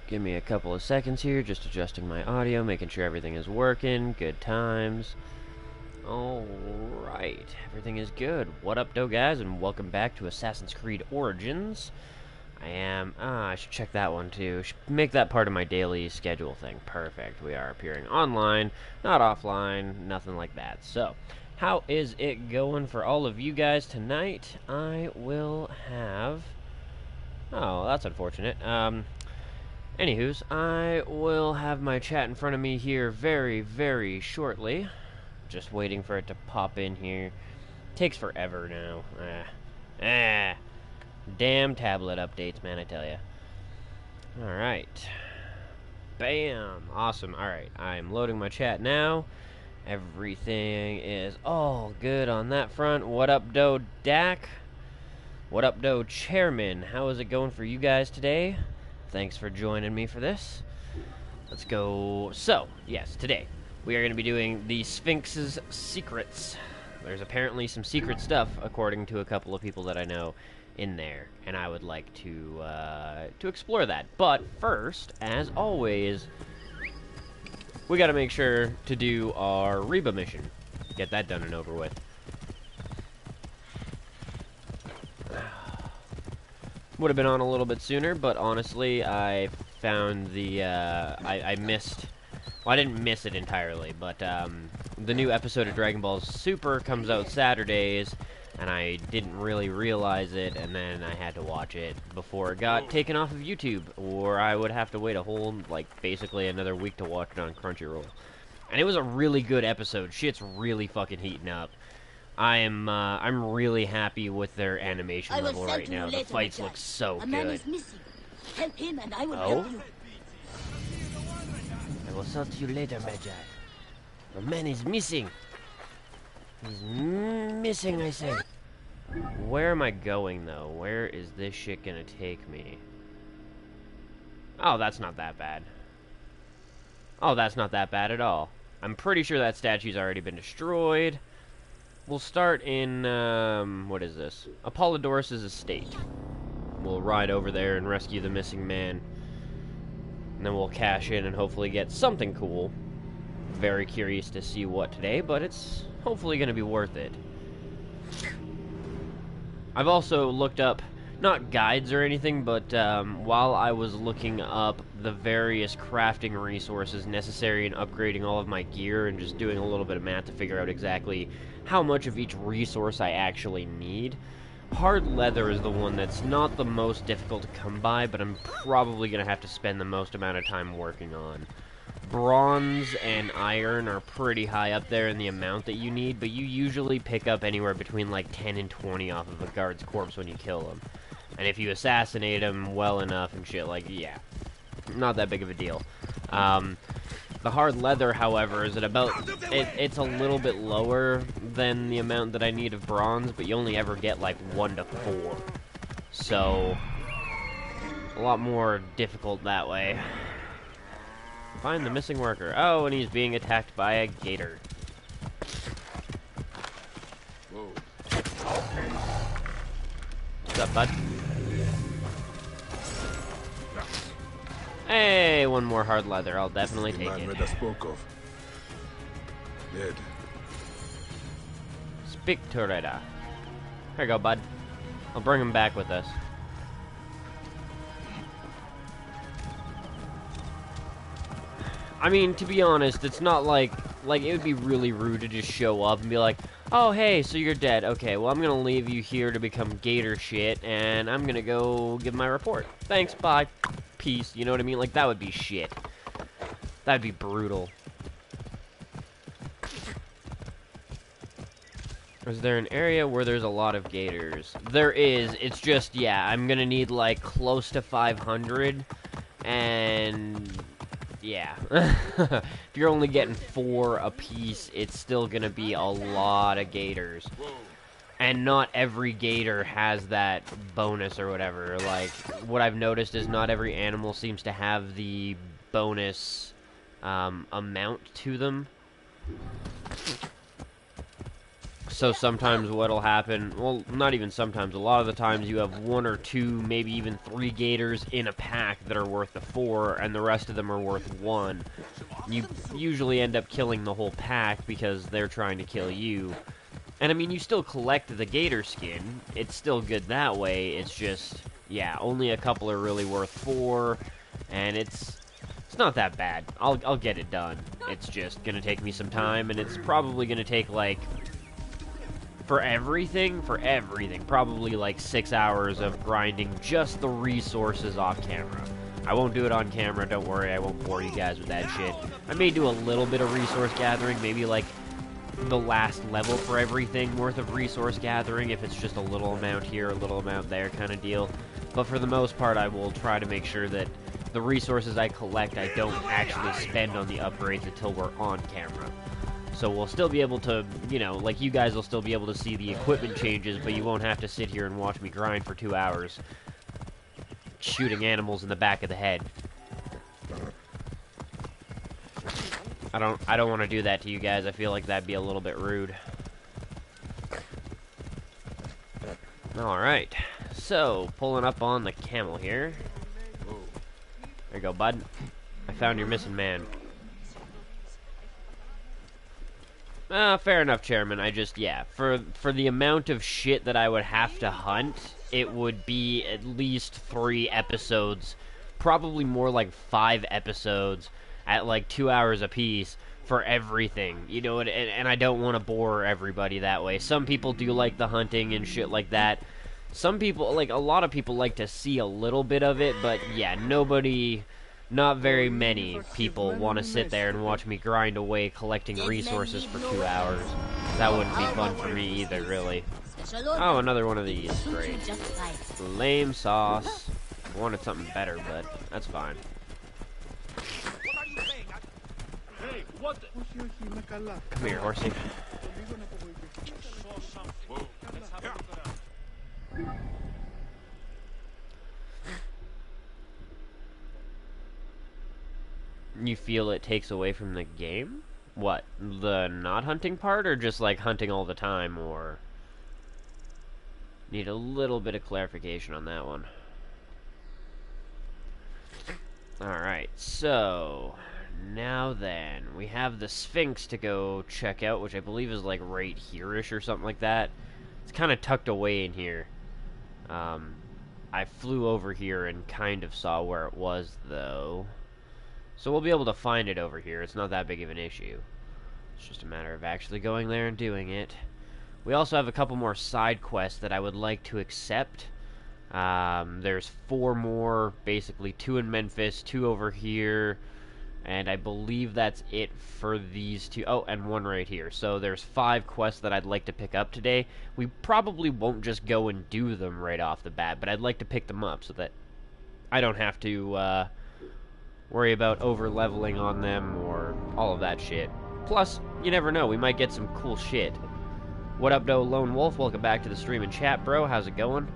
Give me a couple of seconds here, just adjusting my audio, making sure everything is working. Good times. Alright, everything is good. What up, though, guys, and welcome back to Assassin's Creed Origins. I should check that one, too. Should make that part of my daily schedule thing. Perfect. We are appearing online, not offline, nothing like that. So, how is it going for all of you guys tonight? I will have... Oh, that's unfortunate. Anywho's, I will have my chat in front of me here very, very shortly. Just waiting for it to pop in here. Takes forever now. Damn tablet updates, man, I tell ya. Alright. Bam! Awesome. Alright, I'm loading my chat now. Everything is all good on that front. What up, doe Dak? What up, doe Chairman? How is it going for you guys today? Thanks for joining me for this. Let's go. So, yes, today we are going to be doing the Sphinx's secrets. There's apparently some secret stuff, according to a couple of people that I know, in there, and I would like to explore that. But first, as always, we got to make sure to do our Reba mission. Get that done and over with. Would have been on a little bit sooner, but honestly, I found the, I missed, well, I didn't miss it entirely, but, the new episode of Dragon Ball Super comes out Saturdays, and I didn't really realize it, and then I had to watch it before it got taken off of YouTube, or I would have to wait a whole, like, basically another week to watch it on Crunchyroll. And it was a really good episode. Shit's really fucking heating up. I'm really happy with their animation level right now. The fights look so good. Man is missing. Help him and I will help you. I will talk to you later, Magi. The man is missing. He's missing, I say. Where am I going, though? Where is this shit gonna take me? Oh, that's not that bad. Oh, that's not that bad at all. I'm pretty sure that statue's already been destroyed. We'll start in, what is this? Apollodorus' estate. We'll ride over there and rescue the missing man. And then we'll cash in and hopefully get something cool. Very curious to see what today, but it's hopefully going to be worth it. I've also looked up, not guides or anything, but while I was looking up the various crafting resources necessary in upgrading all of my gear and just doing a little bit of math to figure out exactly how much of each resource I actually need, hard leather is the one that's not the most difficult to come by, but I'm probably going to have to spend the most amount of time working on. Bronze and iron are pretty high up there in the amount that you need, but you usually pick up anywhere between like 10 and 20 off of a guard's corpse when you kill them. And if you assassinate him well enough and shit, like, yeah, not that big of a deal. The hard leather, however, is at about, it's a little bit lower than the amount that I need of bronze, but you only ever get like 1 to 4. So, a lot more difficult that way. Find the missing worker. Oh, and he's being attacked by a gator. Whoa. What's up, bud? Hey, one more hard leather. I'll definitely take it. Man spoke of. Dead. Speak to Reda. Here you go, bud. I'll bring him back with us. I mean, to be honest, it's not like it would be really rude to just show up and be like, oh, hey, so you're dead. Okay, well, I'm gonna leave you here to become gator shit, and I'm gonna go give my report. Thanks, bye. Peace, you know what I mean? Like, that would be shit. That'd be brutal. Is there an area where there's a lot of gators? There is. It's just, yeah, I'm gonna need, like, close to 500, and... yeah. If you're only getting 4 a piece, it's still gonna be a lot of gators. And not every gator has that bonus or whatever. Like, what I've noticed is not every animal seems to have the bonus amount to them. So sometimes what'll happen, well, not even sometimes, a lot of the times you have 1 or 2, maybe even 3 gators in a pack that are worth the 4, and the rest of them are worth 1. You usually end up killing the whole pack because they're trying to kill you. And I mean, you still collect the gator skin. It's still good that way. It's just, yeah, only a couple are really worth 4, and it's not that bad. I'll get it done. It's just gonna take me some time, and it's probably gonna take, like, for everything, probably like 6 hours of grinding just the resources off camera. I won't do it on camera, don't worry, I won't bore you guys with that shit. I may do a little bit of resource gathering, maybe like the last level for everything worth of resource gathering, if it's just a little amount here, a little amount there kind of deal. But for the most part, I will try to make sure that the resources I collect, I don't actually spend on the upgrades until we're on camera. So we'll still be able to, you know, like you guys will still be able to see the equipment changes, but you won't have to sit here and watch me grind for 2 hours shooting animals in the back of the head. I don't want to do that to you guys. I feel like that'd be a little bit rude. Alright, so pulling up on the camel here. There you go, bud. I found your missing man. Fair enough, Chairman. I just, yeah, for the amount of shit that I would have to hunt, it would be at least 3 episodes, probably more like 5 episodes at like 2 hours apiece for everything, you know, and I don't want to bore everybody that way. Some people do like the hunting and shit like that. Some people, like, a lot of people like to see a little bit of it, but yeah, not very many people want to sit there and watch me grind away collecting resources for 2 hours. That wouldn't be fun for me either, really. Oh, another one of these. Great. Lame sauce. I wanted something better, but that's fine. Come here, horsey. You feel it takes away from the game? What? The not hunting part, or just like hunting all the time, or... Need a little bit of clarification on that one. Alright, so... Now then, we have the Sphinx to go check out, which I believe is like right here-ish or something like that. It's kind of tucked away in here. I flew over here and kind of saw where it was, though. So we'll be able to find it over here. It's not that big of an issue. It's just a matter of actually going there and doing it. We also have a couple more side quests that I would like to accept. There's 4 more, basically 2 in Memphis, 2 over here, and I believe that's it for these 2. Oh, and 1 right here. So there's 5 quests that I'd like to pick up today. We probably won't just go and do them right off the bat, but I'd like to pick them up so that I don't have to worry about over-leveling on them or all of that shit. Plus, you never know, we might get some cool shit. What up, though, Lone Wolf? Welcome back to the stream and chat, bro. How's it going?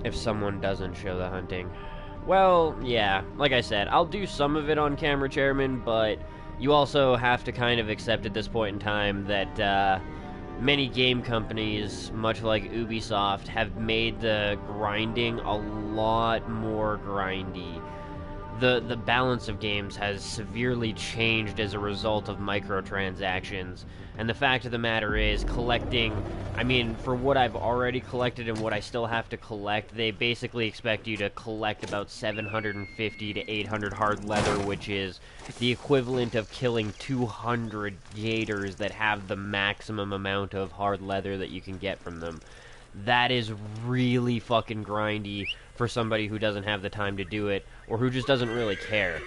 If someone doesn't show the hunting. Well, yeah, like I said, I'll do some of it on camera, Chairman, but you also have to kind of accept at this point in time that, many game companies, much like Ubisoft, have made the grinding a lot more grindy. The balance of games has severely changed as a result of microtransactions, and the fact of the matter is, collecting, I mean, for what I've already collected and what I still have to collect, they basically expect you to collect about 750 to 800 hard leather, which is the equivalent of killing 200 gators that have the maximum amount of hard leather that you can get from them. That is really fucking grindy for somebody who doesn't have the time to do it, or who just doesn't really care.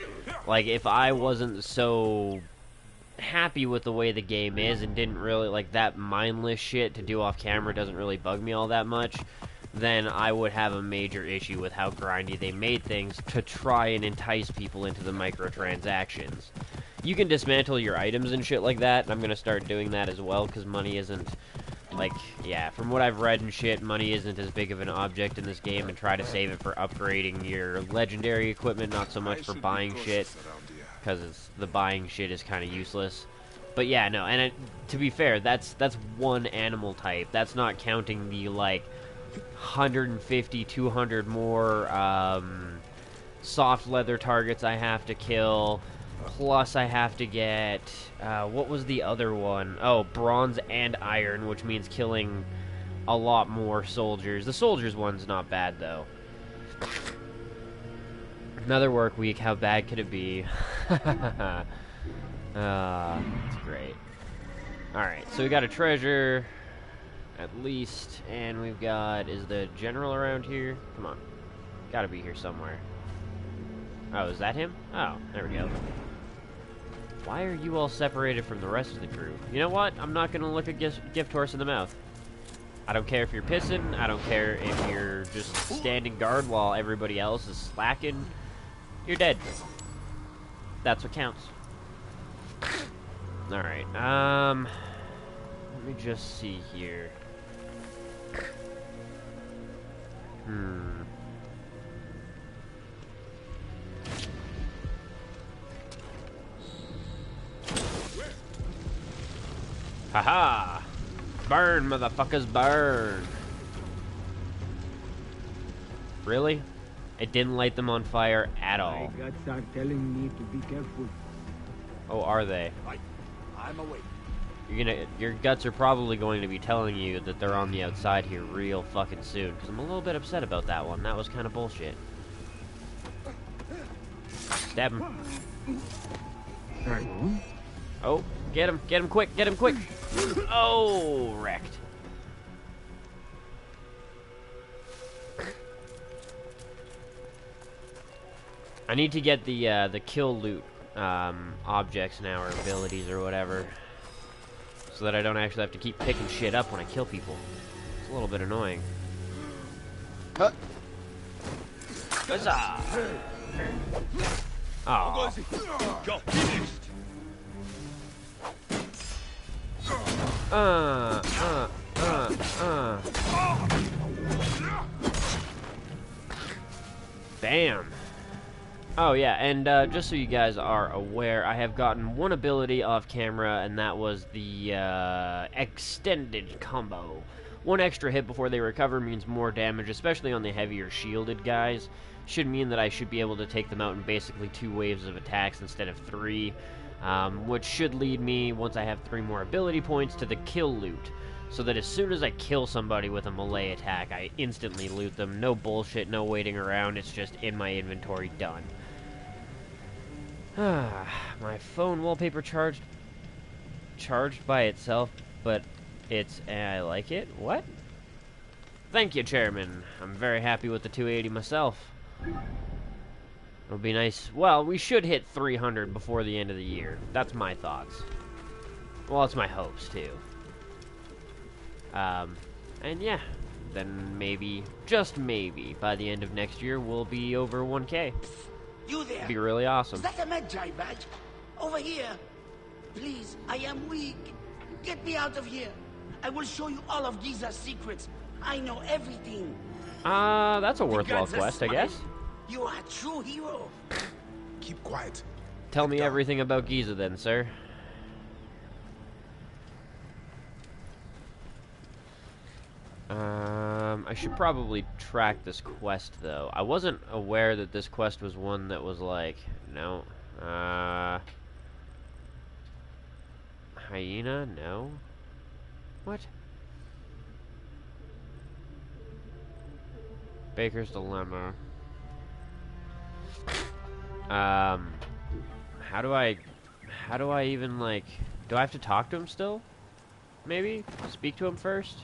Like, if I wasn't so happy with the way the game is and didn't really, like, that mindless shit to do off camera doesn't really bug me all that much, then I would have a major issue with how grindy they made things to try and entice people into the microtransactions. You can dismantle your items and shit like that, and I'm gonna start doing that as well, because money isn't... Like, yeah, from what I've read and shit, money isn't as big of an object in this game, and try to save it for upgrading your legendary equipment, not so much for buying shit, because the buying shit is kind of useless. But yeah, no, and to be fair, that's one animal type. That's not counting the, like, 150, 200 more, soft leather targets I have to kill. Plus I have to get, what was the other one? Oh, bronze and iron, which means killing a lot more soldiers. The soldiers one's not bad, though. Another work week, how bad could it be? That's great. Alright, so we got a treasure, at least, and we've got, is the general around here? Come on. Gotta be here somewhere. Oh, is that him? Oh, there we go. Why are you all separated from the rest of the crew? You know what? I'm not gonna look a gift horse in the mouth. I don't care if you're pissing, I don't care if you're just standing guard while everybody else is slacking. You're dead. That's what counts. Alright, let me just see here. Haha! Burn, motherfuckers, burn! Really? It didn't light them on fire at all. My guts are telling me to be careful. Oh, are they? I'm awake. Your guts are probably going to be telling you that they're on the outside here real fucking soon, because I'm a little bit upset about that one. That was kind of bullshit. Stab him. Oh, get him quick, get him quick! Oh, wrecked. I need to get the kill loot objects now, or abilities, or whatever, so that I don't actually have to keep picking shit up when I kill people. It's a little bit annoying. Huzzah! Oh. Bam. Oh yeah, and just so you guys are aware, I have gotten one ability off camera, and that was the extended combo. One extra hit before they recover means more damage, especially on the heavier shielded guys. Should mean that I should be able to take them out in basically 2 waves of attacks instead of 3, which should lead me, once I have 3 more ability points, to the kill loot. So that as soon as I kill somebody with a melee attack, I instantly loot them. No bullshit, no waiting around, it's just in my inventory, done. My phone wallpaper charged by itself, but I like it? What? Thank you, Chairman. I'm very happy with the 280 myself. It'll be nice. Well, we should hit 300 before the end of the year. That's my thoughts. Well, it's my hopes, too. And yeah, then maybe, just maybe, by the end of next year, we'll be over 1K. You there? It'd be really awesome. Is that a Magi badge? Over here. Please, I am weak. Get me out of here. I will show you all of Giza's secrets. I know everything. That's a The worthwhile gods are quest, I guess. smiling. You are a true hero. Keep quiet. Tell me everything about Giza then, sir. I should probably track this quest, though. I wasn't aware that this quest was one that was like, no, hyena, no? What? Baker's Dilemma. How do I even, like, do I have to talk to him still? Maybe? Speak to him first?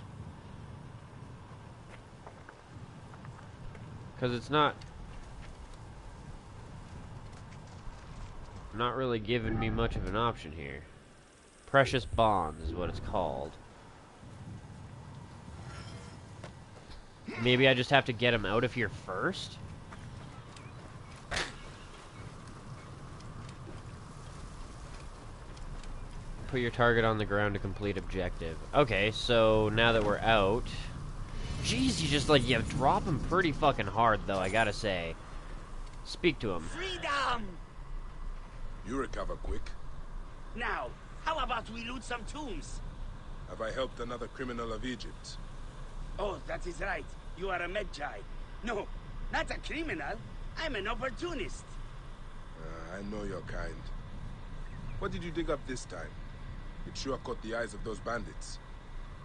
Because it's not really giving me much of an option here. Precious Bonds is what it's called. Maybe I just have to get him out of here first? Put your target on the ground to complete objective. Okay, so now that we're out... Jeez, you drop him pretty fucking hard, though, I gotta say. Speak to him. Freedom! You recover quick. Now, How about we loot some tombs? Have I helped another criminal of Egypt? Oh, that is right. You are a Medjay. No, not a criminal. I'm an opportunist. I know your kind. What did you dig up this time? It sure caught the eyes of those bandits.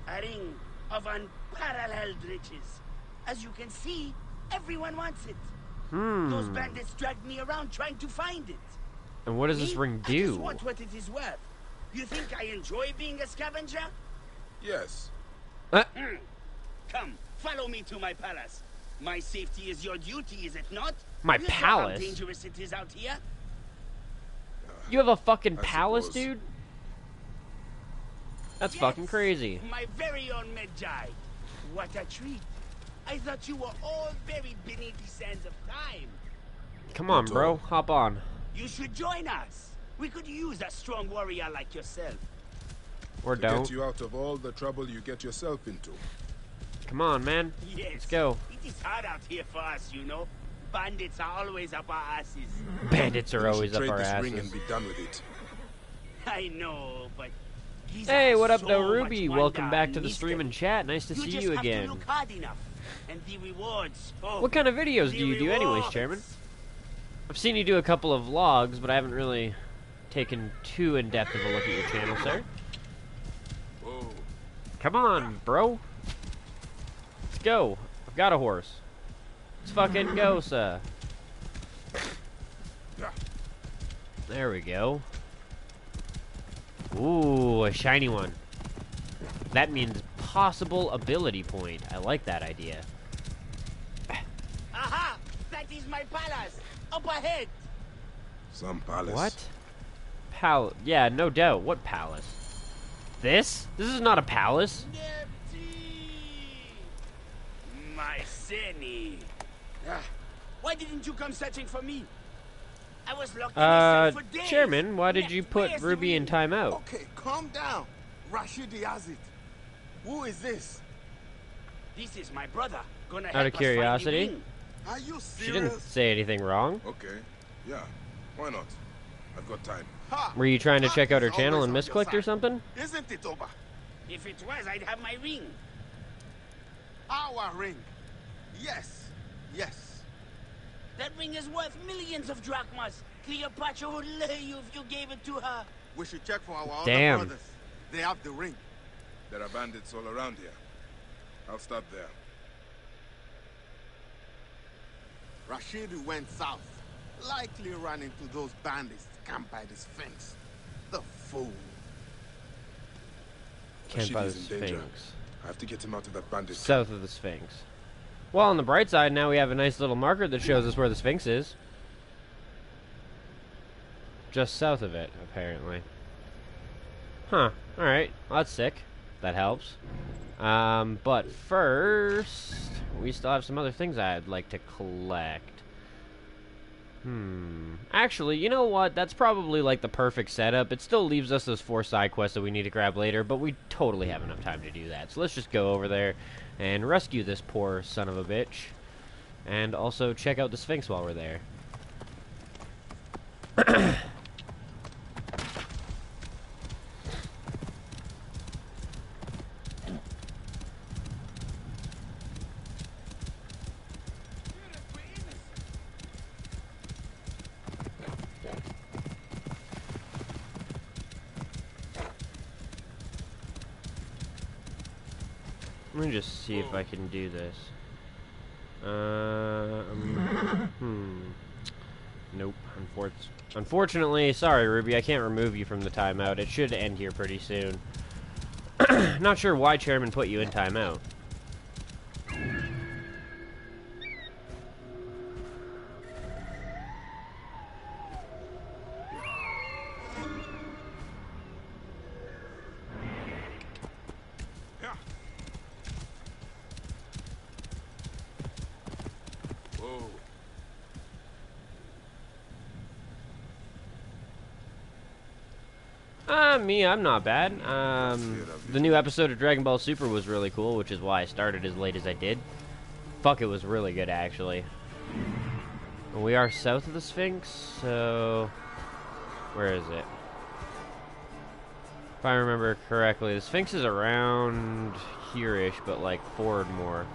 A ring of unparalleled riches. As you can see, everyone wants it. Those bandits dragged me around trying to find it. And what does this Me? ring I just do? want what it is worth. You think I enjoy being a scavenger? Yes. Come, follow me to my palace. My safety is your duty, is it not? My You saw palace? how dangerous it is out here? You have a fucking I palace, suppose. dude? That's Yes, fucking crazy. My very own Medjay. What a treat. I thought you were all buried beneath the sands of time. Come on, bro. Hop on. You should join us. We could use a strong warrior like yourself. Or To don't. get you out of all the trouble you get yourself into. Come on, man. Yes. Let's go. It is hard out here for us, you know. Bandits are always up our asses. Bandits are We always should up trade our this asses. ring and be done with it. I know, but these Hey, are what up, so though, much Ruby? wonder Welcome back and to the stream and mystery. chat. Nice to see just you have again. to look hard enough, and the rewards. Oh, What kind of videos the do you do anyways, rewards. Chairman? I've seen you do a couple of vlogs, but I haven't really taken too in-depth of a look at your channel, sir. Whoa. Come on, bro. Let's go. I've got a horse. Let's fucking go, sir. There we go. Ooh, a shiny one. That means possible ability point. I like that idea. Aha! That is my palace. Up ahead. Some palace. What? Yeah, no doubt. What palace? This? This is not a palace. My Seni. Why didn't you come searching for me? I was locked in a cell for days. Chairman, why did you put Where's the Ruby in ring? timeout? Okay, calm down. Rashidi has it. Who is this? This is my brother. Gonna Out help of us find the curiosity? ring. Are you She didn't serious? say anything wrong. Okay. Yeah. Why not? I've got time. Ha! Were you trying to check out her Luck is channel and always on your misclicked or side. something? Isn't it, Oba? If it was, I'd have my ring. Our ring. Yes. Yes. That ring is worth millions of drachmas. Cleopatra would lay you if you gave it to her. We should check for our Damn. other brothers. They have the ring. There are bandits all around here. I'll start there. Rashidi went south. Likely ran into those bandits camped by the Sphinx. The fool. Can't buy the Rashidi's in danger. Sphinx. I have to get him out of that bandit. South of the Sphinx. Well, on the bright side, now we have a nice little marker that shows us where the Sphinx is. Just south of it, apparently. Huh. Alright. Well, that's sick. That helps. But first, we still have some other things I'd like to collect. Actually, you know what? That's probably like the perfect setup. It still leaves us those 4 side quests that we need to grab later, but we totally have enough time to do that. So let's just go over there and rescue this poor son of a bitch. And also check out the Sphinx while we're there. Let me just see if I can do this. Nope. Unfortunately, sorry, Ruby, I can't remove you from the timeout. It should end here pretty soon. Not sure why Chairman put you in timeout. Whoa. I'm not bad. The new episode of Dragon Ball Super was really cool, which is why I started as late as I did. Fuck, it was really good, actually. We are south of the Sphinx, so... Where is it? If I remember correctly, the Sphinx is around here-ish, but like forward more.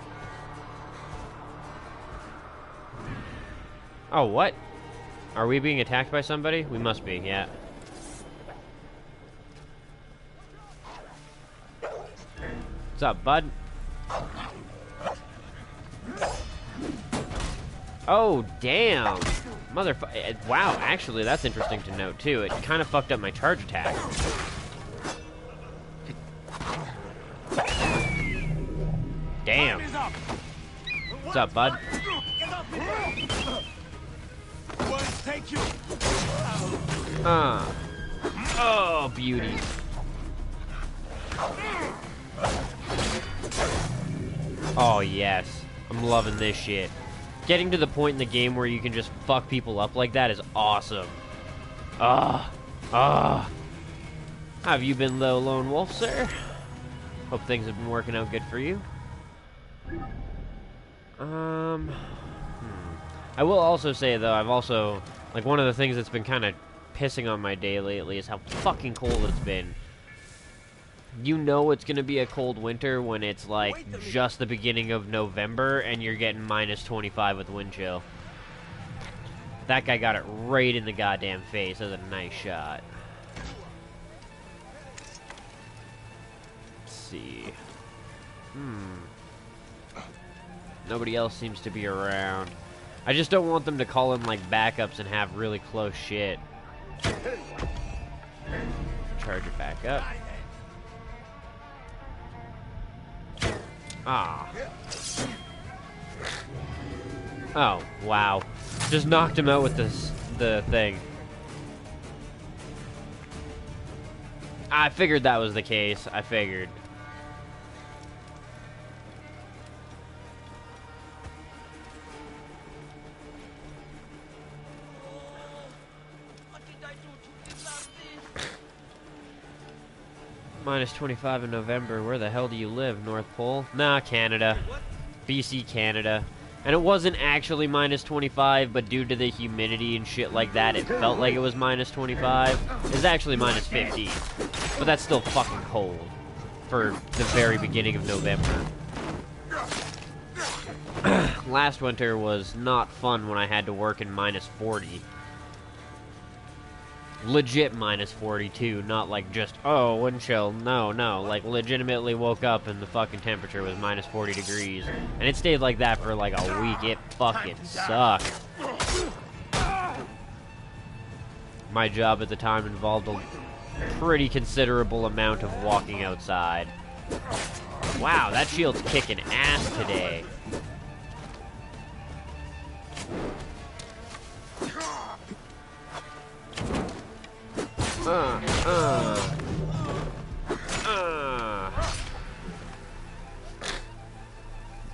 Oh, what? Are we being attacked by somebody? We must be, yeah. What's up, bud? Oh, damn. Motherfucker. Wow, actually, that's interesting to note, too. It kind of fucked up my charge attack. Damn. What's up, bud? Take you. Oh, beauty. Oh, yes. I'm loving this shit. Getting to the point in the game where you can just fuck people up like that is awesome. How have you been, though, Lone Wolf, sir? Hope things have been working out good for you. I will also say, though, I've also... Like, one of the things that's been kind of pissing on my day lately is how fucking cold it's been. You know it's going to be a cold winter when it's, like, just the beginning of November and you're getting minus 25 with wind chill. That guy got it right in the goddamn face. That was a nice shot. Let's see. Nobody else seems to be around. I just don't want them to call in, like, backups and have really close shit. Charge it back up. Ah. Oh, wow. Just knocked him out with the thing. I figured that was the case. I figured. Minus 25 in November. Where the hell do you live? North Pole? Nah, Canada. BC, Canada. And it wasn't actually minus 25, but due to the humidity and shit like that, it felt like it was minus 25. It's actually minus 15. But that's still fucking cold for the very beginning of November. Last winter was not fun when I had to work in minus 40. Legit minus 42, not like just, oh, wind chill. No, like legitimately woke up and the fucking temperature was minus 40 degrees. And it stayed like that for like a week. It fucking sucked. My job at the time involved a pretty considerable amount of walking outside. Wow, that shield's kicking ass today.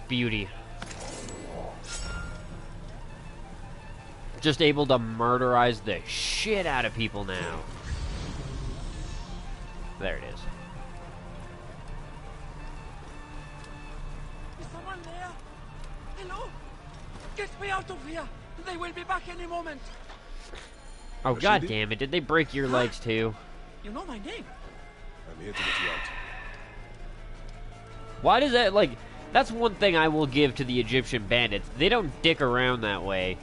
Beauty. Just able to murderize the shit out of people now. There it is. Is someone there? Hello? Get me out of here. They will be back any moment. Oh, god damn it. Did they break your legs too? You know my name. I'm here to get you out. Why does that, like... That's one thing I will give to the Egyptian bandits. They don't dick around that way.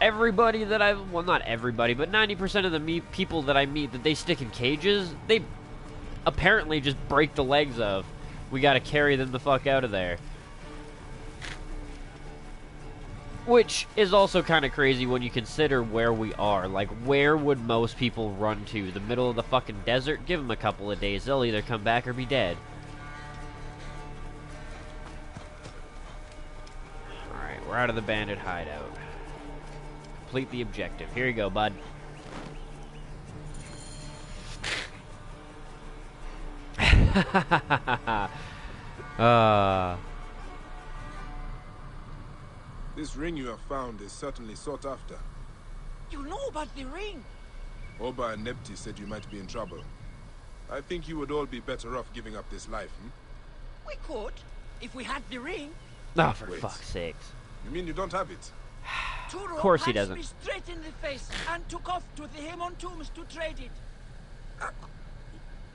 Everybody that I've... Well, not everybody, but 90% of the people that I meet that they stick in cages, they apparently just break the legs of. We gotta carry them the fuck out of there. Which is also kind of crazy when you consider where we are. Like, where would most people run to? The middle of the fucking desert? Give them a couple of days. They'll either come back or be dead. Alright, we're out of the bandit hideout. Complete the objective. Here you go, bud. This ring you have found is certainly sought after. You know about the ring? Oba and Nepti said you might be in trouble. I think you would all be better off giving up this life, We could, if we had the ring. Oh, for Wait. fuck's sakes. You mean you don't have it? Turo Of course he punched doesn't. me straight in the face and took off to the Hemon tombs to trade it.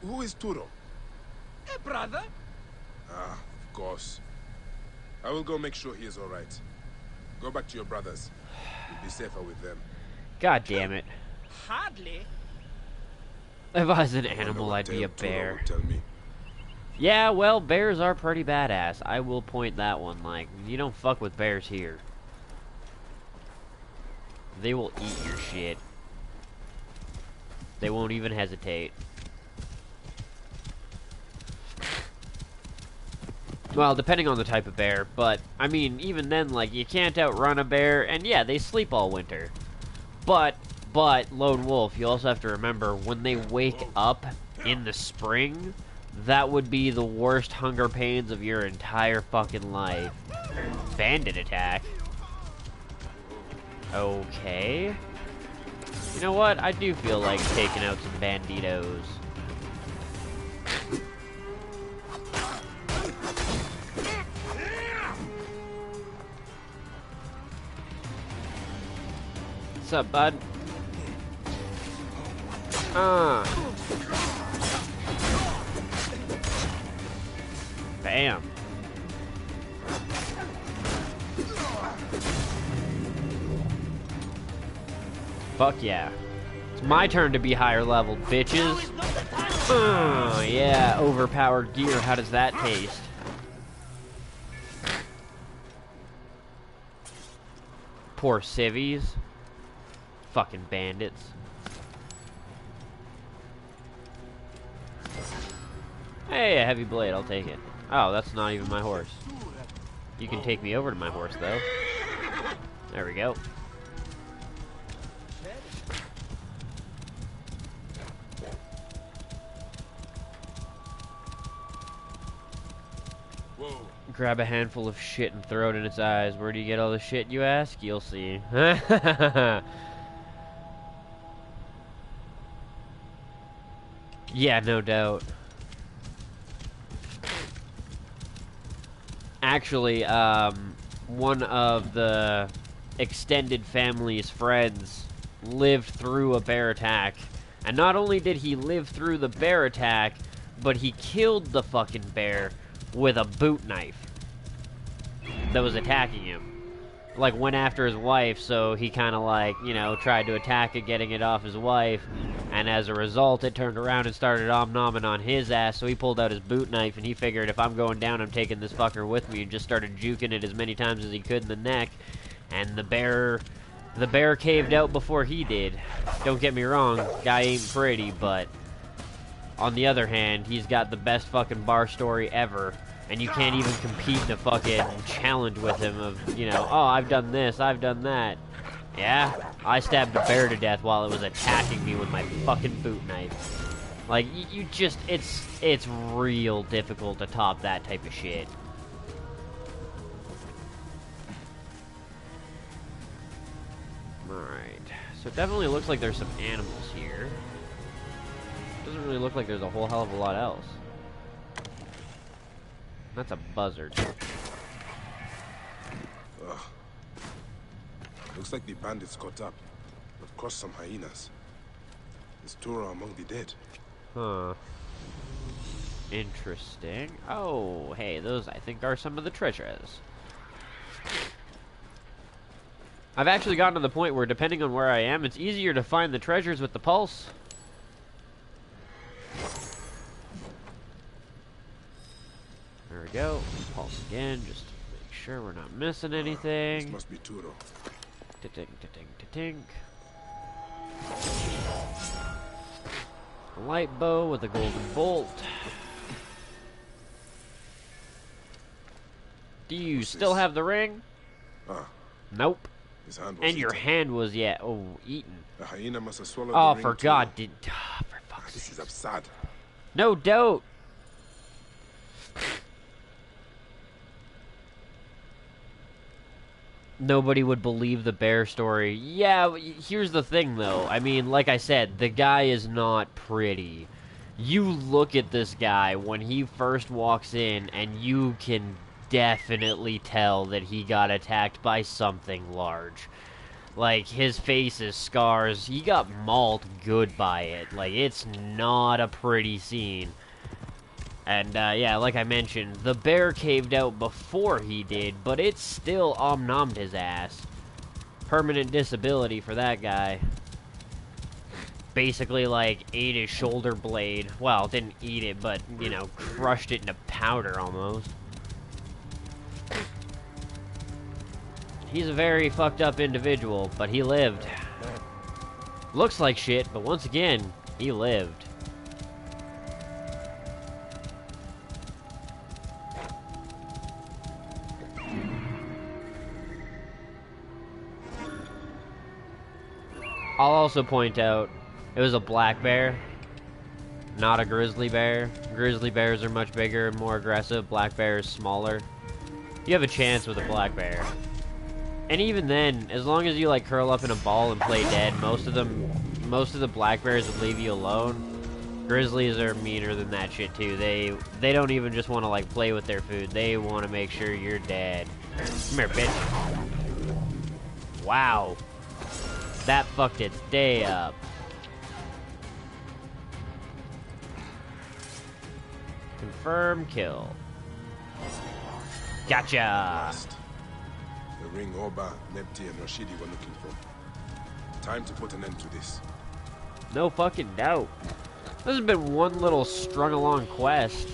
Who is Turo? Hey, brother. Ah, of course. I will go make sure he is all right. Go back to your brothers. You'll be safer with them. God damn it. Hardly. If I was an I wonder animal, what I'd be a tale Turo bear. would tell me. Yeah, well, bears are pretty badass. I will point that one. Like, you don't fuck with bears here. They will eat your shit. They won't even hesitate. Well, depending on the type of bear, but, I mean, even then, like, you can't outrun a bear, and yeah, they sleep all winter. But, Lone Wolf, you also have to remember, when they wake up in the spring, that would be the worst hunger pains of your entire fucking life. Bandit attack. Okay. You know what? I do feel like taking out some banditos. What's up, bud? Bam. Fuck yeah. It's my turn to be higher level, bitches. Yeah, overpowered gear. How does that taste? Poor civvies. Fucking bandits. Hey, a heavy blade, I'll take it. Oh, that's not even my horse. You can take me over to my horse, though. There we go. Whoa. Grab a handful of shit and throw it in its eyes. Where do you get all the shit, you ask? You'll see. Yeah, no doubt. Actually, one of the extended family's friends lived through a bear attack. And not only did he live through the bear attack, but he killed the fucking bear with a boot knife that was attacking him. Like, went after his wife, so he kind of, like, you know, tried to attack it, getting it off his wife. And as a result, it turned around and started om-nomming on his ass, so he pulled out his boot knife, and he figured, if I'm going down, I'm taking this fucker with me, and just started juking it as many times as he could in the neck. And the bear caved out before he did. Don't get me wrong, guy ain't pretty, but on the other hand, he's got the best fucking bar story ever. And you can't even compete in a fucking challenge with him of, you know, oh, I've done this, I've done that. Yeah, I stabbed a bear to death while it was attacking me with my fucking boot knife. Like, you just, it's real difficult to top that type of shit. Alright, so it definitely looks like there's some animals here. Doesn't really look like there's a whole hell of a lot else. That's a buzzard. Ugh. Looks like the bandits caught up, but crossed some hyenas. Is Turo among the dead? Huh. Interesting. Oh, hey, those I think are some of the treasures. I've actually gotten to the point where, depending on where I am, it's easier to find the treasures with the pulse. There we go. Pulse again, just to make sure we're not missing anything. This must be Turo. Ta-tink, ta-tink, ta-tink. A light bow with a golden bolt. Do you still have the ring? Nope. His hand was And your eaten. hand was, yeah, oh, eaten. The hyena must have swallowed Oh, the ring for too. God, for fuck's This sake. is absurd. No doubt. Nobody would believe the bear story. Yeah, here's the thing, though. I mean, like I said, the guy is not pretty. You look at this guy when he first walks in, and you can definitely tell that he got attacked by something large. Like, his face is scars. He got mauled good by it. Like, it's not a pretty scene. And, yeah, like I mentioned, the bear caved out before he did, but it still omnommed his ass. Permanent disability for that guy. Basically, like, ate his shoulder blade. Well, didn't eat it, but, you know, crushed it into powder almost. He's a very fucked up individual, but he lived. Looks like shit, but once again, he lived. I'll also point out, it was a black bear, not a grizzly bear. Grizzly bears are much bigger and more aggressive. Black bear is smaller. You have a chance with a black bear. And even then, as long as you like curl up in a ball and play dead, most of the black bears would leave you alone. Grizzlies are meaner than that shit too. They don't even just want to like play with their food. They want to make sure you're dead. Come here, bitch. Wow. That fucked its day up. Confirm kill. Gotcha. Last. The ring Oba, Nepti, and Rashidi were looking for. Time to put an end to this. No fucking doubt. This has been one little strung along quest.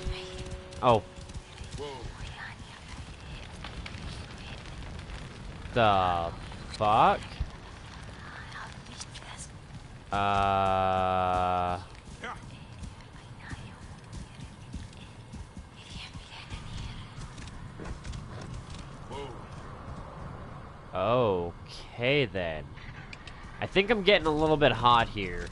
Oh. The fuck? Okay then. I think I'm getting a little bit hot here.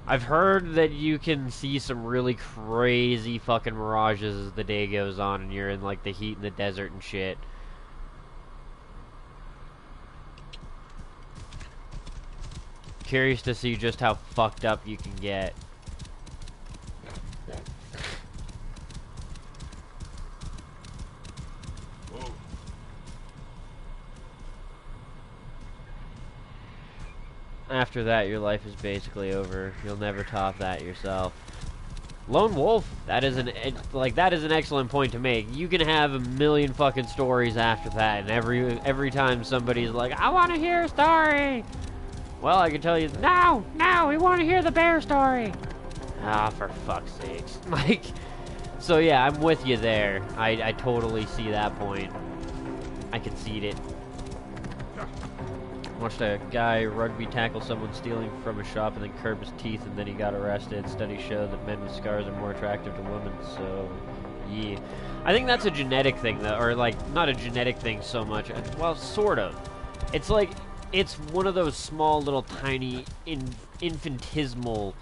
I've heard that you can see some really crazy fucking mirages as the day goes on and you're in like the heat in the desert and shit. Curious to see just how fucked up you can get. After that, your life is basically over. You'll never top that yourself. Lone Wolf, that is an excellent point to make. You can have a million fucking stories after that, and every time somebody's like, I want to hear a story. Well, I can tell you, no, we want to hear the bear story. Ah, for fuck's sakes. Like, so yeah, I'm with you there. I totally see that point. I concede it. Watched a guy rugby tackle someone stealing from a shop and then curb his teeth, and then he got arrested. Studies show that men with scars are more attractive to women, so yeah. I think that's a genetic thing, though, or like, not a genetic thing so much. Well, sort of. It's like, it's one of those small little tiny, infinitesimal,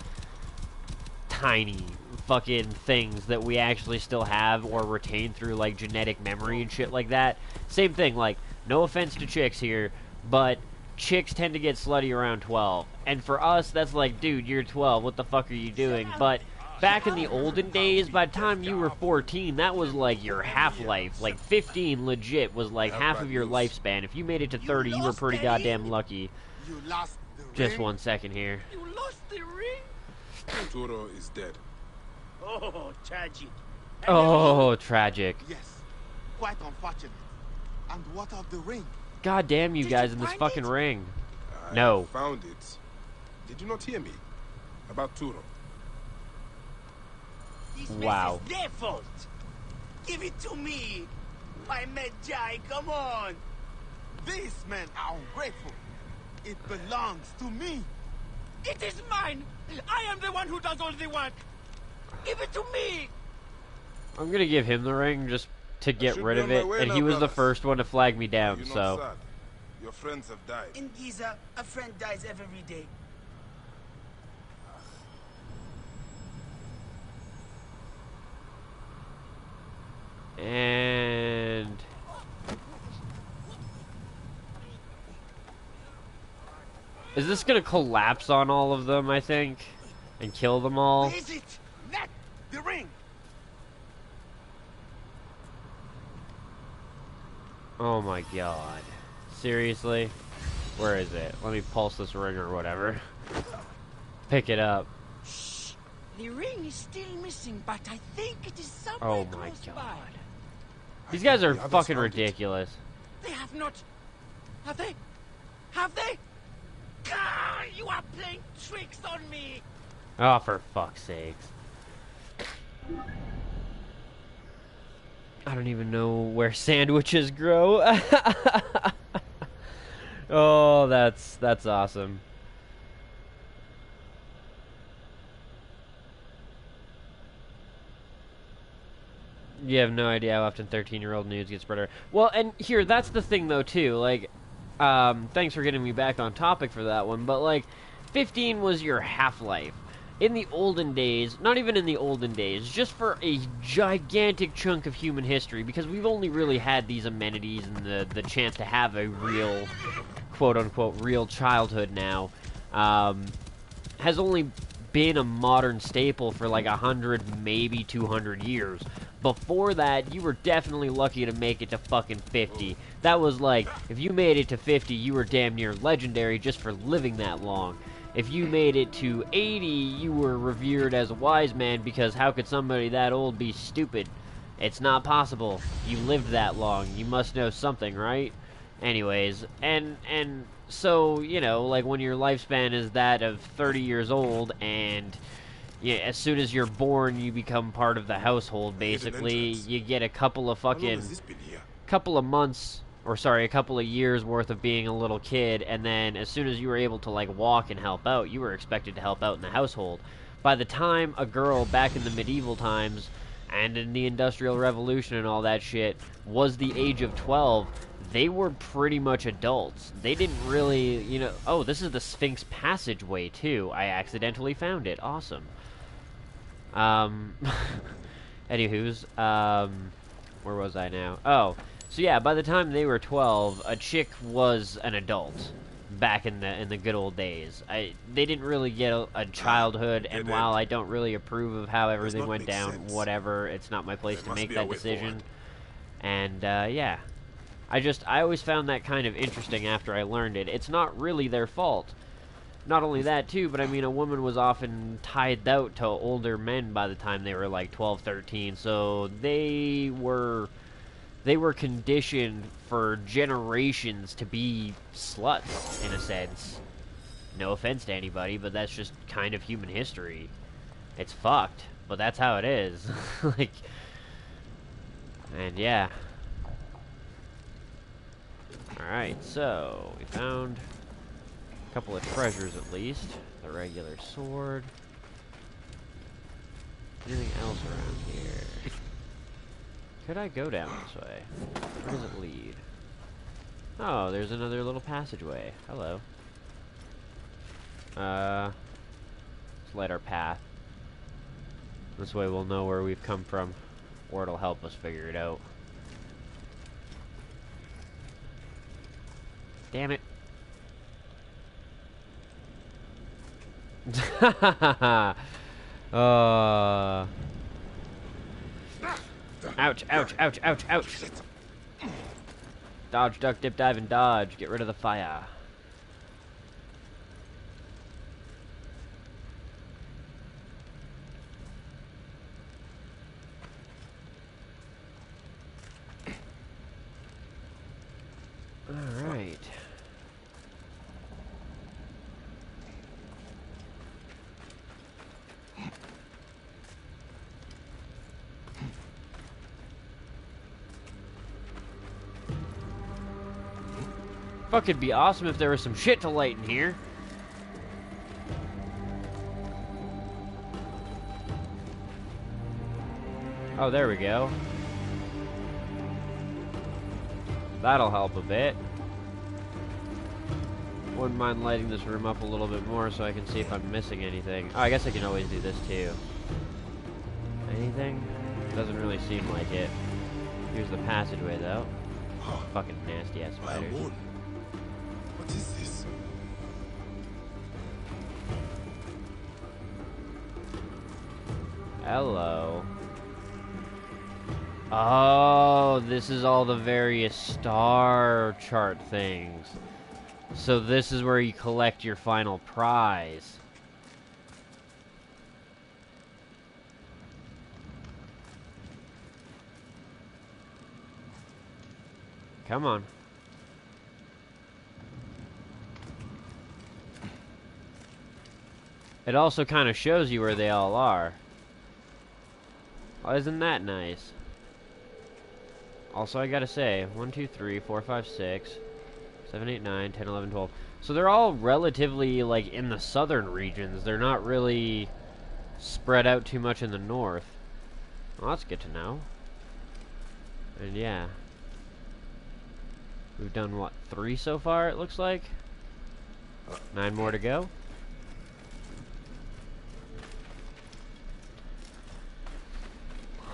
tiny fucking things that we actually still have or retain through like genetic memory and shit like that. Same thing, like, no offense to chicks here, but chicks tend to get slutty around 12. And for us, that's like, dude, you're 12, what the fuck are you doing? But back in the olden days, by the time you were 14, that was like your half-life. Like 15 legit was like half of your lifespan. If you made it to 30, you were pretty goddamn lucky. You lost the Just ring? 1 second here. You lost the ring? Turo is dead. Oh, tragic. Oh, tragic. Yes. Quite unfortunate. And what of the ring? God damn you Did guys you in this find fucking it? ring. I No. found it. Did you not hear me? About Turo. This Wow. mess is their fault. Give it to me. My Medjai, come on. These men are ungrateful. It belongs to me. It is mine. I am the one who does all the work. Give it to me. I'm gonna give him the ring just to get should rid be of on my it, way and now, he was the brothers. first one to flag me down, You're not so... sad. Your friends have died. In Giza, a friend dies every day. And... Is this gonna collapse on all of them, I think? And kill them all? Where is it? Net! The ring! Oh my god. Seriously? Where is it? Let me pulse this ring or whatever. Pick it up. Shh! The ring is still missing, but I think it is somewhere Oh my close god. by. These guys are The others fucking found it. ridiculous. They have not... Have they? Have they? Ah, you are playing tricks on me! Oh, for fuck's sakes. I don't even know where sandwiches grow. Oh, that's awesome. You have no idea how often 13-year-old nudes get spread around. Well, and here, that's the thing, though, too. Like, thanks for getting me back on topic for that one, but, like, 15 was your half-life. In the olden days, not even in the olden days, just for a gigantic chunk of human history, because we've only really had these amenities and the chance to have a real, quote-unquote, real childhood now, has only been a modern staple for like 100, maybe 200 years. Before that, you were definitely lucky to make it to fucking 50. That was like, if you made it to 50, you were damn near legendary just for living that long. If you made it to 80, you were revered as a wise man, because how could somebody that old be stupid? It's not possible. You lived that long. You must know something, right? Anyways, and so, you know, like when your lifespan is that of 30 years old, and yeah, as soon as you're born, you become part of the household, basically. You get a couple of How long fucking, has this been here? couple of months, or sorry, a couple of years worth of being a little kid, and then as soon as you were able to, like, walk and help out, you were expected to help out in the household. By the time a girl back in the medieval times, and in the Industrial Revolution and all that shit, was the age of 12, they were pretty much adults. They didn't really, you know... Oh, this is the Sphinx passageway, too. I accidentally found it. Awesome. Anywho's, where was I now? Oh, so yeah, by the time they were 12, a chick was an adult. Back in the good old days. They didn't really get a childhood, and while I don't really approve of how everything not went make down, sense. whatever, it's not my place There to must make be a that way decision. forward. And, yeah. I always found that kind of interesting after I learned it. It's not really their fault. Not only that, too, but I mean, a woman was often tied out to older men by the time they were like 12, 13, so they were conditioned for generations to be sluts, in a sense. No offense to anybody, but that's just kind of human history. It's fucked, but that's how it is. Like, and yeah. Alright, so we found a couple of treasures at least. The regular sword. Anything else around here? Could I go down this way? Where does it lead? Oh, there's another little passageway. Hello. Let's light our path. This way we'll know where we've come from, or it'll help us figure it out. Damn it. Ouch, ouch, ouch, ouch, ouch. Dodge, duck, dip, dive, and dodge. Get rid of the fire. Alright. Fuck, it'd be awesome if there was some shit to light in here. Oh, there we go. That'll help a bit. Wouldn't mind lighting this room up a little bit more so I can see if I'm missing anything. Oh, I guess I can always do this too. Anything? Doesn't really seem like it. Here's the passageway though. Fucking nasty ass spiders. What is this? Hello. Oh, this is all the various star chart things. So this is where you collect your final prize. Come on. It also kind of shows you where they all are. Oh, isn't that nice? Also, I gotta say, 1, 2, 3, 4, 5, 6, 7, 8, 9, 10, 11, 12. So they're all relatively, like, in the southern regions. They're not really spread out too much in the north. Well, that's good to know. And yeah. We've done, what, 3 so far, it looks like? 9 more to go.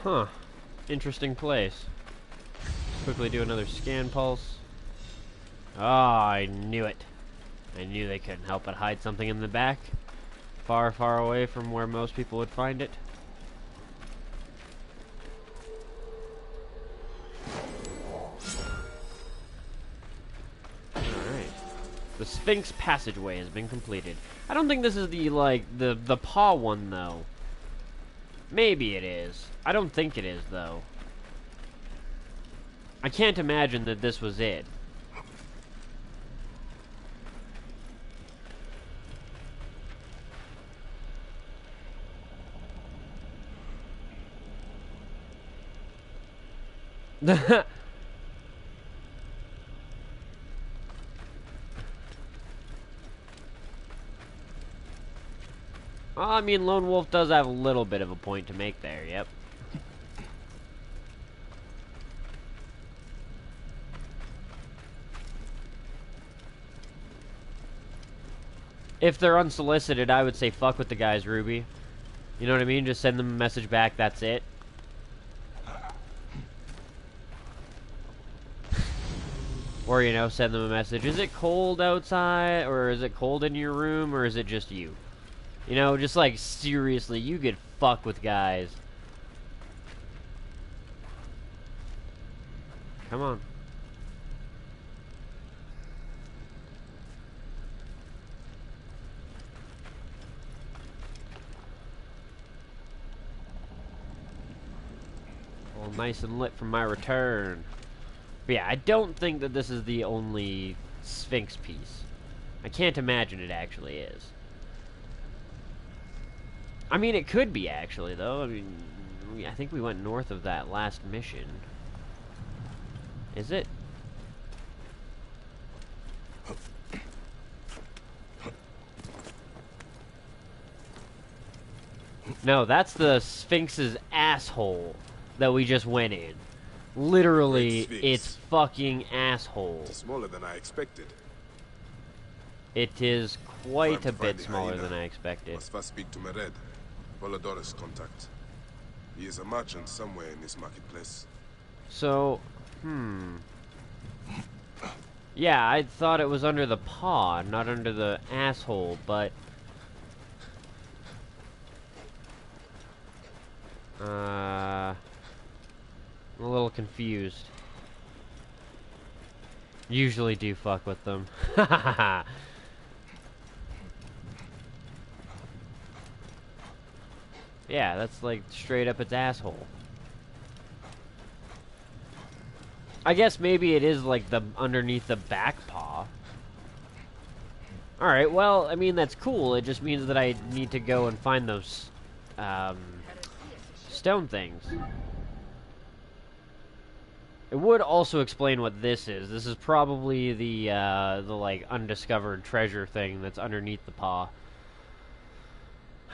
Huh. Interesting place. Quickly do another scan pulse. Ah, I knew it. I knew they couldn't help but hide something in the back. Far, far away from where most people would find it. Alright. The Sphinx passageway has been completed. I don't think this is the, like, the paw one, though. Maybe it is. I don't think it is, though. I can't imagine that this was it. Well, I mean, Lone Wolf does have a little bit of a point to make there, yep. If they're unsolicited, I would say fuck with the guys, Ruby. You know what I mean? Just send them a message back, that's it. Or, you know, send them a message. Is it cold outside? Or is it cold in your room? Or is it just you? You know, just like, seriously, you get fucked with guys. Come on. All nice and lit from my return. But yeah, I don't think that this is the only Sphinx piece. I can't imagine it actually is. I mean, it could be, actually, though. I mean, I think we went north of that last mission. Is it? No, that's the Sphinx's asshole that we just went in. Literally, its fucking asshole. Smaller than I expected. It is quite a bit smaller than I expected. Must first speak to Mered, Volodor's contact. He is a merchant somewhere in this marketplace. So, yeah, I thought it was under the paw, not under the asshole, but... I'm a little confused. Usually do fuck with them. Yeah, that's like straight up its asshole. I guess maybe it is like the underneath the back paw. Alright, well, I mean, that's cool. It just means that I need to go and find those stone things. It would also explain what this is. This is probably the like undiscovered treasure thing that's underneath the paw.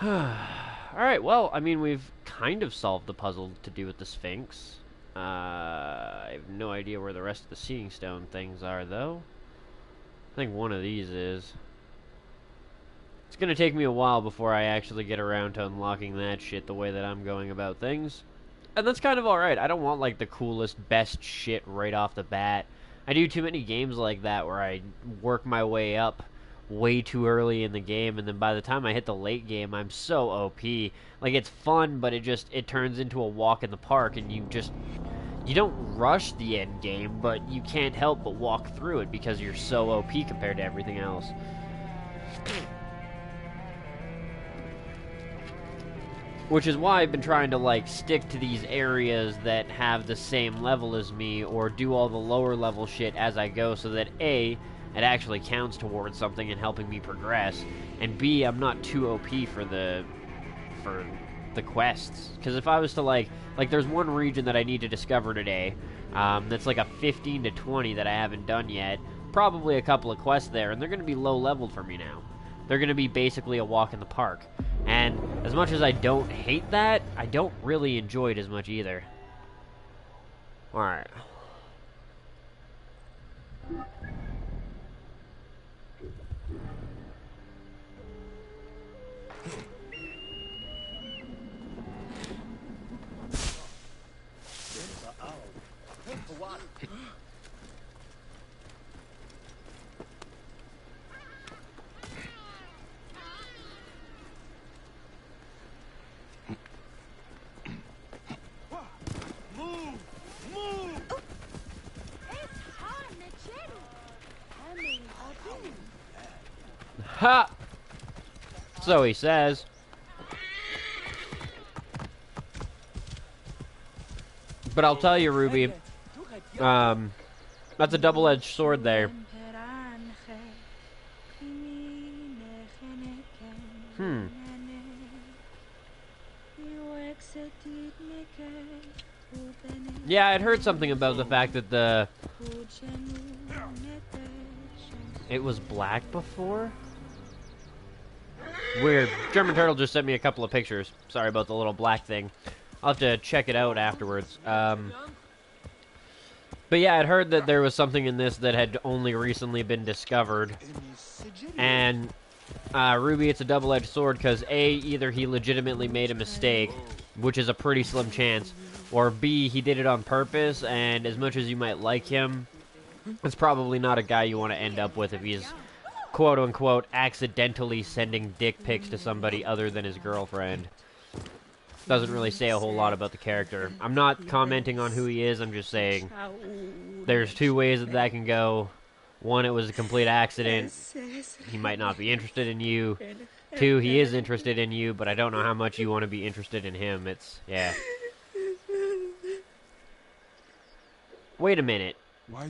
Alright, well, I mean, we've kind of solved the puzzle to do with the Sphinx. I have no idea where the rest of the seeing stone things are, though. I think one of these is. It's gonna take me a while before I actually get around to unlocking that shit the way that I'm going about things. And that's kind of alright. I don't want, like, the coolest, best shit right off the bat. I do too many games like that where I work my way up way too early in the game, and then by the time I hit the late game, I'm so OP. Like, it's fun, but it turns into a walk in the park, and you don't rush the end game, but you can't help but walk through it because you're so OP compared to everything else. Which is why I've been trying to, like, stick to these areas that have the same level as me, or do all the lower level shit as I go, so that A, it actually counts towards something and helping me progress, and B, I'm not too OP for the quests. Because if I was to, like, there's one region that I need to discover today, that's like a 15 to 20 that I haven't done yet, probably a couple of quests there, and they're going to be low leveled for me now. They're going to be basically a walk in the park. And as much as I don't hate that, I don't really enjoy it as much either. Alright. Ha! So he says. But I'll tell you, Ruby, that's a double-edged sword there. Yeah, I'd heard something about the fact that it was black before? Weird. German Turtle just sent me a couple of pictures. Sorry about the little black thing. I'll have to check it out afterwards. But yeah, I'd heard that there was something in this that had only recently been discovered. And, Ruby, it's a double-edged sword because A, either he legitimately made a mistake, which is a pretty slim chance, or B, he did it on purpose, and as much as you might like him, it's probably not a guy you want to end up with if he's, quote-unquote, accidentally sending dick pics to somebody other than his girlfriend. Doesn't really say a whole lot about the character. I'm not commenting on who he is, I'm just saying there's two ways that can go. One, it was a complete accident. He might not be interested in you. Two, he is interested in you, but I don't know how much you want to be interested in him. It's, yeah. Wait a minute.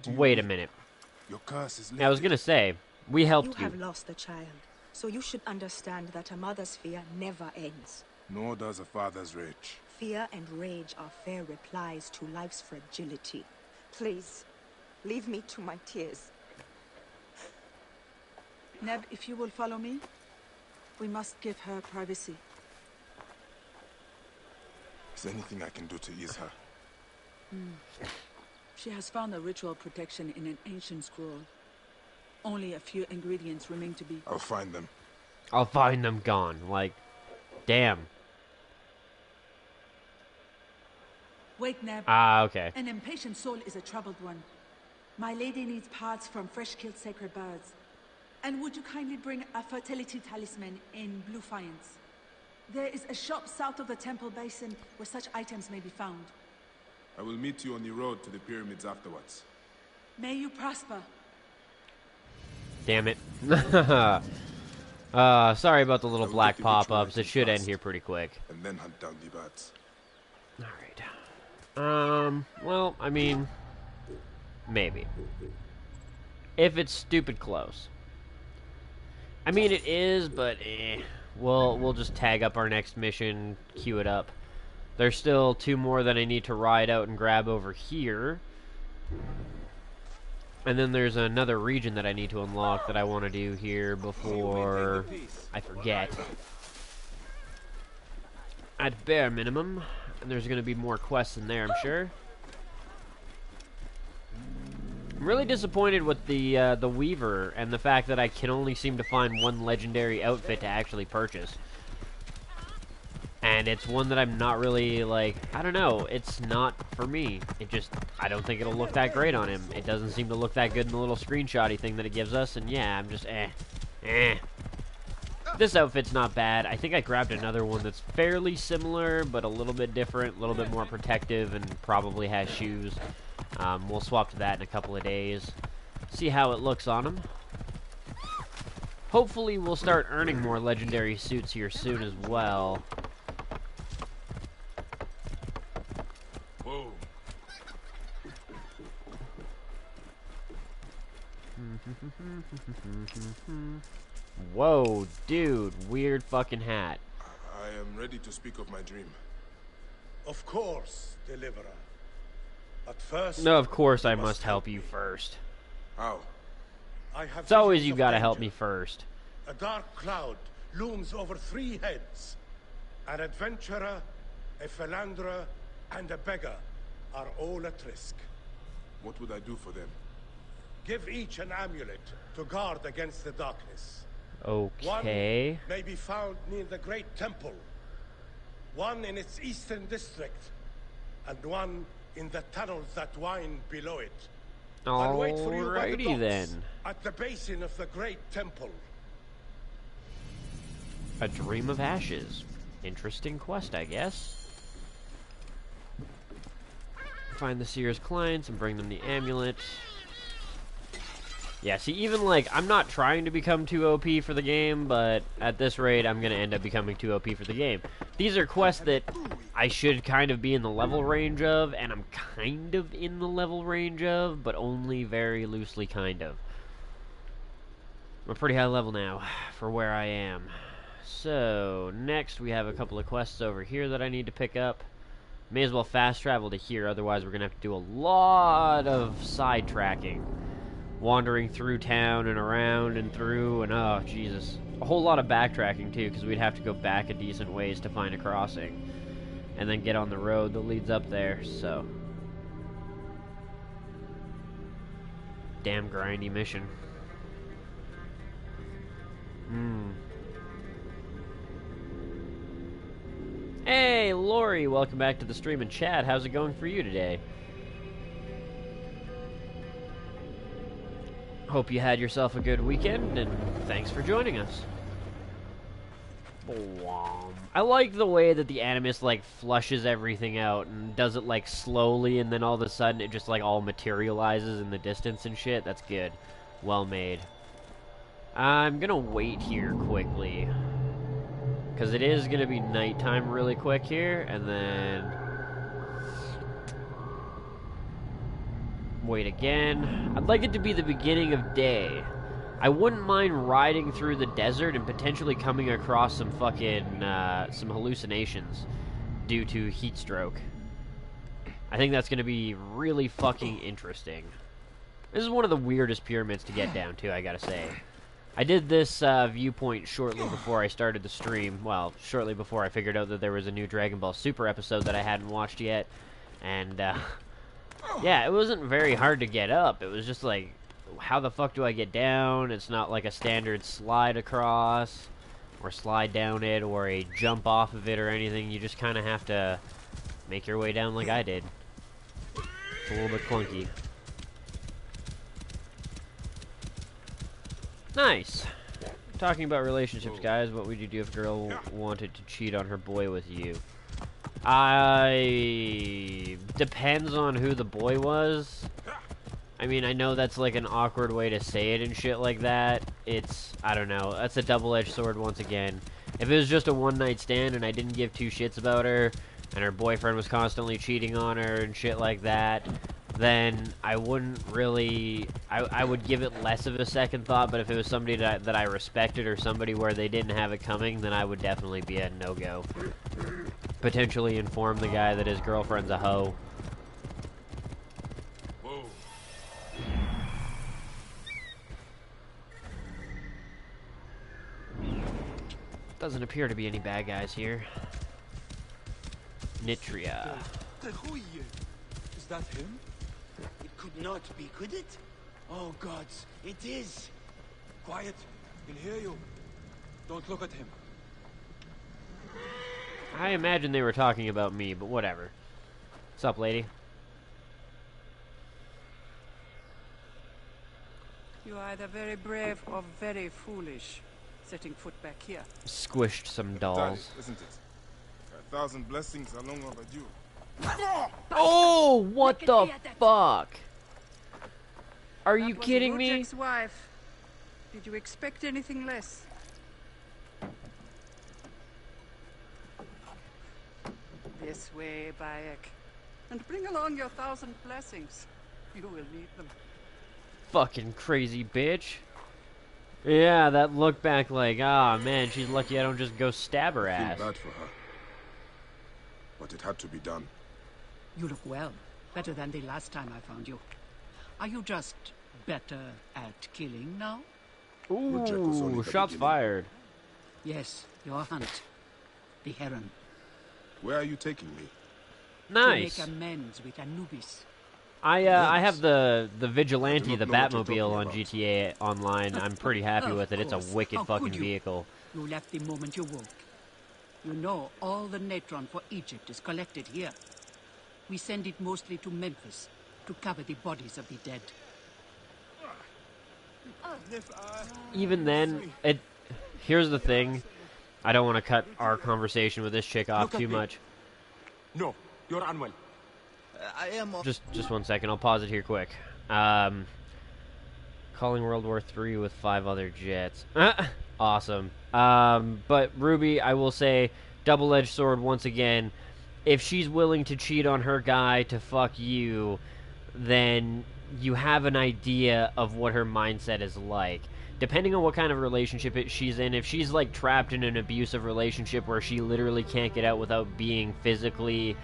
Wait a minute. Your curse is I was gonna say, we helped you. You have lost a child, so you should understand that a mother's fear never ends. Nor does a father's rage. Fear and rage are fair replies to life's fragility. Please, leave me to my tears. Neb, if you will follow me, we must give her privacy. Is there anything I can do to ease her? She has found a ritual protection in an ancient scroll. Only a few ingredients remain to be... I'll find them. I'll find them gone. Like, damn. Wait, Neb. Ah, okay. An impatient soul is a troubled one. My lady needs parts from fresh-killed sacred birds. And would you kindly bring a fertility talisman in blue faience? There is a shop south of the temple basin where such items may be found. I will meet you on the road to the pyramids afterwards. May you prosper. Damn it. Sorry about the little black pop-ups. It should end here pretty quick. And then hunt down the bats. Alright. Well, I mean, maybe. If it's stupid close. I mean, it is, but we'll just tag up our next mission, queue it up. There's still two more that I need to ride out and grab over here. And then there's another region that I need to unlock that I want to do here before I forget. At bare minimum. And there's going to be more quests in there, I'm sure. I'm really disappointed with the Weaver and the fact that I can only seem to find one legendary outfit to actually purchase. And it's one that I'm not really, like, I don't know, it's not for me. It just, I don't think it'll look that great on him. It doesn't seem to look that good in the little screenshotty thing that it gives us, and yeah, I'm just, Eh. This outfit's not bad. I think I grabbed another one that's fairly similar, but a little bit different, a little bit more protective, and probably has shoes. We'll swap to that in a couple of days. See how it looks on him. Hopefully we'll start earning more legendary suits here soon as well. Whoa. Whoa, dude, weird fucking hat. I am ready to speak of my dream. Of course, Deliverer. But first... No, of course I must help you first. How? I have It's always visions you of gotta help danger. me first. A dark cloud looms over 3 heads. An adventurer, a philanderer, and a beggar are all at risk. What would I do for them? Give each an amulet to guard against the darkness. Okay. One may be found near the Great Temple. One in its eastern district. And one in the tunnels that wind below it. I'll wait for you by the Alrighty docks, then. at the basin of the Great Temple. A Dream of Ashes. Interesting quest, I guess. Find the Seer's clients and bring them the amulet. Yeah, see, even, like, I'm not trying to become too OP for the game, but at this rate, I'm gonna end up becoming too OP for the game. These are quests that I should kind of be in the level range of, and I'm kind of in the level range of, but only very loosely kind of. I'm a pretty high level now for where I am. So, next we have a couple of quests over here that I need to pick up. May as well fast travel to here, otherwise we're gonna have to do a lot of sidetracking. Wandering through town and around and through, and oh, Jesus. A whole lot of backtracking, too, because we'd have to go back a decent ways to find a crossing. And then get on the road that leads up there, so. Damn grindy mission. Hey, Lori, welcome back to the stream and chat. How's it going for you today? Hope you had yourself a good weekend, and thanks for joining us. I like the way that the Animus, like, flushes everything out and does it, like, slowly, and then all of a sudden it just, like, all materializes in the distance and shit. That's good. Well made. I'm gonna wait here quickly, because it is gonna be nighttime really quick here, and then wait again. I'd like it to be the beginning of day. I wouldn't mind riding through the desert and potentially coming across some fucking, some hallucinations due to heat stroke. I think that's gonna be really fucking interesting. This is one of the weirdest pyramids to get down to, I gotta say. I did this, viewpoint shortly before I started the stream. Well, shortly before I figured out that there was a new Dragon Ball Super episode that I hadn't watched yet. And, yeah, it wasn't very hard to get up. It was just like, how the fuck do I get down? It's not like a standard slide across, or slide down it, or a jump off of it or anything. You just kind of have to make your way down like I did. It's a little bit clunky. Nice. Talking about relationships, guys. What would you do if a girl wanted to cheat on her boy with you? Depends on who the boy was. I mean, I know that's like an awkward way to say it and shit like that. It's, I don't know, that's a double-edged sword once again. If it was just a one-night stand and I didn't give two shits about her, and her boyfriend was constantly cheating on her and shit like that, then I wouldn't really, I would give it less of a second thought. But if it was somebody that I respected, or somebody where they didn't have it coming, then I would definitely be a no-go. Potentially inform the guy that his girlfriend's a hoe. Whoa. Doesn't appear to be any bad guys here. Nitria. Is that him? It could not be, could it? Oh gods, it is! Quiet. He'll hear you. Don't look at him. I imagine they were talking about me, but whatever. What's up, lady? You are either very brave or very foolish, setting foot back here. Squished some dolls. Isn't it? 1,000 blessings are long overdue. Oh, what the fuck? Are you kidding me? Rujak's wife. Did you expect anything less? This way, Bayek. And bring along your 1,000 blessings. You will need them. Fucking crazy bitch. Yeah, that look back like, ah, man, she's lucky I don't just go stab her I ass. feel bad for her. But it had to be done. You look well. Better than the last time I found you. Are you just better at killing now? Ooh, shots fired. Yes, your hunt. The heron. Where are you taking me? Nice. To make amends with Anubis. I have the Vigilante, the Batmobile on GTA Online. I'm pretty happy with it. It's a wicked fucking vehicle. You left the moment you woke. You know all the natron for Egypt is collected here. We send it mostly to Memphis to cover the bodies of the dead. Even then, here's the thing. I don't want to cut our conversation with this chick off too much. No, you're unwell. I am... Just 1 second. I'll pause it here quick. Calling World War III with 5 other jets. Awesome. But Ruby, I will say, double-edged sword once again. If she's willing to cheat on her guy to fuck you, then you have an idea of what her mindset is like. Depending on what kind of relationship she's in, if she's like trapped in an abusive relationship where she literally can't get out without being physically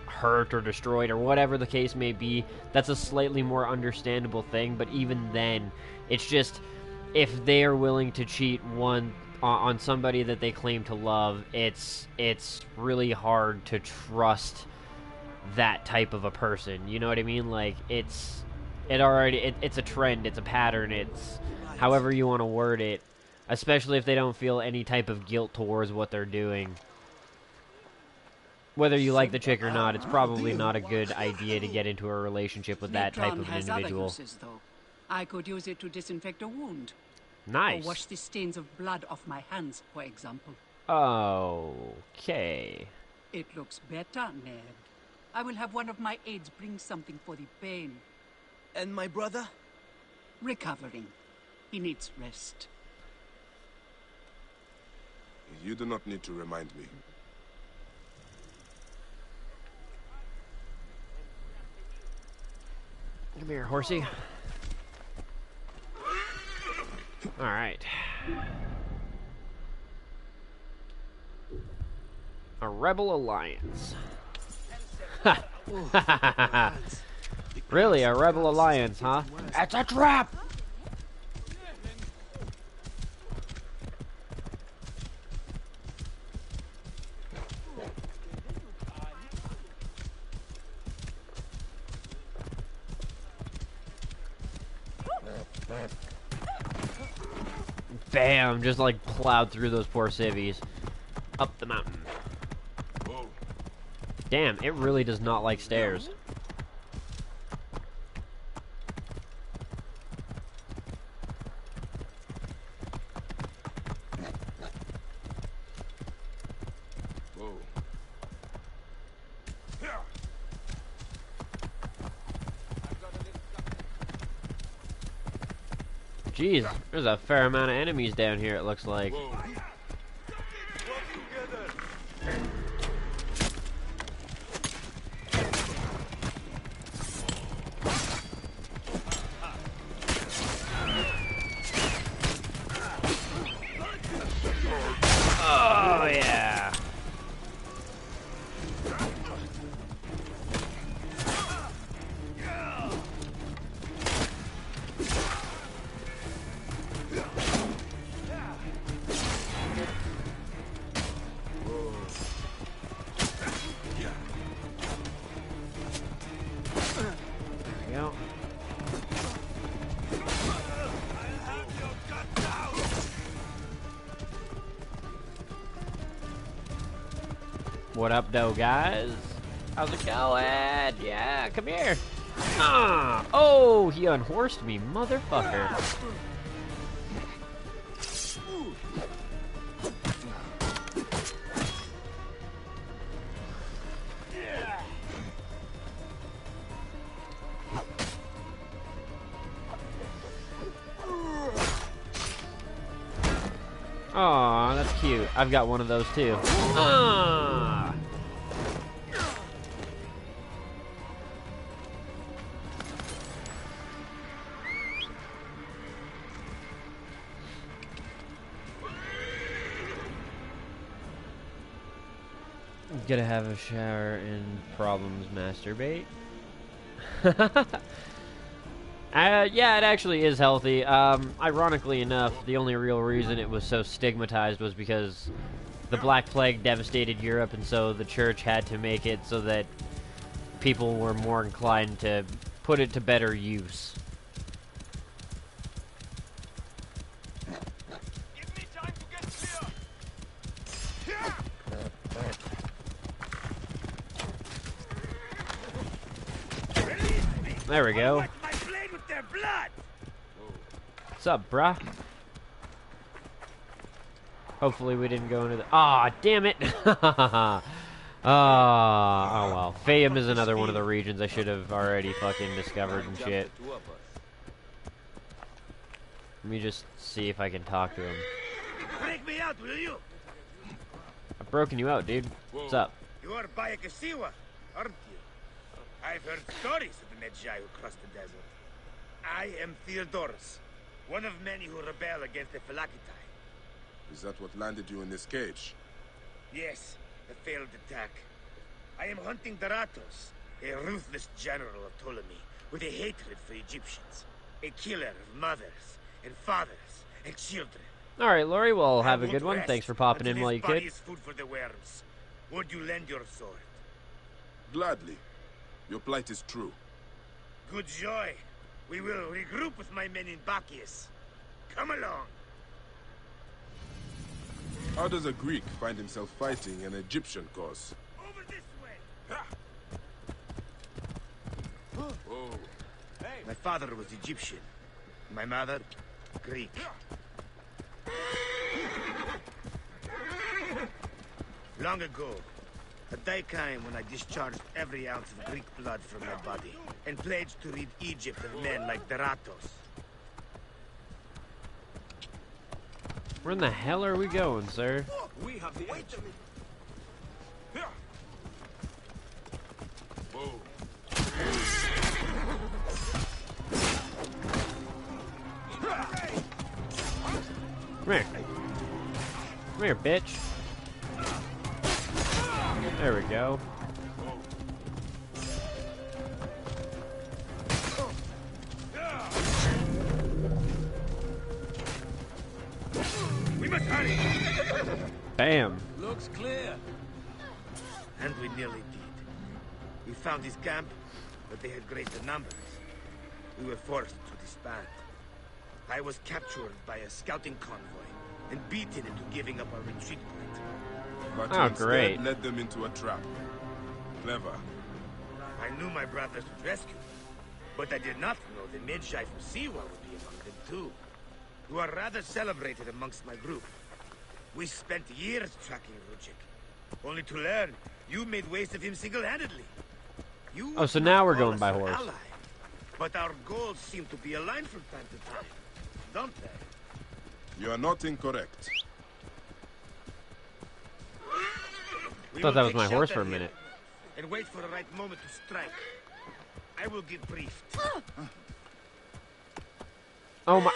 hurt or destroyed or whatever the case may be, that's a slightly more understandable thing. But even then, it's just, if they are willing to cheat on somebody that they claim to love, it's really hard to trust that type of a person. You know what I mean? Like, it's a trend, it's a pattern, it's however you want to word it, especially if they don't feel any type of guilt towards what they're doing. Whether you like the chick or not, it's probably not a good idea to get into a relationship with that type of an individual. Other uses, though. I could use it to disinfect a wound. Nice. Or wash the stains of blood off my hands, for example. Okay. It looks better, Ned. I will have one of my aides bring something for the pain. And my brother? Recovering. He needs rest. You do not need to remind me. Come here, horsey. Alright. A rebel alliance. Ha! Really, a rebel alliance, huh? It's a trap! Bam! Just like plowed through those poor civvies. Up the mountain. Whoa. Damn, it really does not like stairs. Whoa. Jeez, there's a fair amount of enemies down here, it looks like. Whoa. Oh, yeah. What up, though, guys? How's it going? Yeah, come here. Ah! Oh, he unhorsed me, motherfucker. Aw, that's cute. I've got one of those too. Ah! Gotta have a shower and problems masturbate. Yeah, it actually is healthy. Ironically enough, the only real reason it was so stigmatized was because the Black Plague devastated Europe, and so the church had to make it so that people were more inclined to put it to better use. Give me time to get clear. There we go. What's up, bruh? Hopefully we didn't go into the... Aw, damn it! Oh well. Fayum is another one of the regions I should have already fucking discovered and shit. Let me just see if I can talk to him. Break me out, will you? I've broken you out, dude. What's up? You are Bayakasiwa, aren't you? I've heard stories of the Medjai who crossed the desert. I am Theodorus, one of many who rebel against the Phylakitai. Is that what landed you in this cage? Yes, a failed attack. I am hunting Daratos, a ruthless general of Ptolemy, with a hatred for Egyptians. A killer of mothers, and fathers, and children. Alright, Lori, well, have a good one. Thanks for popping in while you could. Is food for the worms. Would you lend your sword? Gladly. Your plight is true. Good joy. We will regroup with my men in Bacchius. Come along. How does a Greek find himself fighting an Egyptian cause? Over this way. Oh. My father was Egyptian. My mother, Greek. Long ago, a day came when I discharged every ounce of Greek blood from my body and pledged to rid Egypt of men like Daratos. Where in the hell are we going, sir? We have the edge. Whoa. Come here. Come here, bitch. There we go. We must hurry! Bam. Looks clear. And we nearly did. We found his camp, but they had greater numbers. We were forced to disband. I was captured by a scouting convoy and beaten into giving up our retreat point. But Oh, you instead great. led them into a trap. Clever. I knew my brothers would rescue me, but I did not know the Medjai from Siwa would be among them too. You are rather celebrated amongst my group. We spent years tracking Rujik, only to learn you made waste of him single-handedly. You Oh, so would now not we're call going us by your horse. ally, but our goals seem to be aligned from time to time, don't they? You are not incorrect. We Thought will that was take my horse shelter for a here minute. and wait for the right moment to strike. I will give briefed. Oh my,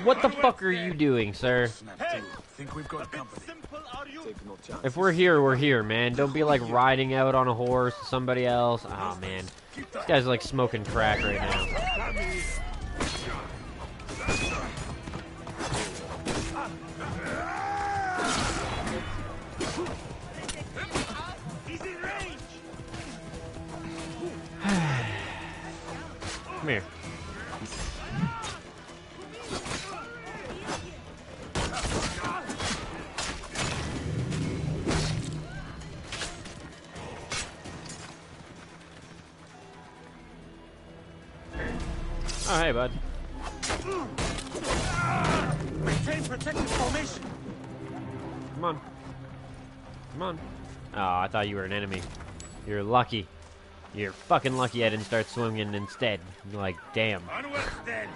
what the fuck are you doing, sir? Hey, think we've got company. If we're here, man. Don't be like riding out on a horse with somebody else. Oh man. This guy's like smoking crack right now. He's in range. Come here. Oh, hey, bud. Maintain protective formation. Come on. Come on. Oh, I thought you were an enemy. You're lucky. You're fucking lucky I didn't start swinging instead. Like, damn. Onwards, then.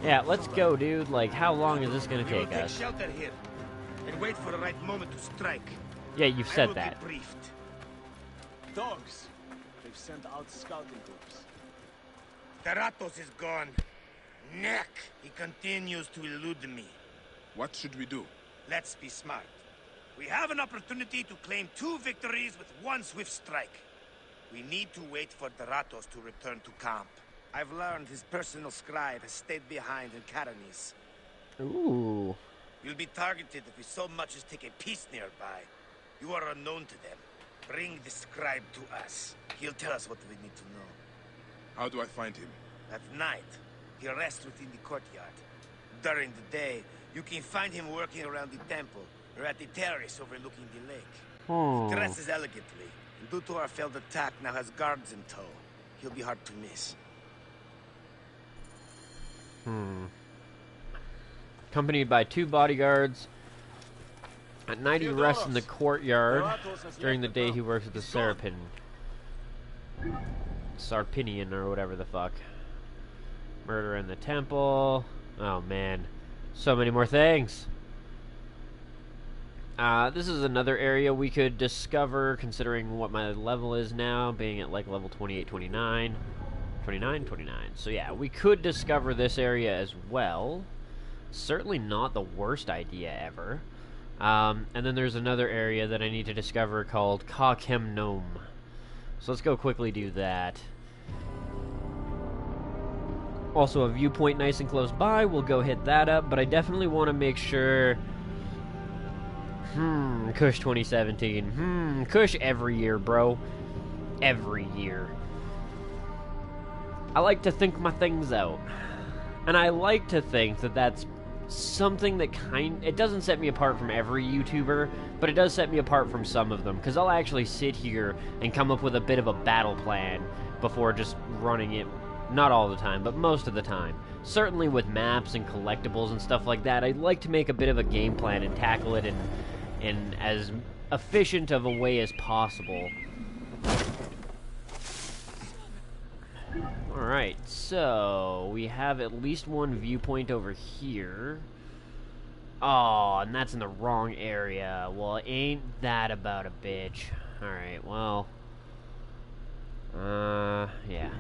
Yeah, let's go, dude. Like, how long is this gonna We will take take us? shelter here and wait for the right moment to strike. Yeah, you've I said will that. be briefed. Dogs. They've sent out scouting groups. Taratos is gone. Neck. He continues to elude me. What should we do? Let's be smart. We have an opportunity to claim 2 victories with 1 swift strike. We need to wait for Taratos to return to camp. I've learned his personal scribe has stayed behind in Caranis. Ooh. You'll be targeted if we so much as take a piece nearby. You are unknown to them. Bring the scribe to us. He'll tell us what we need to know. How do I find him? At night, he rests within the courtyard. During the day, you can find him working around the temple or at the terrace overlooking the lake. He dresses elegantly, and due to our failed attack, now has guards in tow. He'll be hard to miss. Accompanied by 2 bodyguards. At night he rests in the courtyard. During the day he works at the Sarpinian or whatever the fuck. Murder in the temple. Oh man. So many more things. This is another area we could discover, considering what my level is now, being at like level 28, 29. 29. So yeah, we could discover this area as well. Certainly not the worst idea ever. And then there's another area that I need to discover called Kakem Gnome. So let's go quickly do that. Also a viewpoint nice and close by, we'll go hit that up, but I definitely want to make sure... Kush 2017. Kush every year, bro. Every year. I like to think my things out. And I like to think that that's something that it doesn't set me apart from every YouTuber, but it does set me apart from some of them, because I'll actually sit here and come up with a bit of a battle plan before just running it. Not all the time, but most of the time. Certainly with maps and collectibles and stuff like that, I'd like to make a bit of a game plan and tackle it in as efficient of a way as possible. Alright, so we have at least 1 viewpoint over here. Oh, and that's in the wrong area. Well, ain't that about a bitch. Alright, well... yeah.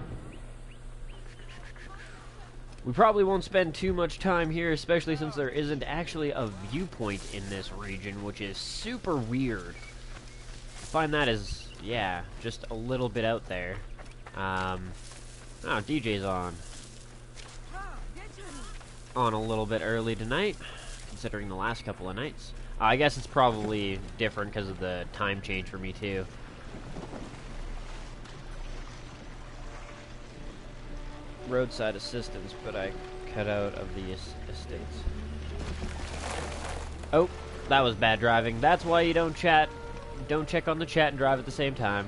We probably won't spend too much time here, especially since there isn't actually a viewpoint in this region, which is super weird. I find that as, yeah, just a little bit out there. Oh, DJ's on. On a little bit early tonight, considering the last couple of nights. I guess it's probably different because of the time change for me, too. Roadside assistance, but I cut out of the estates. Oh, that was bad driving. That's why you don't check on the chat and drive at the same time.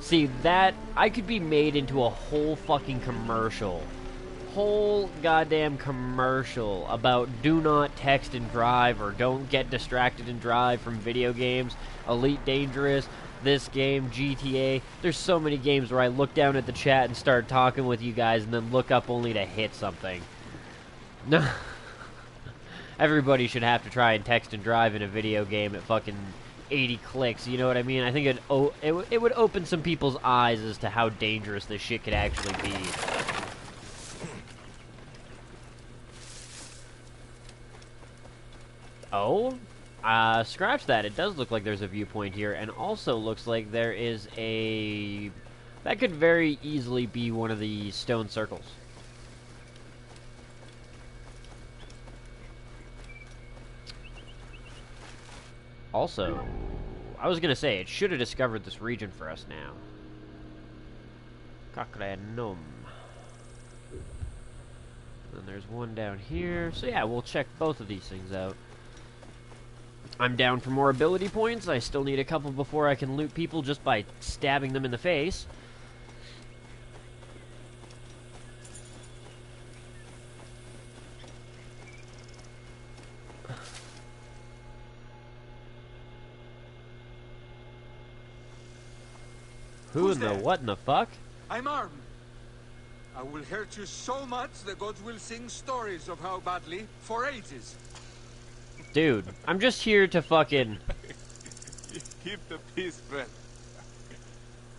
See, that, I could be made into a whole fucking commercial. Whole goddamn commercial about do not text and drive, or don't get distracted and drive from video games, Elite Dangerous, this game, GTA. There's so many games where I look down at the chat and start talking with you guys and then look up only to hit something. No. Everybody should have to try and text and drive in a video game at fucking 80 clicks, you know what I mean? I think it would open some people's eyes as to how dangerous this shit could actually be. Oh? Scratch that. It does look like there's a viewpoint here, and also looks like there is a... That could very easily be one of the stone circles. Also, I was gonna say, it should have discovered this region for us now. Kakrenum. And there's one down here. So yeah, we'll check both of these things out. I'm down for more ability points. I still need a couple before I can loot people just by stabbing them in the face. Who in the what in the fuck? I'm armed. I will hurt you so much the gods will sing stories of how badly for ages. Dude, I'm just here to fucking... Keep the peace, friend.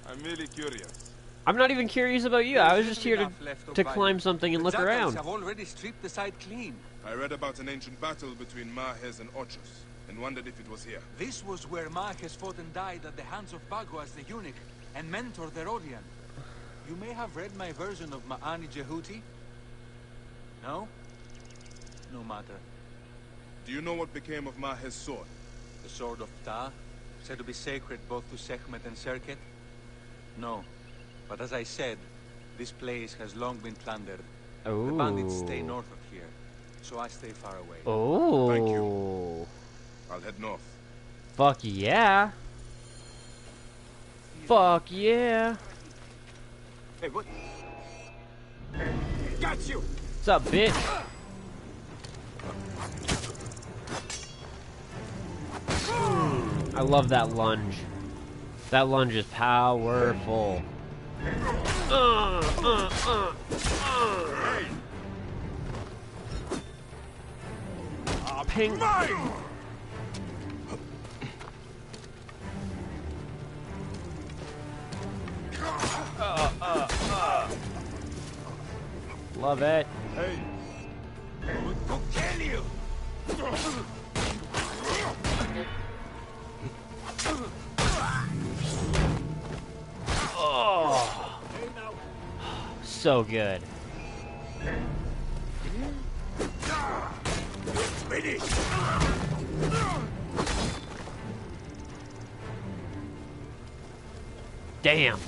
I'm really curious. I'm not even curious about you. I was just here to climb something and look around. Have already stripped the site clean. I read about an ancient battle between Mahes and Ochus, and wondered if it was here. This was where Mahes fought and died at the hands of Bagwas the eunuch, and mentored the Rodian. You may have read my version of Ma'ani Jehuti. No? No matter. Do you know what became of Mahes' sword? The sword of Ta, said to be sacred both to Sekhmet and Serket? No. But as I said, this place has long been plundered. Oh. The bandits stay north of here, so I stay far away. Oh. Thank you. I'll head north. Fuck yeah. Fuck yeah. Hey, what? Got you! What's up, bitch? I love that lunge. That lunge is powerful. Ping. Love it. Hey. Who kill you? Oh, so good. Finish. Damn.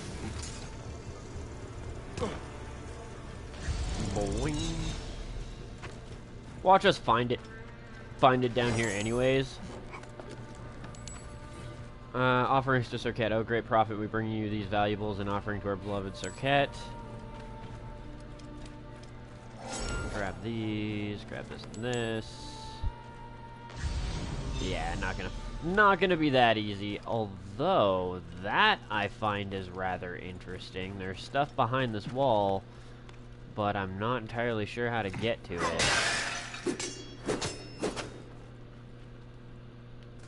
Boing. Watch us find it. Find it down here anyways. Offerings to Serket. Oh, great prophet, we bring you these valuables in offering to our beloved Serket. Grab these, grab this and this. Yeah, not gonna be that easy. Although, that I find is rather interesting. There's stuff behind this wall, but I'm not entirely sure how to get to it.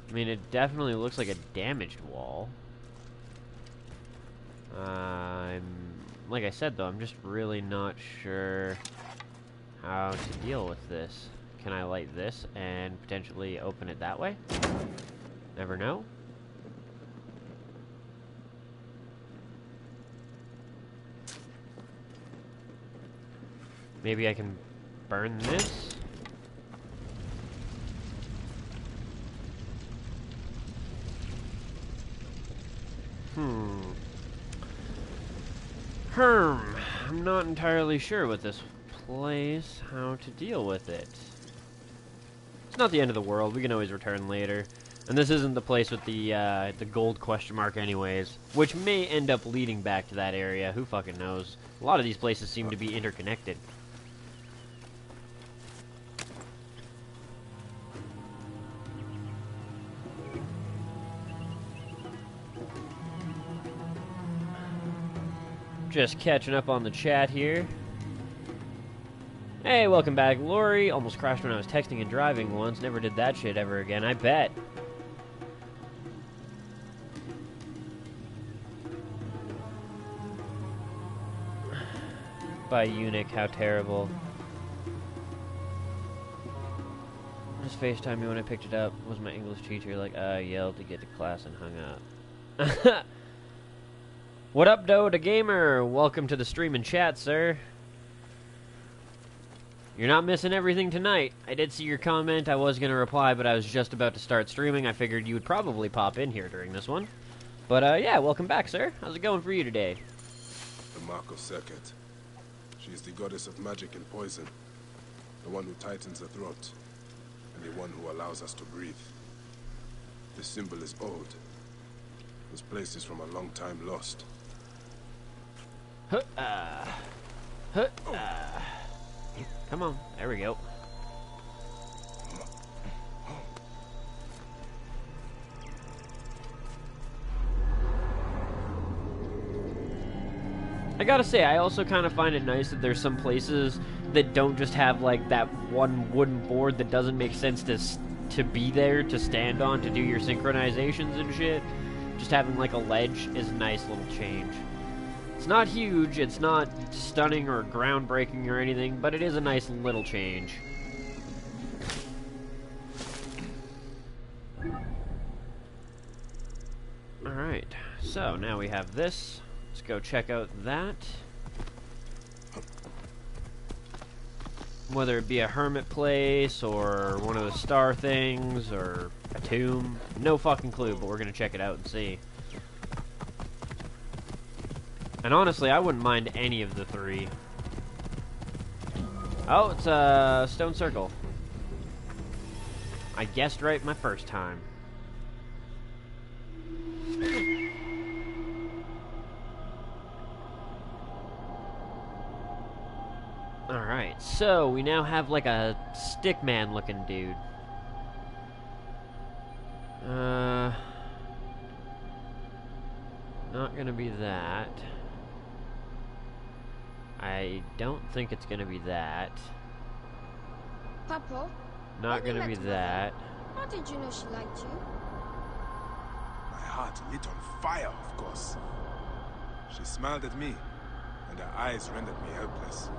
I mean, it definitely looks like a damaged wall. Like I said, though, I'm just really not sure how to deal with this. Can I light this and potentially open it that way? Never know. Maybe I can burn this? I'm not entirely sure with this place, how to deal with it. It's not the end of the world, we can always return later. And this isn't the place with the gold question mark anyways, which may end up leading back to that area, who fucking knows. A lot of these places seem to be interconnected. Just catching up on the chat here. Hey, welcome back, Lori. Almost crashed when I was texting and driving once. Never did that shit ever again, I bet. By eunuch, how terrible. Just FaceTime me when I picked it up. Was my English teacher like, I yelled to get to class and hung up. What up, Dota Gamer? Welcome to the stream and chat, sir. You're not missing everything tonight. I did see your comment. I was going to reply, but I was just about to start streaming. I figured you would probably pop in here during this one. But, yeah, welcome back, sir. How's it going for you today? The Mark of Serket. She is the goddess of magic and poison. The one who tightens the throat. And the one who allows us to breathe. This symbol is old. This place is from a long time lost. Come on, there we go. I gotta say, I also kind of find it nice that there's some places that don't just have, like, that one wooden board that doesn't make sense to be there, to stand on, to do your synchronizations and shit. Just having, like, a ledge is a nice little change. It's not huge, it's not stunning or groundbreaking or anything, but it is a nice little change. Alright, so now we have this. Let's go check out that. Whether it be a hermit place, or one of the star things, or a tomb. No fucking clue, but we're gonna check it out and see. And honestly, I wouldn't mind any of the three. Oh, it's a stone circle. I guessed right my first time. Alright, so we now have like a stickman looking dude. Not gonna be that. I don't think it's gonna be that. Papa? Not gonna be that. How did you know she liked you? My heart lit on fire, of course. She smiled at me, and her eyes rendered me helpless.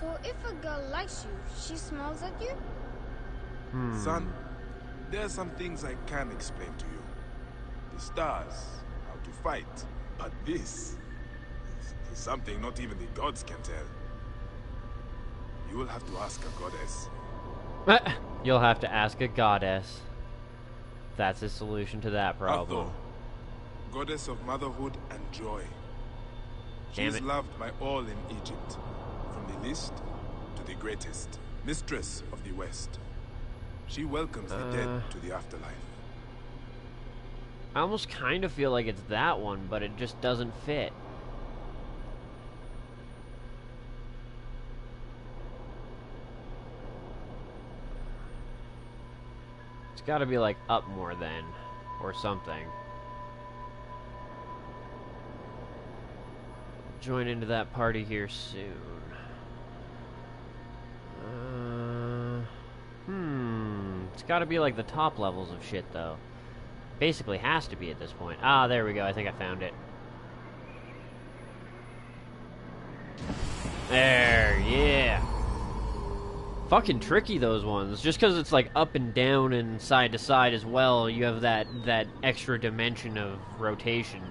So if a girl likes you, she smiles at you? Son, there are some things I can't explain to you. The stars, how to fight. But this is something not even the gods can tell. You will have to ask a goddess. You'll have to ask a goddess. That's the solution to that problem. Hathor, goddess of motherhood and joy. Damn She's it. loved by all in Egypt, from the least to the greatest, mistress of the West. She welcomes the dead to the afterlife. I almost kind of feel like it's that one, but it just doesn't fit. It's gotta be like up more then, or something. Join into that party here soon. It's gotta be like the top levels of shit, though. Basically has to be at this point. Ah, there we go. I think I found it. There, yeah. Fucking tricky, those ones. Just because it's like up and down and side to side as well, you have that extra dimension of rotation.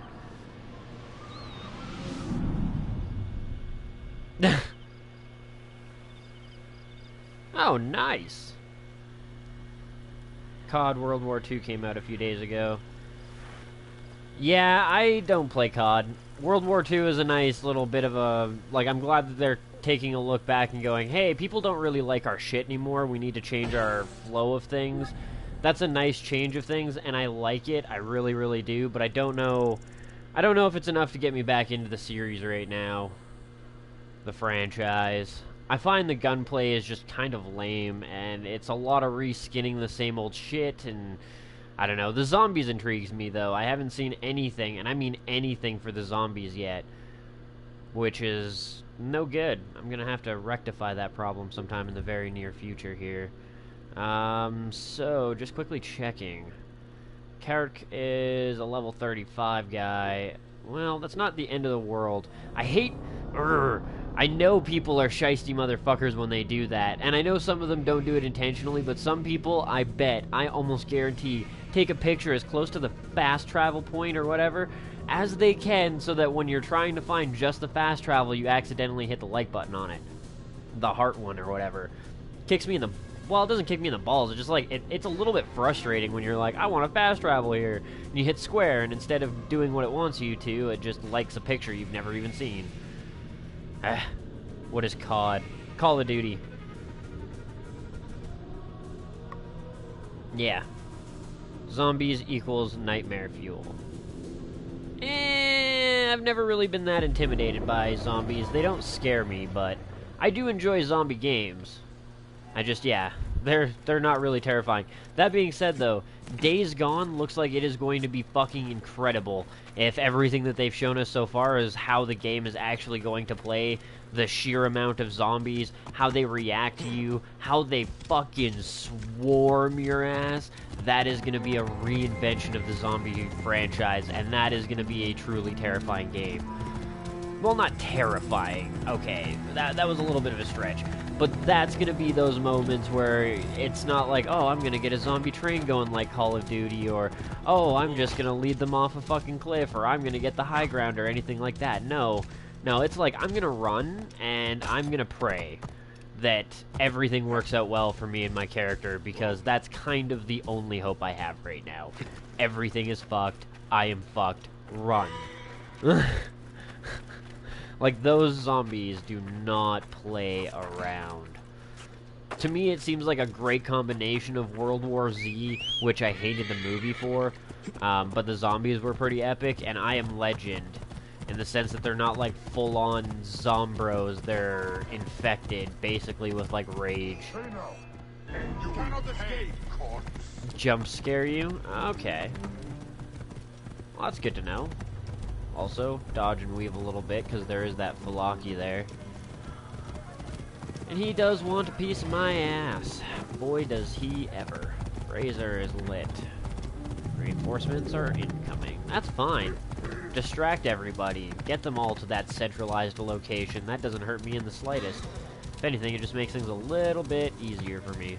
Oh, nice. COD World War II came out a few days ago. Yeah, I don't play COD. World War II is a nice little bit of a... Like, I'm glad that they're taking a look back and going, hey, people don't really like our shit anymore. We need to change our flow of things. That's a nice change of things, and I like it. I really, really do. But I don't know... I don't know if it's enough to get me back into the series right now. The franchise. I find the gunplay is just kind of lame, and it's a lot of reskinning the same old shit, and I don't know. The zombies intrigues me, though. I haven't seen anything, and I mean anything for the zombies yet, which is no good. I'm gonna have to rectify that problem sometime in the very near future here. So, just quickly checking. Carrick is a level 35 guy. Well, that's not the end of the world. I hate... I know people are shiesty motherfuckers when they do that, and I know some of them don't do it intentionally, but some people, I bet, I almost guarantee, take a picture as close to the fast travel point or whatever as they can, so that when you're trying to find just the fast travel, you accidentally hit the like button on it. The heart one or whatever. Kicks me in the... Well, it doesn't kick me in the balls, it's just like, it's a little bit frustrating when you're like, I want to fast travel here, and you hit square, and instead of doing what it wants you to, it just likes a picture you've never even seen. What is COD? Call of Duty. Yeah. Zombies equals nightmare fuel. I've never really been that intimidated by zombies. They don't scare me, but I do enjoy zombie games. I just, yeah. They're not really terrifying. That being said, though, Days Gone looks like it is going to be fucking incredible if everything that they've shown us so far is how the game is actually going to play, the sheer amount of zombies, how they react to you, how they fucking swarm your ass. That is going to be a reinvention of the zombie franchise, and that is going to be a truly terrifying game. Well, not terrifying. Okay, that was a little bit of a stretch. But that's going to be those moments where it's not like, oh, I'm going to get a zombie train going like Call of Duty, or, oh, I'm just going to lead them off a fucking cliff, or I'm going to get the high ground, or anything like that. No, it's like, I'm going to run, and I'm going to pray that everything works out well for me and my character, because that's kind of the only hope I have right now. Everything is fucked. I am fucked. Run. Like, those zombies do not play around. To me, it seems like a great combination of World War Z, which I hated the movie for, but the zombies were pretty epic, and I Am Legend, in the sense that they're not, like, full-on zombros. They're infected, basically, with, like, rage. Jump scare you? Okay. Well, that's good to know. Also, dodge and weave a little bit, because there is that Falaki there. And he does want a piece of my ass. Boy, does he ever. Razor is lit. Reinforcements are incoming. That's fine. Distract everybody. Get them all to that centralized location. That doesn't hurt me in the slightest. If anything, it just makes things a little bit easier for me.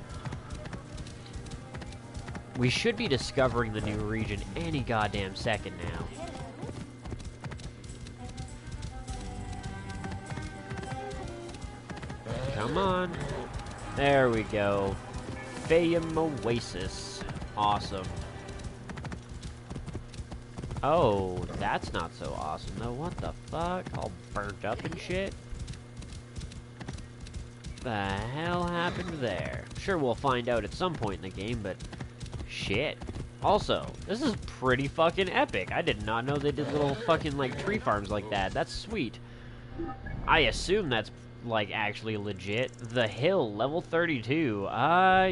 We should be discovering the new region any goddamn second now. Come on. There we go. Fayum Oasis. Awesome. Oh, that's not so awesome, though. What the fuck? All burnt up and shit? The hell happened there? Sure, we'll find out at some point in the game, but shit. Also, this is pretty fucking epic. I did not know they did little fucking, like, tree farms like that. That's sweet. I assume that's, like, actually legit. The hill, level 32.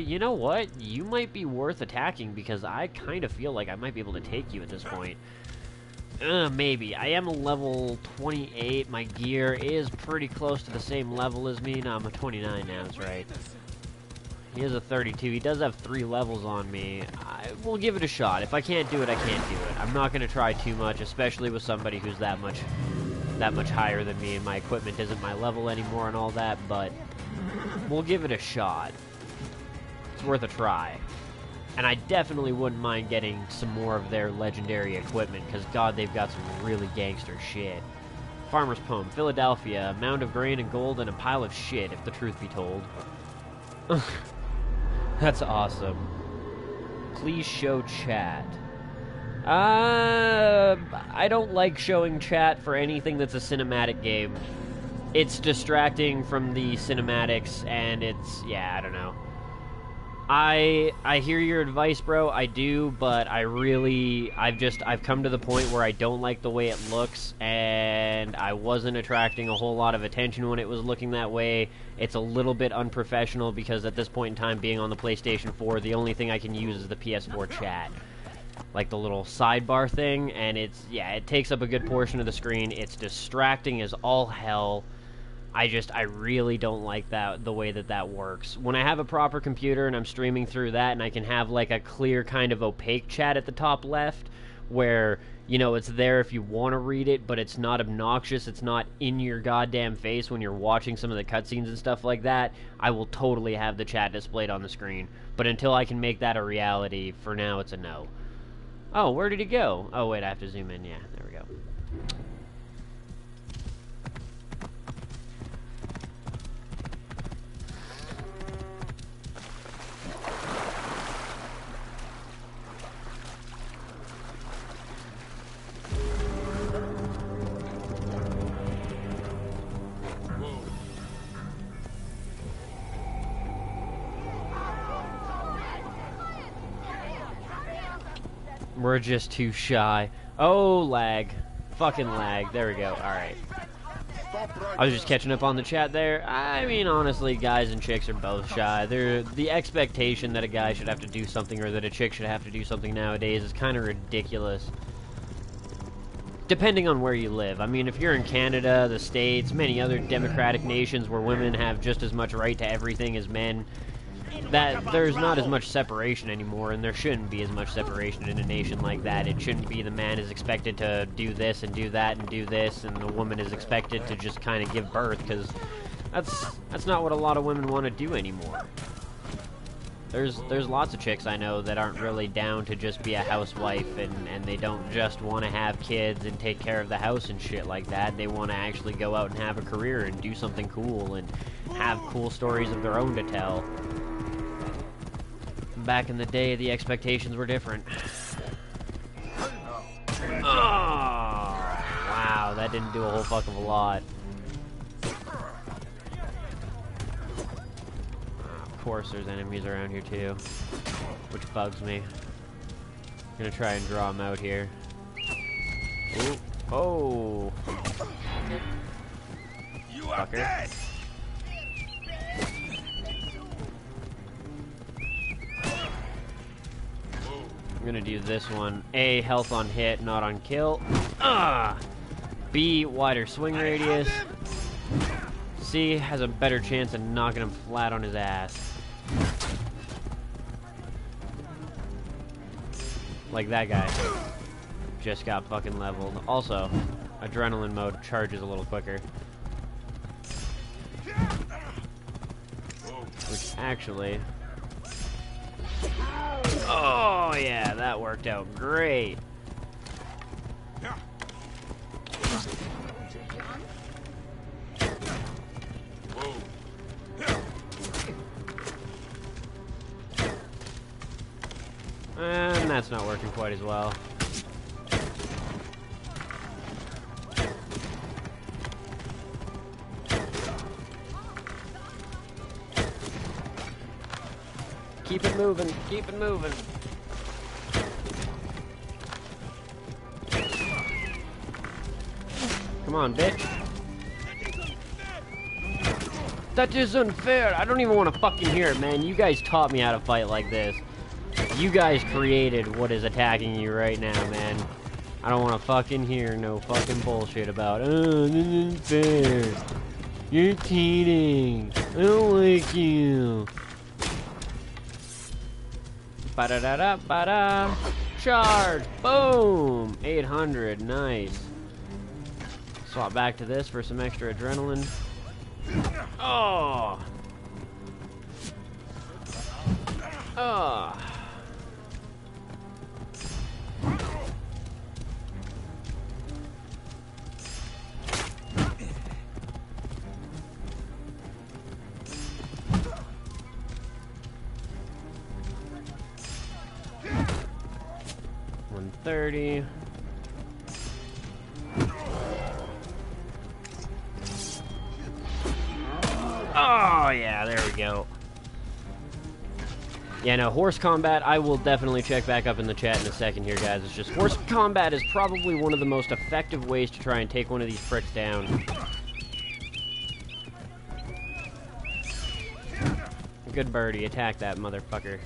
You know what? You might be worth attacking, because I kind of feel like I might be able to take you at this point. Maybe. I am a level 28. My gear is pretty close to the same level as me. No, I'm a 29 now, that's right. He is a 32. He does have 3 levels on me. We'll give it a shot. If I can't do it, I can't do it. I'm not going to try too much, especially with somebody who's that much higher than me, and my equipment isn't my level anymore and all that, but we'll give it a shot. It's worth a try. And I definitely wouldn't mind getting some more of their legendary equipment, because god, they've got some really gangster shit. Farmer's Poem, Philadelphia, a mound of grain and gold and a pile of shit, if the truth be told. That's awesome. Please show chat. I don't like showing chat for anything that's a cinematic game. It's distracting from the cinematics, and it's, yeah, I don't know. I hear your advice, bro, I do, but I've come to the point where I don't like the way it looks, and I wasn't attracting a whole lot of attention when it was looking that way. It's a little bit unprofessional, because at this point in time, being on the PlayStation 4, the only thing I can use is the PS4 chat. Like the little sidebar thing, and it's, yeah, it takes up a good portion of the screen. It's distracting as all hell. I really don't like the way that works. When I have a proper computer and I'm streaming through that, and I can have like a clear kind of opaque chat at the top left, where, you know, it's there if you want to read it, but it's not obnoxious, it's not in your goddamn face when you're watching some of the cutscenes and stuff like that, I will totally have the chat displayed on the screen. But until I can make that a reality, for now it's a no. Oh, where did he go? Oh, wait, I have to zoom in. Yeah, there we go. We're just too shy. Oh, lag. Fucking lag. There we go. Alright. I was just catching up on the chat there. I mean, honestly, guys and chicks are both shy. The expectation that a guy should have to do something or that a chick should have to do something nowadays is kind of ridiculous. Depending on where you live. I mean, if you're in Canada, the States, many other democratic nations where women have just as much right to everything as men, that there's not as much separation anymore, and there shouldn't be as much separation in a nation like that. It shouldn't be the man is expected to do this and do that and do this, and the woman is expected to just kind of give birth, because that's not what a lot of women want to do anymore. There's lots of chicks I know that aren't really down to just be a housewife, and they don't just want to have kids and take care of the house and shit like that. They want to actually go out and have a career and do something cool and have cool stories of their own to tell. Back in the day, the expectations were different. Oh, wow, that didn't do a whole fuck of a lot. Of course there's enemies around here too, which bugs me. I'm gonna try and draw them out here. Ooh. Oh! You are dead! I'm gonna do this one. A, health on hit, not on kill. B, wider swing radius. C, has a better chance of knocking him flat on his ass. Like that guy. Just got fucking leveled. Also, adrenaline mode charges a little quicker. Which actually... Oh, yeah, that worked out great. And that's not working quite as well. Keep it moving, keep it moving. Come on, bitch. That is unfair. I don't even want to fucking hear it, man. You guys taught me how to fight like this. You guys created what is attacking you right now, man. I don't want to fucking hear no fucking bullshit about, oh, this is unfair. You're cheating. I don't like you. Ba-da-da-da, ba-da. Charge! Boom! 800, nice. Swap back to this for some extra adrenaline. Oh! Oh! 130. Oh, yeah, there we go. Yeah, no, horse combat, I will definitely check back up in the chat in a second here, guys. It's just, horse combat is probably one of the most effective ways to try and take one of these pricks down. Good birdie, attack that motherfucker.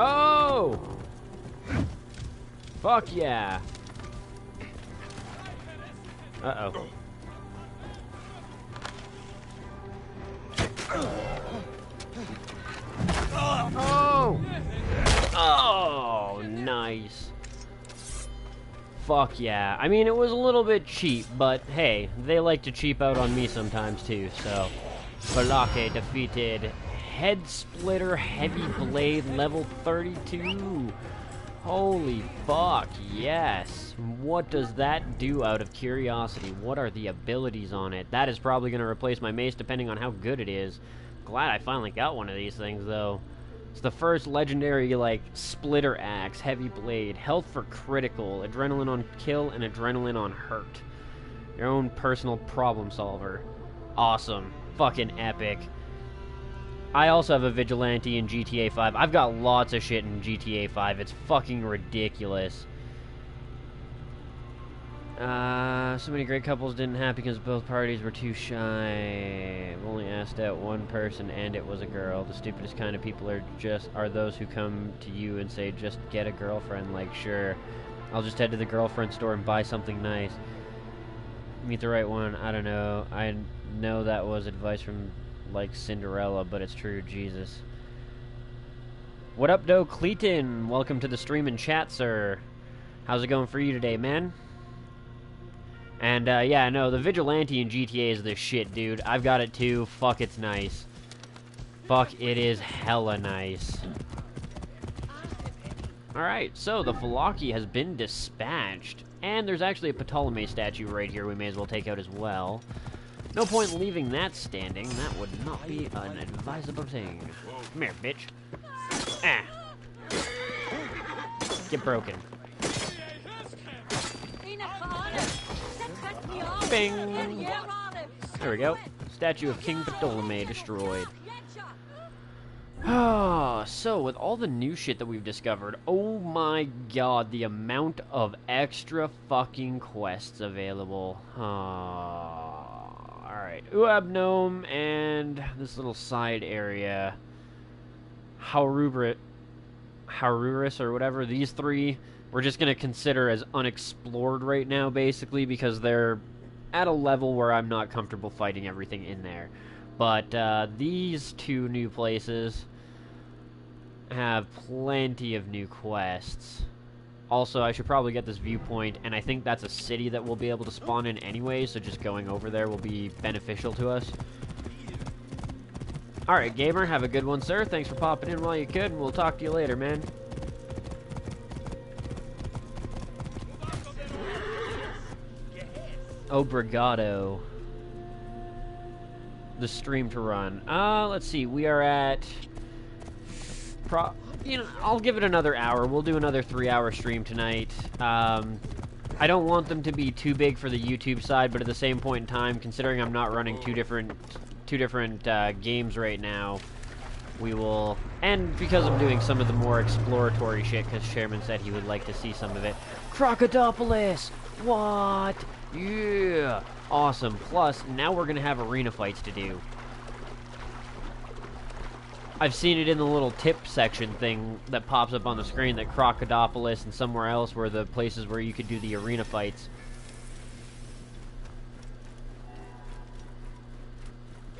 Oh! Fuck yeah! Uh-oh. Oh! Oh, nice. Fuck yeah. I mean, it was a little bit cheap, but hey, they like to cheap out on me sometimes too, so... Balake defeated Head Splitter Heavy Blade level 32. Holy fuck, yes. What does that do out of curiosity? What are the abilities on it? That is probably going to replace my mace depending on how good it is. Glad I finally got one of these things, though. It's the first legendary, like, splitter axe, heavy blade, health for critical, adrenaline on kill, and adrenaline on hurt. Your own personal problem solver. Awesome. Fucking epic. I also have a Vigilante in GTA 5. I've got lots of shit in GTA 5. It's fucking ridiculous. So many great couples didn't happen because both parties were too shy. I've only asked out one person, and it was a girl. The stupidest kind of people are those who come to you and say, just get a girlfriend. Like, sure, I'll just head to the girlfriend store and buy something nice. Meet the right one. I don't know. I know that was advice from, like, Cinderella, but it's true. Jesus. What up, Do Cleaton? Welcome to the stream and chat, sir. How's it going for you today, man? And, yeah, no, the Vigilante in GTA is the shit, dude. I've got it too. Fuck, it's nice. Fuck, it is hella nice. Alright, so the Falaki has been dispatched. And there's actually a Ptolemy statue right here we may as well take out as well. No point in leaving that standing. That would not be an advisable thing. Come here, bitch. Ah. Get broken. Bing! There we go. Statue of King Ptolemy destroyed. So, with all the new shit that we've discovered, oh my god, the amount of extra fucking quests available. Alright, Uab Gnome and this little side area. Haururis or whatever, these three we're just going to consider as unexplored right now, basically, because they're at a level where I'm not comfortable fighting everything in there. But these two new places have plenty of new quests. Also, I should probably get this viewpoint, and I think that's a city that we'll be able to spawn in anyway, so just going over there will be beneficial to us. Alright, gamer, have a good one, sir. Thanks for popping in while you could, and we'll talk to you later, man. Obrigado. The stream to run. Let's see. We are at... I'll give it another hour. We'll do another 3-hour stream tonight. I don't want them to be too big for the YouTube side, but at the same point in time, considering I'm not running two different games right now, we will... And because I'm doing some of the more exploratory shit, because Chairman said he would like to see some of it. Crocodilopolis! What? Yeah! Awesome. Plus, now we're going to have arena fights to do. I've seen it in the little tip section thing that pops up on the screen that Crocodilopolis and somewhere else were the places where you could do the arena fights.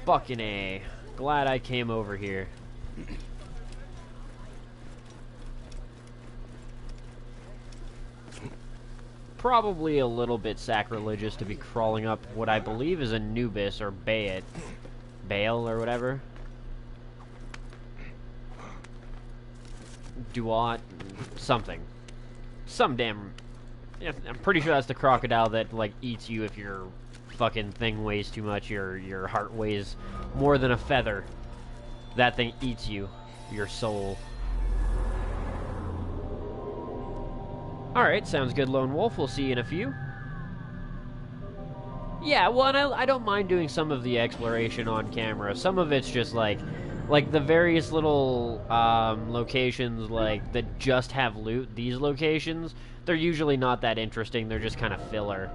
Fucking A. Glad I came over here. Probably a little bit sacrilegious to be crawling up what I believe is Anubis or Baal or whatever. Duat, something. Some damn... Yeah, I'm pretty sure that's the crocodile that, like, eats you if your fucking thing weighs too much, your heart weighs more than a feather. That thing eats you, your soul. Alright, sounds good, Lone Wolf. We'll see you in a few. Yeah, well, and I don't mind doing some of the exploration on camera. Some of it's just, like the various little locations, like, that just have loot. These locations, they're usually not that interesting. They're just kind of filler.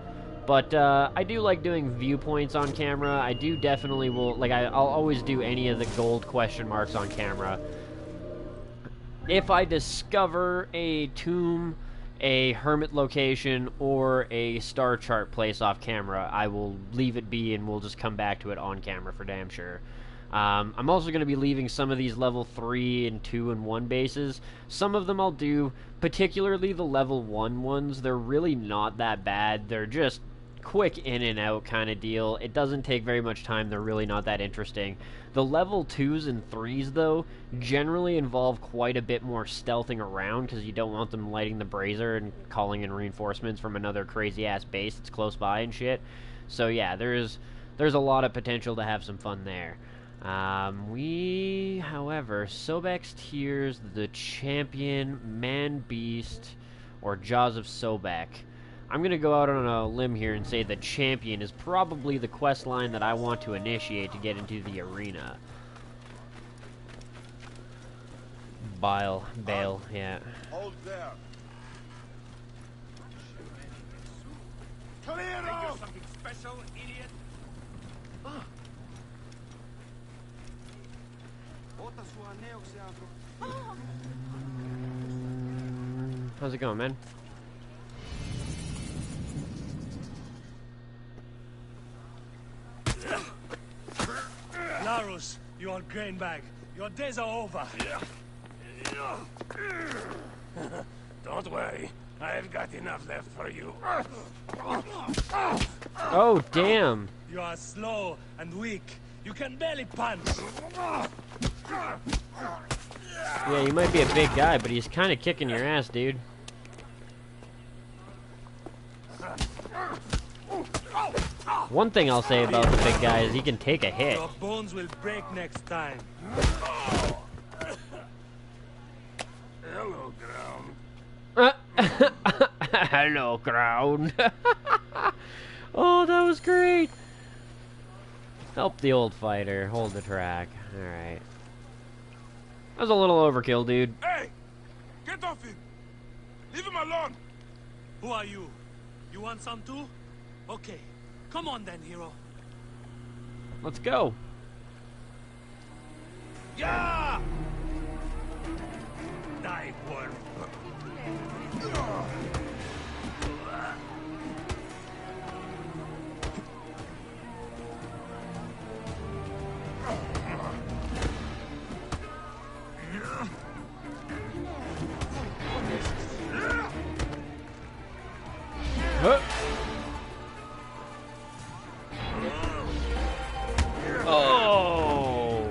But I do like doing viewpoints on camera. I do definitely will... Like, I'll always do any of the gold question marks on camera. If I discover a tomb, a hermit location, or a star chart place off camera, I will leave it be and we'll just come back to it on camera for damn sure. I'm also going to be leaving some of these level 3 and 2 and 1 bases. Some of them I'll do, particularly the level 1 ones. They're really not that bad. They're just quick in and out kind of deal. It doesn't take very much time. They're really not that interesting. The level 2s and 3s, though, generally involve quite a bit more stealthing around because you don't want them lighting the brazier and calling in reinforcements from another crazy-ass base that's close by and shit. So yeah, there's a lot of potential to have some fun there. However, Sobek's Tears, the Champion, Man-Beast, or Jaws of Sobek. I'm going to go out on a limb here and say the Champion is probably the quest line that I want to initiate to get into the arena. Bale, yeah. Hold there. Clear out! Something special, idiot? How's it going, man? Larus, you old grain bag. Your days are over. Don't worry. I've got enough left for you. Oh, damn. You are slow and weak. You can barely punch. Yeah, you might be a big guy, but he's kind of kicking your ass, dude. One thing I'll say about the big guy is he can take a hit. Your bones will break next time. Hello, ground. Hello, ground. Oh, that was great. Help the old fighter. Hold the track. Alright. That was a little overkill, dude. Hey! Get off him! Leave him alone! Who are you? You want some too? Okay. Come on then, hero. Let's go. Yeah! Die, worm. Huh. Oh.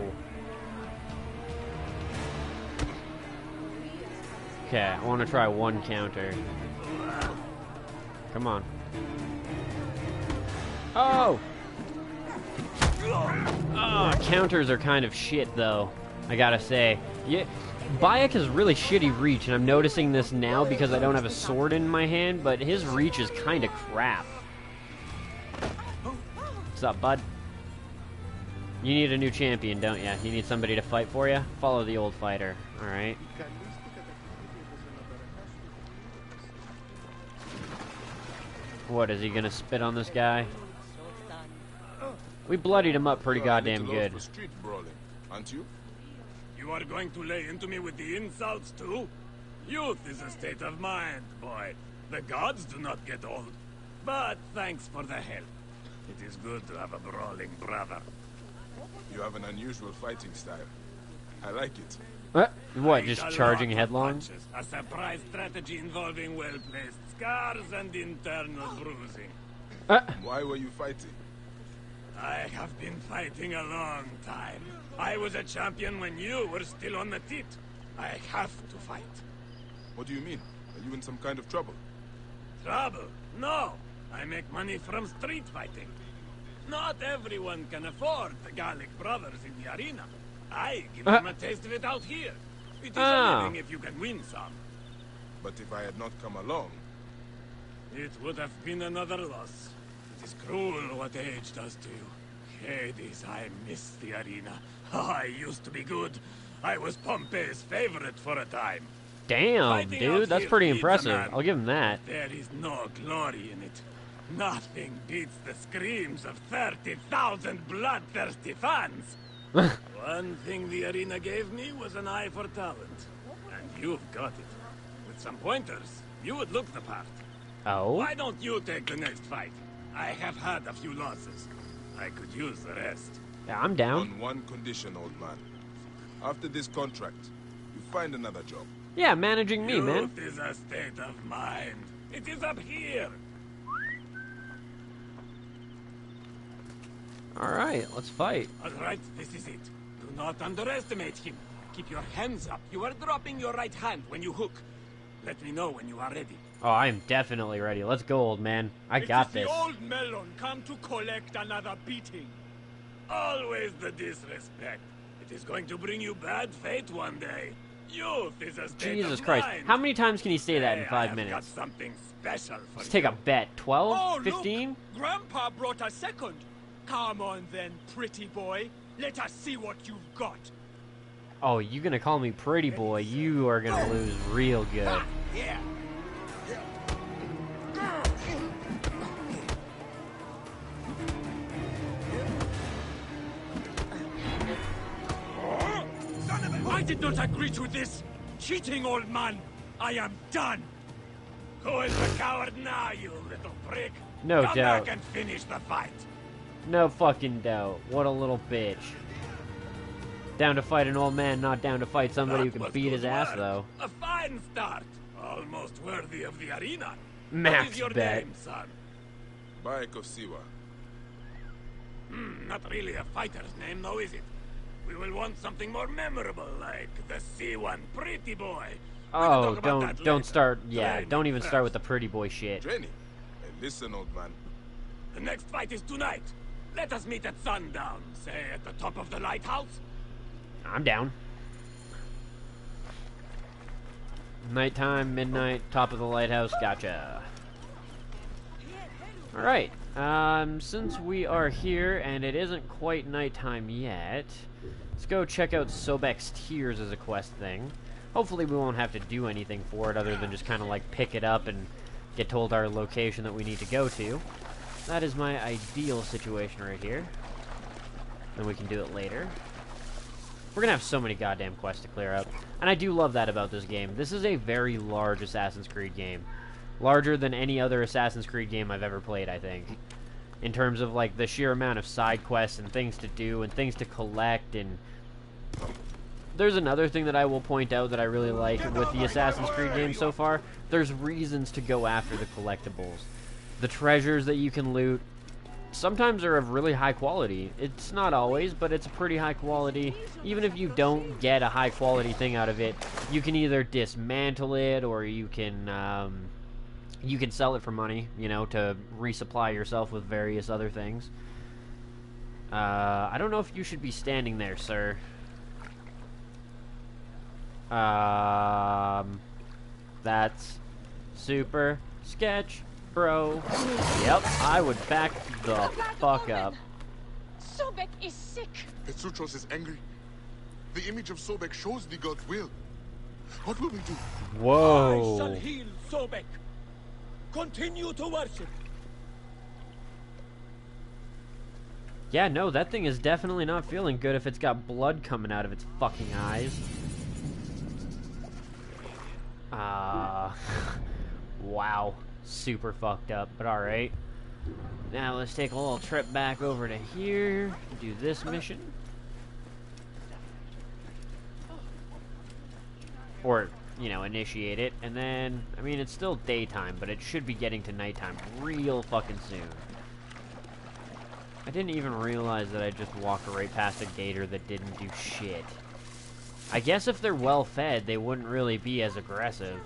Okay, I want to try one counter. Come on. Oh! Oh, counters are kind of shit, though. I gotta say. Yeah, Bayek has really shitty reach, and I'm noticing this now because I don't have a sword in my hand, but his reach is kind of crap. What's up, bud? You need a new champion, don't you? You need somebody to fight for you? Follow the old fighter. Alright. What, is he gonna spit on this guy? We bloodied him up pretty goddamn good. For street brawling, aren't you? You are going to lay into me with the insults too? Youth is a state of mind, boy. The gods do not get old. But thanks for the help. It is good to have a brawling brother. You have an unusual fighting style. I like it. What, just charging headlong? Punches, a surprise strategy involving well-placed scars and internal bruising. Why were you fighting? I have been fighting a long time. I was a champion when you were still on the tit. I have to fight. What do you mean? Are you in some kind of trouble? Trouble? No. I make money from street fighting. Not everyone can afford the Gallic brothers in the arena. I give them a taste of it out here. It is a living if you can win some. But if I had not come along... It would have been another loss. It is cruel what age does to you. Hades, I miss the arena. I used to be good. I was Pompey's favorite for a time. Damn, Fighting dude, that's here pretty feeds a impressive. man. I'll give him that. There is no glory in it. Nothing beats the screams of 30,000 bloodthirsty fans. One thing the arena gave me was an eye for talent. And you've got it. With some pointers, you would look the part. Oh? Why don't you take the next fight? I have had a few losses. I could use the rest. Yeah, I'm down. On one condition, old man. After this contract, you find another job. Yeah, managing me, man. Youth is a state of mind. It is up here. Alright, let's fight. Alright, this is it. Do not underestimate him. Keep your hands up. You are dropping your right hand when you hook. Let me know when you are ready. Oh, I'm definitely ready. Let's go, old man. I got this. The old melon come to collect another beating. Always the disrespect. It is going to bring you bad fate one day. Youth is a state Jesus of Christ. mind. How many times can you say that in Hey, 5 I have minutes? got something special for Let's you. take a bet. 12? Oh, 15? Look. Grandpa brought a second. Come on then, pretty boy. Let us see what you've got. Oh, you gonna call me pretty boy? You are gonna lose real good. Yeah. I did not agree to this! Cheating, old man! I am done! Who is the coward now, you little prick? No Come doubt. back and finish the fight! No fucking doubt. What a little bitch. Down to fight an old man, not down to fight somebody who That can was beat his good ass, work. though. A fine start! Almost worthy of the arena. What Max is your bet. name, son? Baek of Siwa. Not really a fighter's name, though, is it? We will want something more memorable, like the C1 Pretty Boy. Oh, talk about that don't later. start. Yeah, Train don't me even first. start with the pretty boy shit. Training? Hey, listen, old man. The next fight is tonight. Let us meet at sundown, say at the top of the lighthouse. I'm down. Nighttime, midnight, top of the lighthouse, gotcha. Alright, since we are here and it isn't quite nighttime yet, let's go check out Sobek's Tears as a quest thing. Hopefully we won't have to do anything for it other than just kind of like pick it up and get told our location that we need to go to. That is my ideal situation right here. Then we can do it later. We're gonna have so many goddamn quests to clear out. And I do love that about this game. This is a very large Assassin's Creed game. Larger than any other Assassin's Creed game I've ever played, I think. In terms of, like, the sheer amount of side quests and things to do and things to collect and... There's another thing that I will point out that I really like with the Assassin's Creed games so far. There's reasons to go after the collectibles. The treasures that you can loot sometimes are of really high quality. It's not always, but it's pretty high quality. Even if you don't get a high quality thing out of it, you can either dismantle it or you can sell it for money, you know, to resupply yourself with various other things. I don't know if you should be standing there, sir. That's super sketch, bro. Yep, I would back the fuck up. Sobek is sick. Petruchos is angry. The image of Sobek shows the god's will. What will we do? Whoa. I shall heal Sobek. Continue to worship. Yeah, no, that thing is definitely not feeling good if it's got blood coming out of its fucking eyes. Wow. Super fucked up, but alright. Now let's take a little trip back over to here, do this mission. Or, you know, initiate it, and then, I mean, it's still daytime, but it should be getting to nighttime real fucking soon. I didn't even realize that I just walked right past a gator that didn't do shit. I guess if they're well fed, they wouldn't really be as aggressive.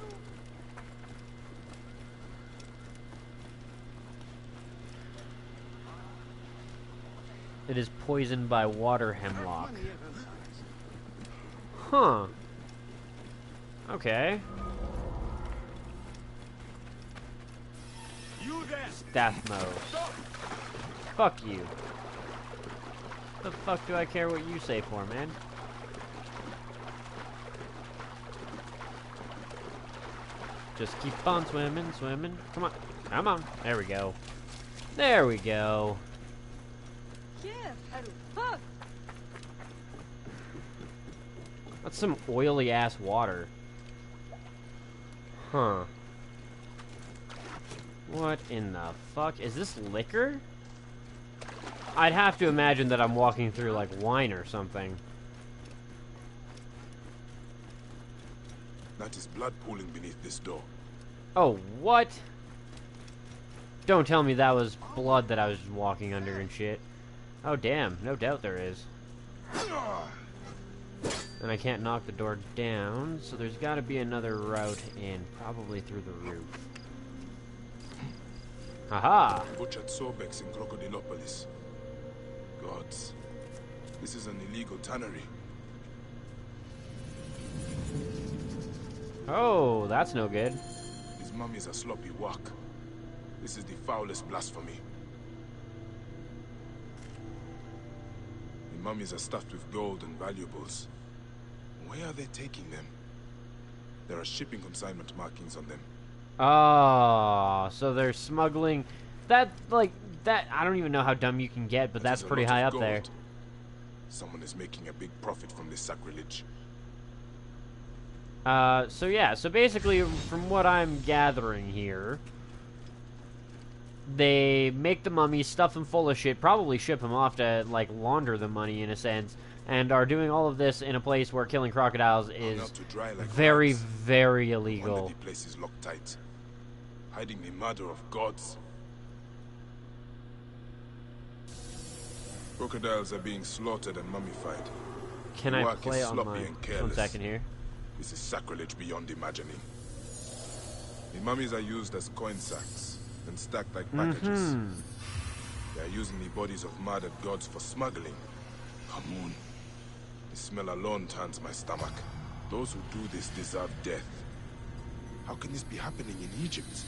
It is poisoned by water hemlock. Huh. Okay. Stathmos. Fuck you. The fuck do I care what you say for, man? Just keep on swimming, swimming. Come on. Come on. There we go. There we go. That's some oily ass water. Huh. What in the fuck? Is this liquor? I'd have to imagine that I'm walking through like wine or something. That is blood pooling beneath this door. Oh, what? Don't tell me that was blood that I was walking under and shit. Oh, damn. No doubt there is. And I can't knock the door down, so there's got to be another route in, probably through the roof. Haha! Butchered Sobex in Crocodilopolis. Gods, this is an illegal tannery. Oh, that's no good. His mummies are sloppy walk. This is the foulest blasphemy. The mummies are stuffed with gold and valuables. Where are they taking them? There are shipping consignment markings on them. Oh, so they're smuggling... That, like, that... I don't even know how dumb you can get, but that's pretty high up there. Someone is making a big profit from this sacrilege. So yeah, so basically, from what I'm gathering here, they make the mummies, stuff them full of shit, probably ship them off to, like, launder the money, in a sense, and are doing all of this in a place where killing crocodiles is very, very illegal. The place is locked tight, hiding the murder of gods. Crocodiles are being slaughtered and mummified. Can I play online? 1 second here. This is sacrilege beyond imagining. The mummies are used as coin sacks and stacked like packages. They are using the bodies of murdered gods for smuggling. Come on. The smell alone turns my stomach. Those who do this deserve death. How can this be happening in Egypt?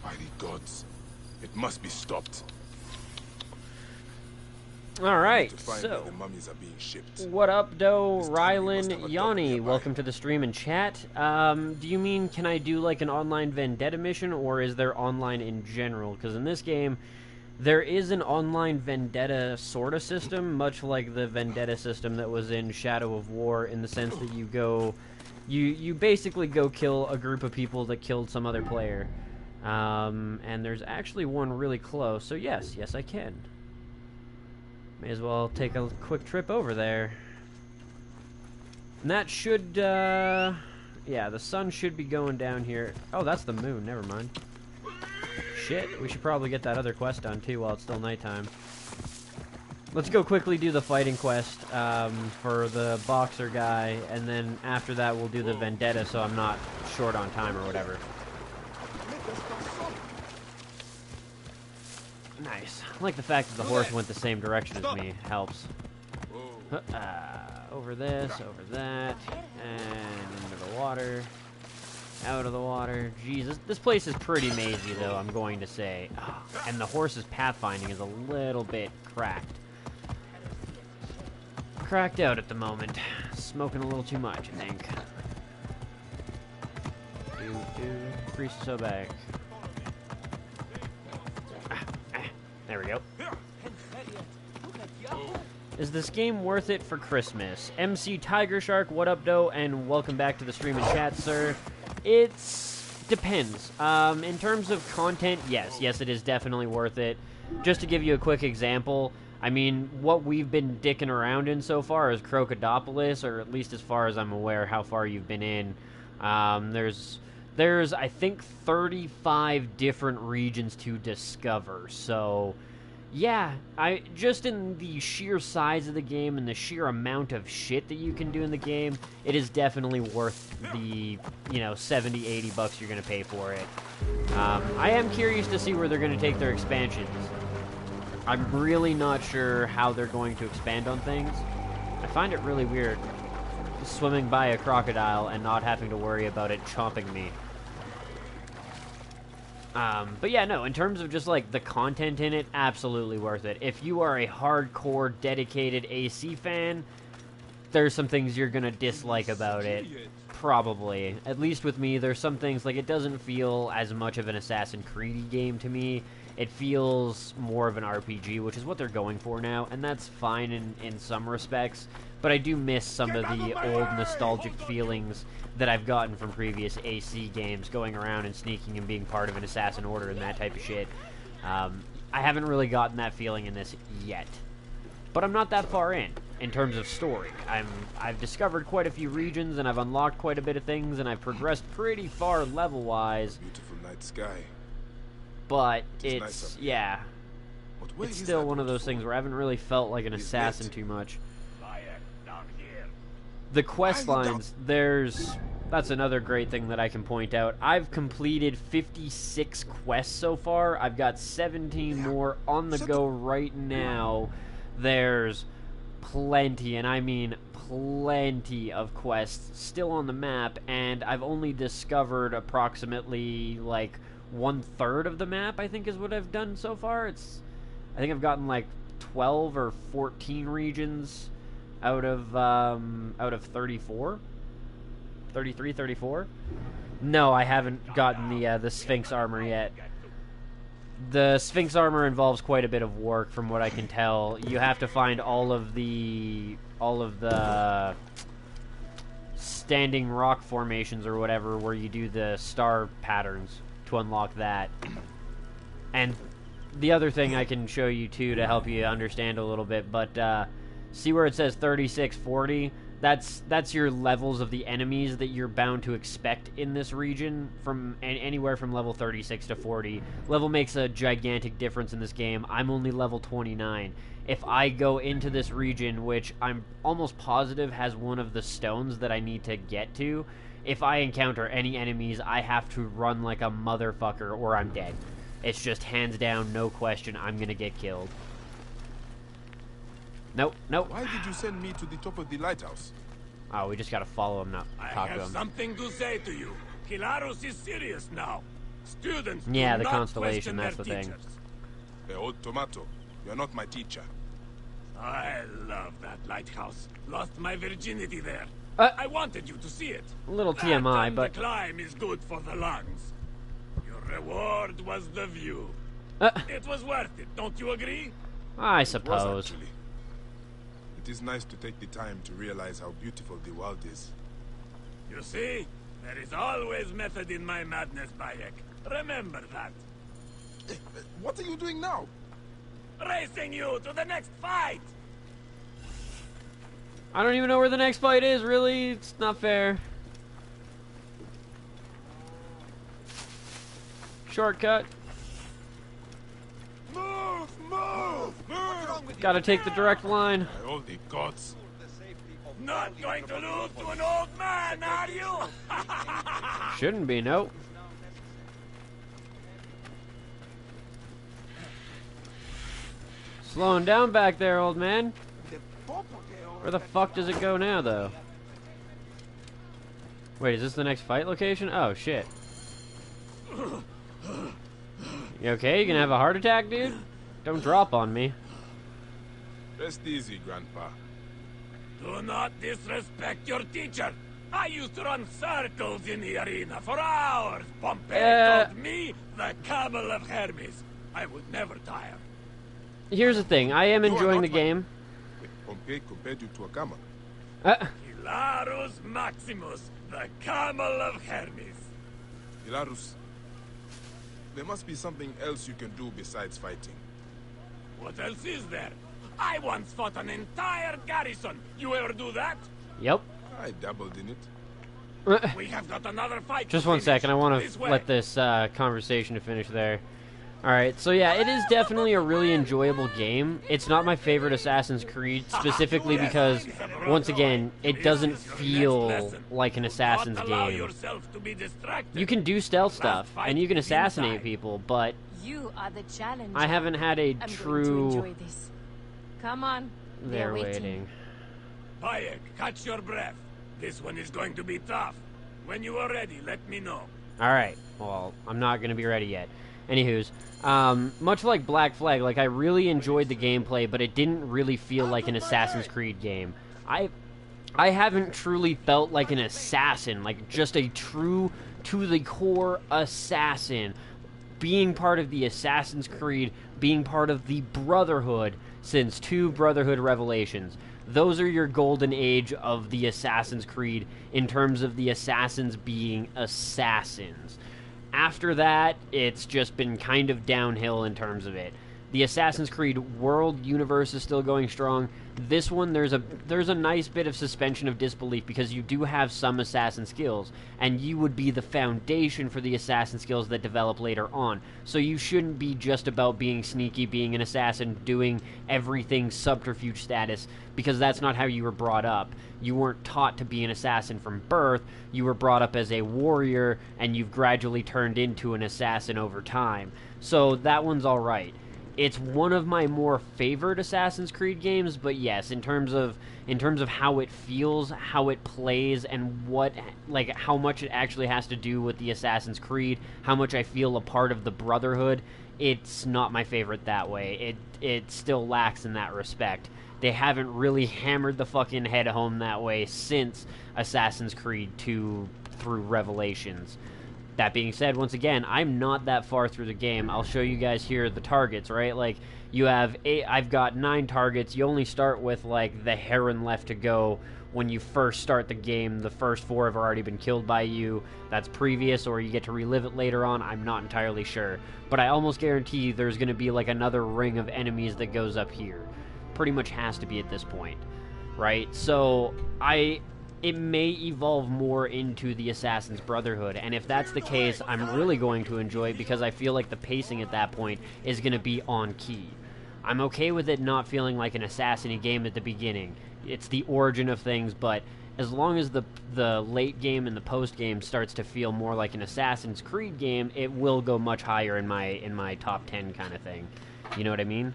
By the gods, it must be stopped. Alright, so, what up, Doe, Rylan, Yanni, welcome to the stream and chat. Do you mean, can I do, like, an online Vendetta mission, or is there online in general? Because in this game, there is an online Vendetta sort of system, much like the Vendetta system that was in Shadow of War, in the sense that you go... You basically go kill a group of people that killed some other player. And there's actually one really close, so yes, I can. May as well take a quick trip over there. And that should, yeah, the sun should be going down here. Oh, that's the moon, never mind. Shit, we should probably get that other quest done, too, while it's still nighttime. Let's go quickly do the fighting quest, for the boxer guy, and then after that we'll do the Vendetta, so I'm not short on time or whatever. Nice. I like the fact that the horse went the same direction as me. Helps. Over this, over that, and into the water. Out of the water. Jesus, this place is pretty mazy, though, I'm going to say. Oh, and the horse's pathfinding is a little bit cracked. Cracked out at the moment. Smoking a little too much, I think. Priest so back. There we go. Is this game worth it for Christmas? MC Tiger Shark, what up, doe? And welcome back to the stream and chat, sir. It's... depends. In terms of content, yes, it is definitely worth it. Just to give you a quick example, I mean, what we've been dicking around in so far is Crocodipolis, or at least as far as I'm aware, how far you've been in. There's, I think, 35 different regions to discover, so... yeah, just in the sheer size of the game and the sheer amount of shit that you can do in the game, it is definitely worth the, 70, 80 bucks you're going to pay for it. I am curious to see where they're going to take their expansions. I'm really not sure how they're going to expand on things. I find it really weird swimming by a crocodile and not having to worry about it chomping me. But yeah, no, in terms of just, like, the content in it, absolutely worth it. If you are a hardcore, dedicated AC fan, there's some things you're gonna dislike about it. Probably. At least with me, there's some things, like, it doesn't feel as much of an Assassin's Creed game to me. It feels more of an RPG, which is what they're going for now, and that's fine in some respects. But I do miss some of the old nostalgic feelings that I've gotten from previous AC games, going around and sneaking and being part of an assassin order and that type of shit. I haven't really gotten that feeling in this yet. But I'm not that far in terms of story. I've discovered quite a few regions, and I've unlocked quite a bit of things, and I've progressed pretty far level-wise. Beautiful night sky. But it's, yeah. It's still one of those things where I haven't really felt like an assassin too much. The quest lines, that's another great thing that I can point out. I've completed 56 quests so far. I've got 17 more on the go right now. There's plenty, and I mean plenty of quests still on the map, and I've only discovered approximately, like, 1/3 of the map, I think, is what I've done so far. I think I've gotten, like, 12 or 14 regions out of 34, 33, 34. No, I haven't gotten the Sphinx armor yet. The Sphinx armor involves quite a bit of work, from what I can tell. You have to find all of the standing rock formations or whatever where you do the star patterns to unlock that. And the other thing I can show you too to help you understand a little bit, but see where it says 36, 40? That's your levels of the enemies that you're bound to expect in this region, from anywhere from level 36 to 40. Level makes a gigantic difference in this game. I'm only level 29. If I go into this region, which I'm almost positive has one of the stones that I need to get to, if I encounter any enemies, I have to run like a motherfucker or I'm dead. It's just hands down, no question, I'm gonna get killed. Nope, nope. Why did you send me to the top of the lighthouse? Oh, we just gotta follow him now. I have something to say to you. Kilarus is serious now. Students yeah, do the not constellation, that's the teachers. thing. Hey, old tomato, you're not my teacher. I love that lighthouse. Lost my virginity there. I wanted you to see it. A little That TMI, and but... the climb is good for the lungs. Your reward was the view. It was worth it, don't you agree? I It suppose. was, actually. It is nice to take the time to realize how beautiful the world is. You see? There is always method in my madness, Bayek. Remember that. What are you doing now? Racing you to the next fight! I don't even know where the next fight is, really. It's not fair. Shortcut. Move! Move! Move! Gotta take the direct line. By all the gods. Not going to lose to an old man, are you? Shouldn't be, nope. Slowing down back there, old man. Where the fuck does it go now, though? Wait, is this the next fight location? Oh, shit. You okay? You gonna have a heart attack, dude? Don't drop on me. Rest easy, Grandpa. Do not disrespect your teacher. I used to run circles in the arena for hours. Pompey called me the Camel of Hermes. I would never tire. Here's the thing. I am enjoying the game. Pompey compared you to a camel. Hilarus Maximus, the Camel of Hermes. Hilarus, there must be something else you can do besides fighting. What else is there? I once fought an entire garrison. You ever do that? Yep. I dabbled in it. We have got another fight. Just one second. I want to let this conversation to finish there. Alright, so yeah, it is definitely a really enjoyable game. It's not my favorite Assassin's Creed, specifically because, once again, it doesn't feel like an Assassin's game. You can do stealth stuff, and you can assassinate people, but You are the challenger. I haven't had a I'm true... going to enjoy this. Come on. They're waiting. Bayek, catch your breath. This one is going to be tough. When you are ready, let me know. Alright, well, I'm not going to be ready yet. Anywho's, much like Black Flag, like, I really enjoyed the gameplay, but it didn't really feel like an Assassin's Creed game. I haven't truly felt like an assassin, like just a true, to-the-core assassin. Being part of the Assassin's Creed, being part of the Brotherhood since 2 Brotherhood Revelations. Those are your golden age of the Assassin's Creed in terms of the assassins being assassins. After that, it's just been kind of downhill in terms of it. The Assassin's Creed world universe is still going strong. This one, there's a nice bit of suspension of disbelief because you do have some assassin skills, and you would be the foundation for the assassin skills that develop later on. So you shouldn't be just about being sneaky, being an assassin, doing everything subterfuge status, because that's not how you were brought up. You weren't taught to be an assassin from birth. You were brought up as a warrior, and you've gradually turned into an assassin over time. So that one's alright. It's one of my more favorite Assassin's Creed games, but yes, in terms of how it feels, how it plays, and how much it actually has to do with the Assassin's Creed, how much I feel a part of the Brotherhood, it's not my favorite that way. It still lacks in that respect. They haven't really hammered the fucking head home that way since Assassin's Creed 2 through Revelations. That being said, once again, I'm not that far through the game. I'll show you guys here the targets, right? Like, you have I've got 9 targets. You only start with, like, the heron left to go when you first start the game. The first 4 have already been killed by you. That's previous, or you get to relive it later on. I'm not entirely sure. But I almost guarantee there's going to be, like, another ring of enemies that goes up here. Pretty much has to be at this point, right? So, it may evolve more into the Assassin's Brotherhood, and if that's the case, I'm really going to enjoy it because I feel like the pacing at that point is going to be on key. I'm okay with it not feeling like an Assassin-y game at the beginning. It's the origin of things, but as long as the late game and the post game starts to feel more like an Assassin's Creed game, it will go much higher in my top 10 kind of thing. You know what I mean?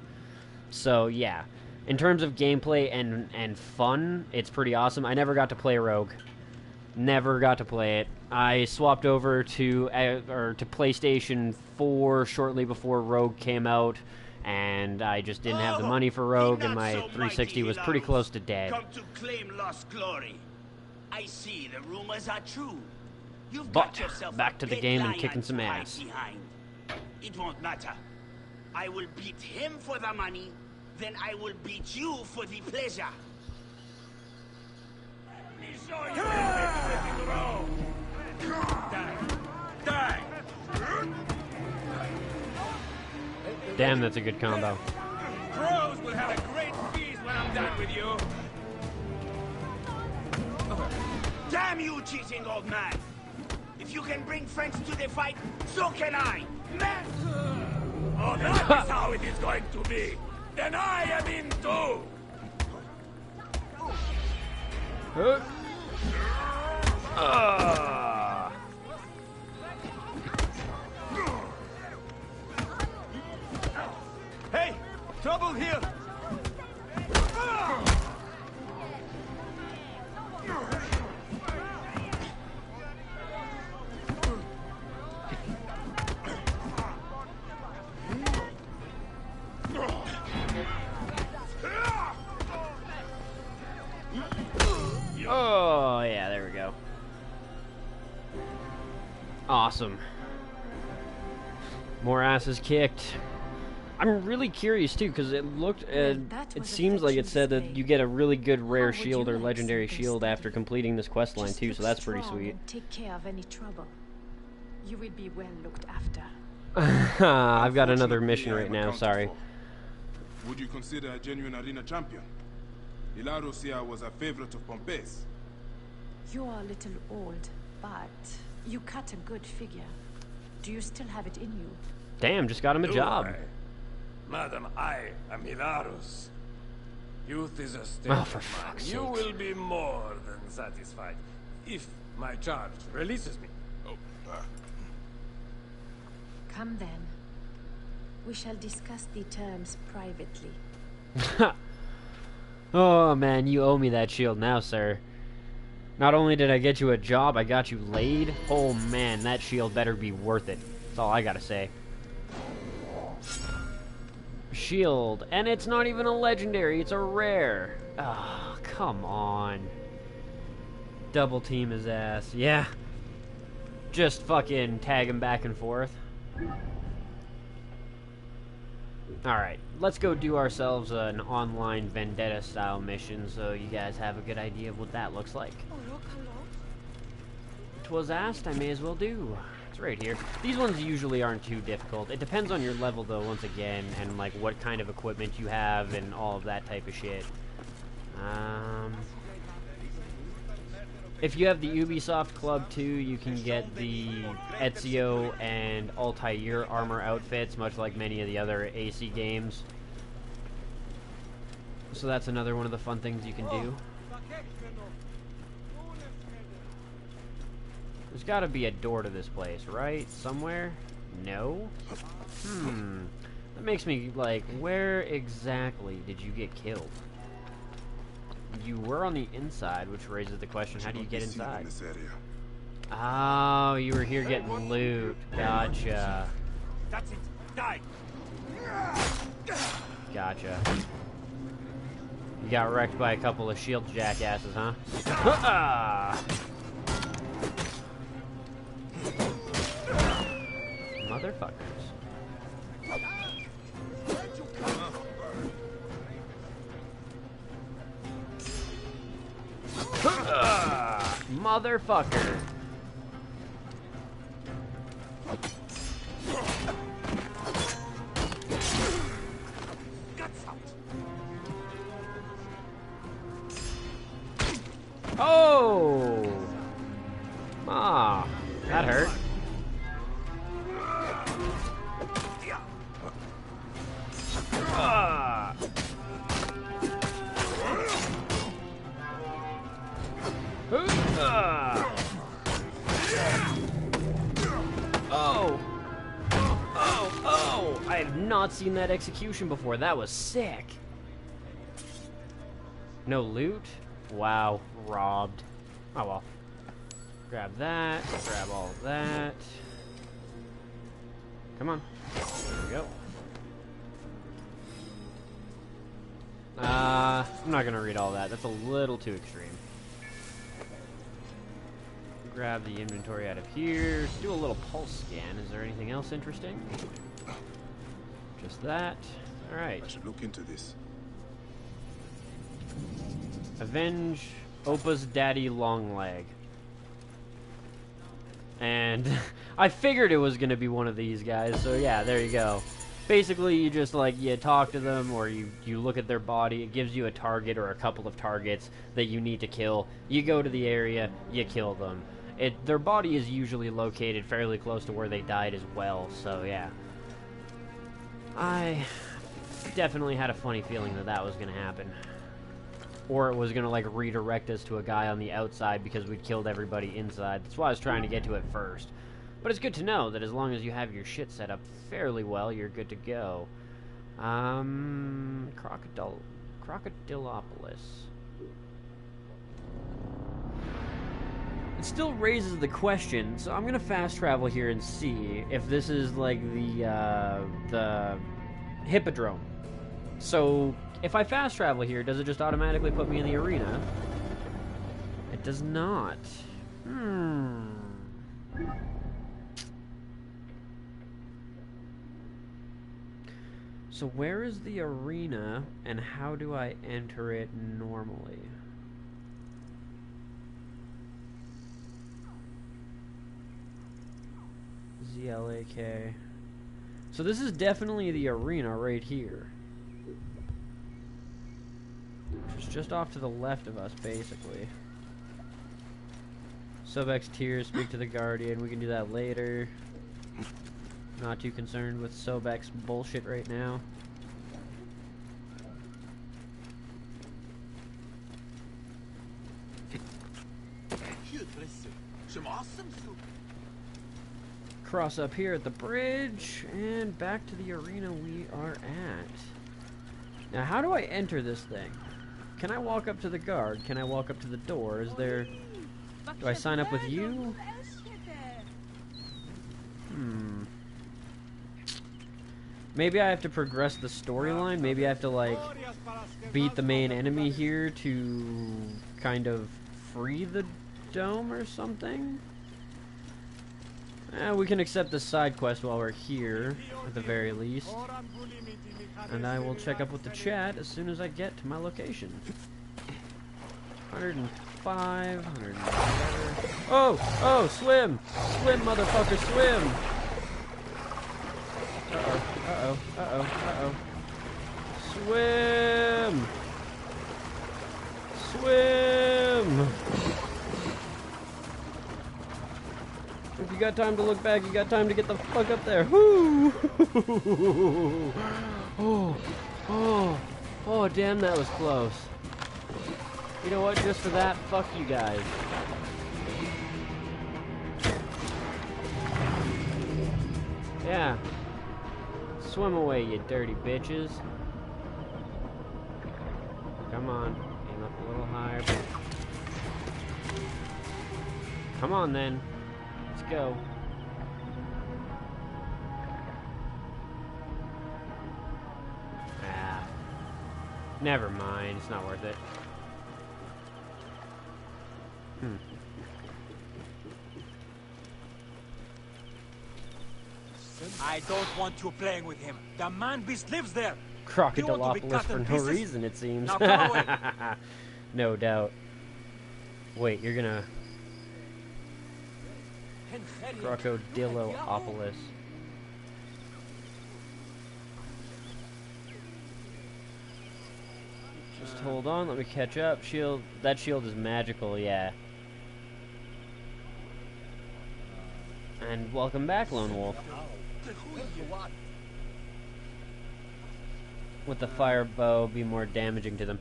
So, yeah. In terms of gameplay and fun, it's pretty awesome. I never got to play Rogue. Never got to play it. I swapped over to PlayStation 4 shortly before Rogue came out, and I just didn't have the money for Rogue, and my 360 was pretty close to dead. Come to claim lost glory. I see the rumors are true. You've But got yourself back to the a game and lion kicking some to hide ass. behind. It won't matter. I will beat him for the money, then I will beat you for the pleasure. Die! Damn, that's a good combo. Crows will have a great feast when I'm done with you. Damn you, cheating old man! If you can bring friends to the fight, so can I! Man! Oh, that is how it is going to be. Then I am in too. Hey! Trouble here! Oh, yeah, there we go. Awesome. More asses kicked. I'm really curious, too, because it looked... it seems like it said that you get a really good rare shield or legendary shield after completing this questline, too, so that's pretty sweet. Take care of any trouble. You will be well looked after. I've got another mission right now, sorry. Would you consider a genuine arena champion? Ilaros here was a favorite of Pompey's. You are a little old, but you cut a good figure. Do you still have it in you? Damn, just got him a job. Madam, I am Hilarus. Youth is a state Oh, for of mind. fuck's You sakes. will be more than satisfied if my charge releases me. Come then. We shall discuss the terms privately. Oh, man, you owe me that shield now, sir. Not only did I get you a job, I got you laid. Oh, man, that shield better be worth it. That's all I gotta say. Shield. And it's not even a legendary, it's a rare. Ah, come on. Double team his ass. Yeah. Just fucking tag him back and forth. Alright, let's go do ourselves an online vendetta style mission so you guys have a good idea of what that looks like. Twas asked, I may as well do. It's right here. These ones usually aren't too difficult. It depends on your level though, once again, and like what kind of equipment you have and all of that type of shit. If you have the Ubisoft Club too, you can get the Ezio and Altair armor outfits, much like many of the other AC games. So that's another one of the fun things you can do. There's gotta be a door to this place, right? Somewhere? No? That makes me, like, where exactly did you get killed? You were on the inside, which raises the question, how do you get inside? Oh, you were here getting loot. Gotcha. That's it. die. Gotcha. You got wrecked by a couple of shield jackasses, huh? Motherfuckers. Motherfucker. Oh! Ah, that hurt. Ah. Oh! Oh! I have not seen that execution before. That was sick. No loot? Wow, robbed. Oh well. Grab that. Grab all of that. Come on. There we go. I'm not gonna read all that. That's a little too extreme. Grab the inventory out of here. Do a little pulse scan. Is there anything else interesting? Just that. Alright. I should look into this. Avenge Opa's daddy Longleg. And I figured it was gonna be one of these guys, so yeah, there you go. Basically, you just, like, you talk to them, or you look at their body, it gives you a target or a couple of targets that you need to kill. You go to the area, you kill them. Their body is usually located fairly close to where they died as well, so yeah. I definitely had a funny feeling that that was gonna happen. Or it was gonna, like, redirect us to a guy on the outside because we'd killed everybody inside. That's why I was trying to get to it first. But it's good to know that as long as you have your shit set up fairly well, you're good to go. Crocodilopolis. It still raises the question, so I'm gonna fast travel here and see if this is like the Hippodrome. So if I fast travel here, does it just automatically put me in the arena? It does not. So where is the arena, and how do I enter it normally? ZLAK. So this is definitely the arena right here. Which is just off to the left of us, basically. Sobek's tears, speak to the Guardian. We can do that later. Not too concerned with Sobek's bullshit right now. Cross up here at the bridge, and back to the arena we are at. Now, how do I enter this thing? Can I walk up to the guard? Can I walk up to the door? Is there... Do I sign up with you? Maybe I have to progress the storyline. Maybe I have to, like, beat the main enemy here to kind of free the dome or something? We can accept the side quest while we're here, at the very least. And I will check up with the chat as soon as I get to my location. 105, 107. Oh! Oh! Swim! Swim, motherfucker, swim! Uh-oh, uh-oh, uh-oh, uh-oh. Swim! Swim! If you got time to look back, you got time to get the fuck up there. Woo! Oh, oh, oh, damn, that was close. You know what, just for that, fuck you guys. Yeah. Swim away, you dirty bitches. Come on, aim up a little higher. Come on, then. Let's go. Never mind, it's not worth it. I don't want you playing with him. The man-beast lives there. Crocodilopolis for no reason, it seems. Now come away. No doubt. Wait, you're gonna... Crocodilopolis. Just hold on, let me catch up. Shield, that shield is magical, yeah. And welcome back, Lone Wolf. With the fire bow be more damaging to them.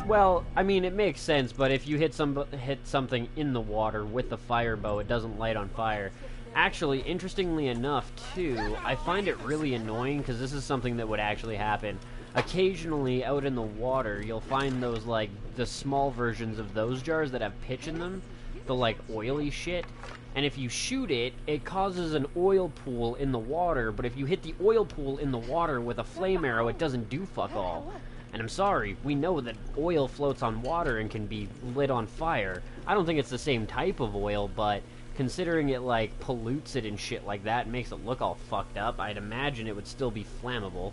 Well, I mean, it makes sense, but if you hit something in the water with the fire bow, it doesn't light on fire. Actually, interestingly enough, too, I find it really annoying, because this is something that would actually happen. Occasionally, out in the water, you'll find those, like, the small versions of those jars that have pitch in them. The, like, oily shit. And if you shoot it, it causes an oil pool in the water, but if you hit the oil pool in the water with a flame arrow, it doesn't do fuck all. And I'm sorry, we know that oil floats on water and can be lit on fire. I don't think it's the same type of oil, but considering it, like, pollutes it and shit like that and makes it look all fucked up, I'd imagine it would still be flammable.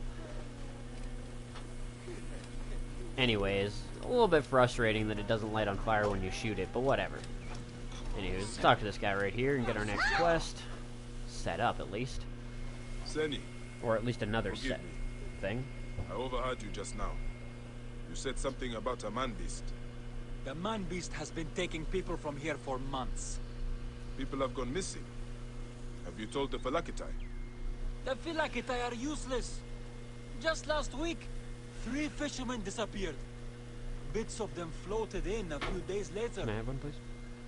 Anyways, a little bit frustrating that it doesn't light on fire when you shoot it, but whatever. Anyways, let's talk to this guy right here and get our next quest set up, at least. Seni. Or at least another set thing. I overheard you just now. You said something about a man-beast. The man-beast has been taking people from here for months. People have gone missing. Have you told the Phylakitai? The Phylakitai are useless. Just last week, 3 fishermen disappeared. Bits of them floated in a few days later. Can I have one, please?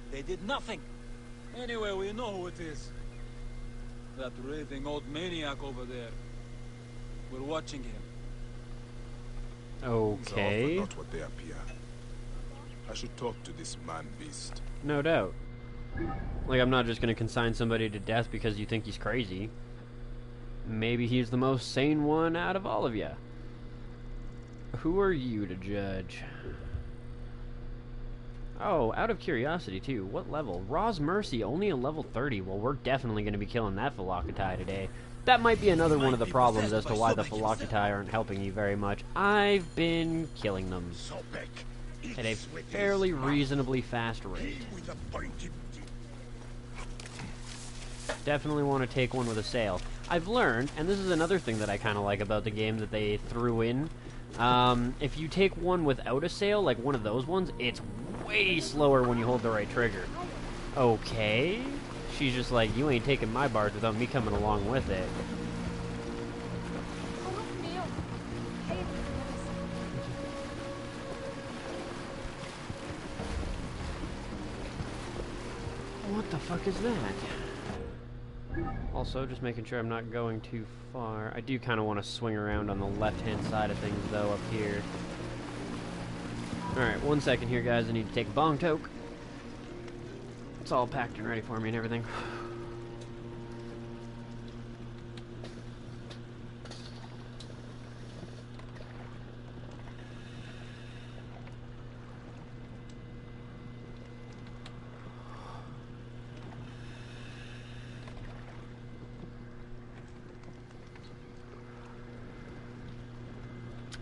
They did nothing. Anyway, we know who it is. That raving old maniac over there. We're watching him. Okay. These are not what they appear. I should talk to this man-beast. No doubt. Like, I'm not just gonna consign somebody to death because you think he's crazy. Maybe he's the most sane one out of all of you. Who are you to judge? Oh, out of curiosity, too. What level? Raw's Mercy, only a level 30. Well, we're definitely going to be killing that Phylakitai today. That might be another one of the problems as to why the Phylakitai aren't helping you very much. I've been killing them at a fairly reasonably fast rate. Definitely want to take one with a sail. I've learned, and this is another thing that I kind of like about the game that they threw in, if you take one without a sail, like one of those ones, it's way slower when you hold the right trigger. Okay. She's just like, you ain't taking my barge without me coming along with it. What the fuck is that? Also, just making sure I'm not going too far. I do kind of want to swing around on the left-hand side of things, though, up here. Alright, 1 second here, guys. I need to take a bong toke. It's all packed and ready for me and everything.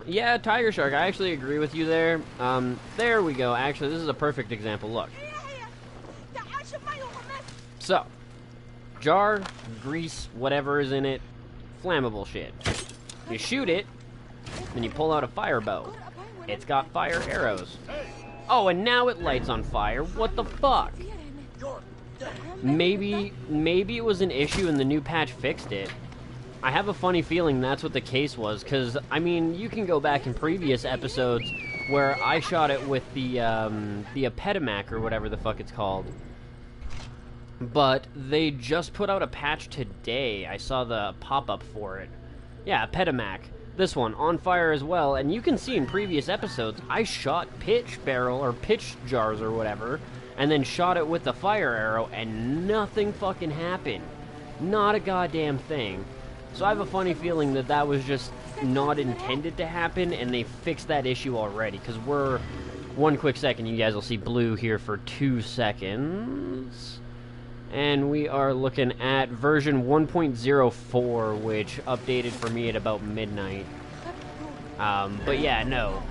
Yeah, Tiger Shark, I actually agree with you there. There we go. Actually, this is a perfect example. Look. So, jar, grease, whatever is in it, flammable shit. You shoot it, then you pull out a fire bow. It's got fire arrows. Oh, and now it lights on fire. What the fuck? Maybe it was an issue and the new patch fixed it. I have a funny feeling that's what the case was, because, I mean, you can go back in previous episodes where I shot it with the ep.11 or whatever the fuck it's called. But they just put out a patch today. I saw the pop-up for it. Yeah, ep.11. This one, on fire as well, and you can see in previous episodes, I shot pitch jars or whatever, and then shot it with the fire arrow, and nothing fucking happened. Not a goddamn thing. So I have a funny feeling that that was just not intended to happen, and they fixed that issue already, because we're... One quick second, you guys will see blue here for 2 seconds. And we are looking at version 1.04, which updated for me at about midnight. But yeah, no.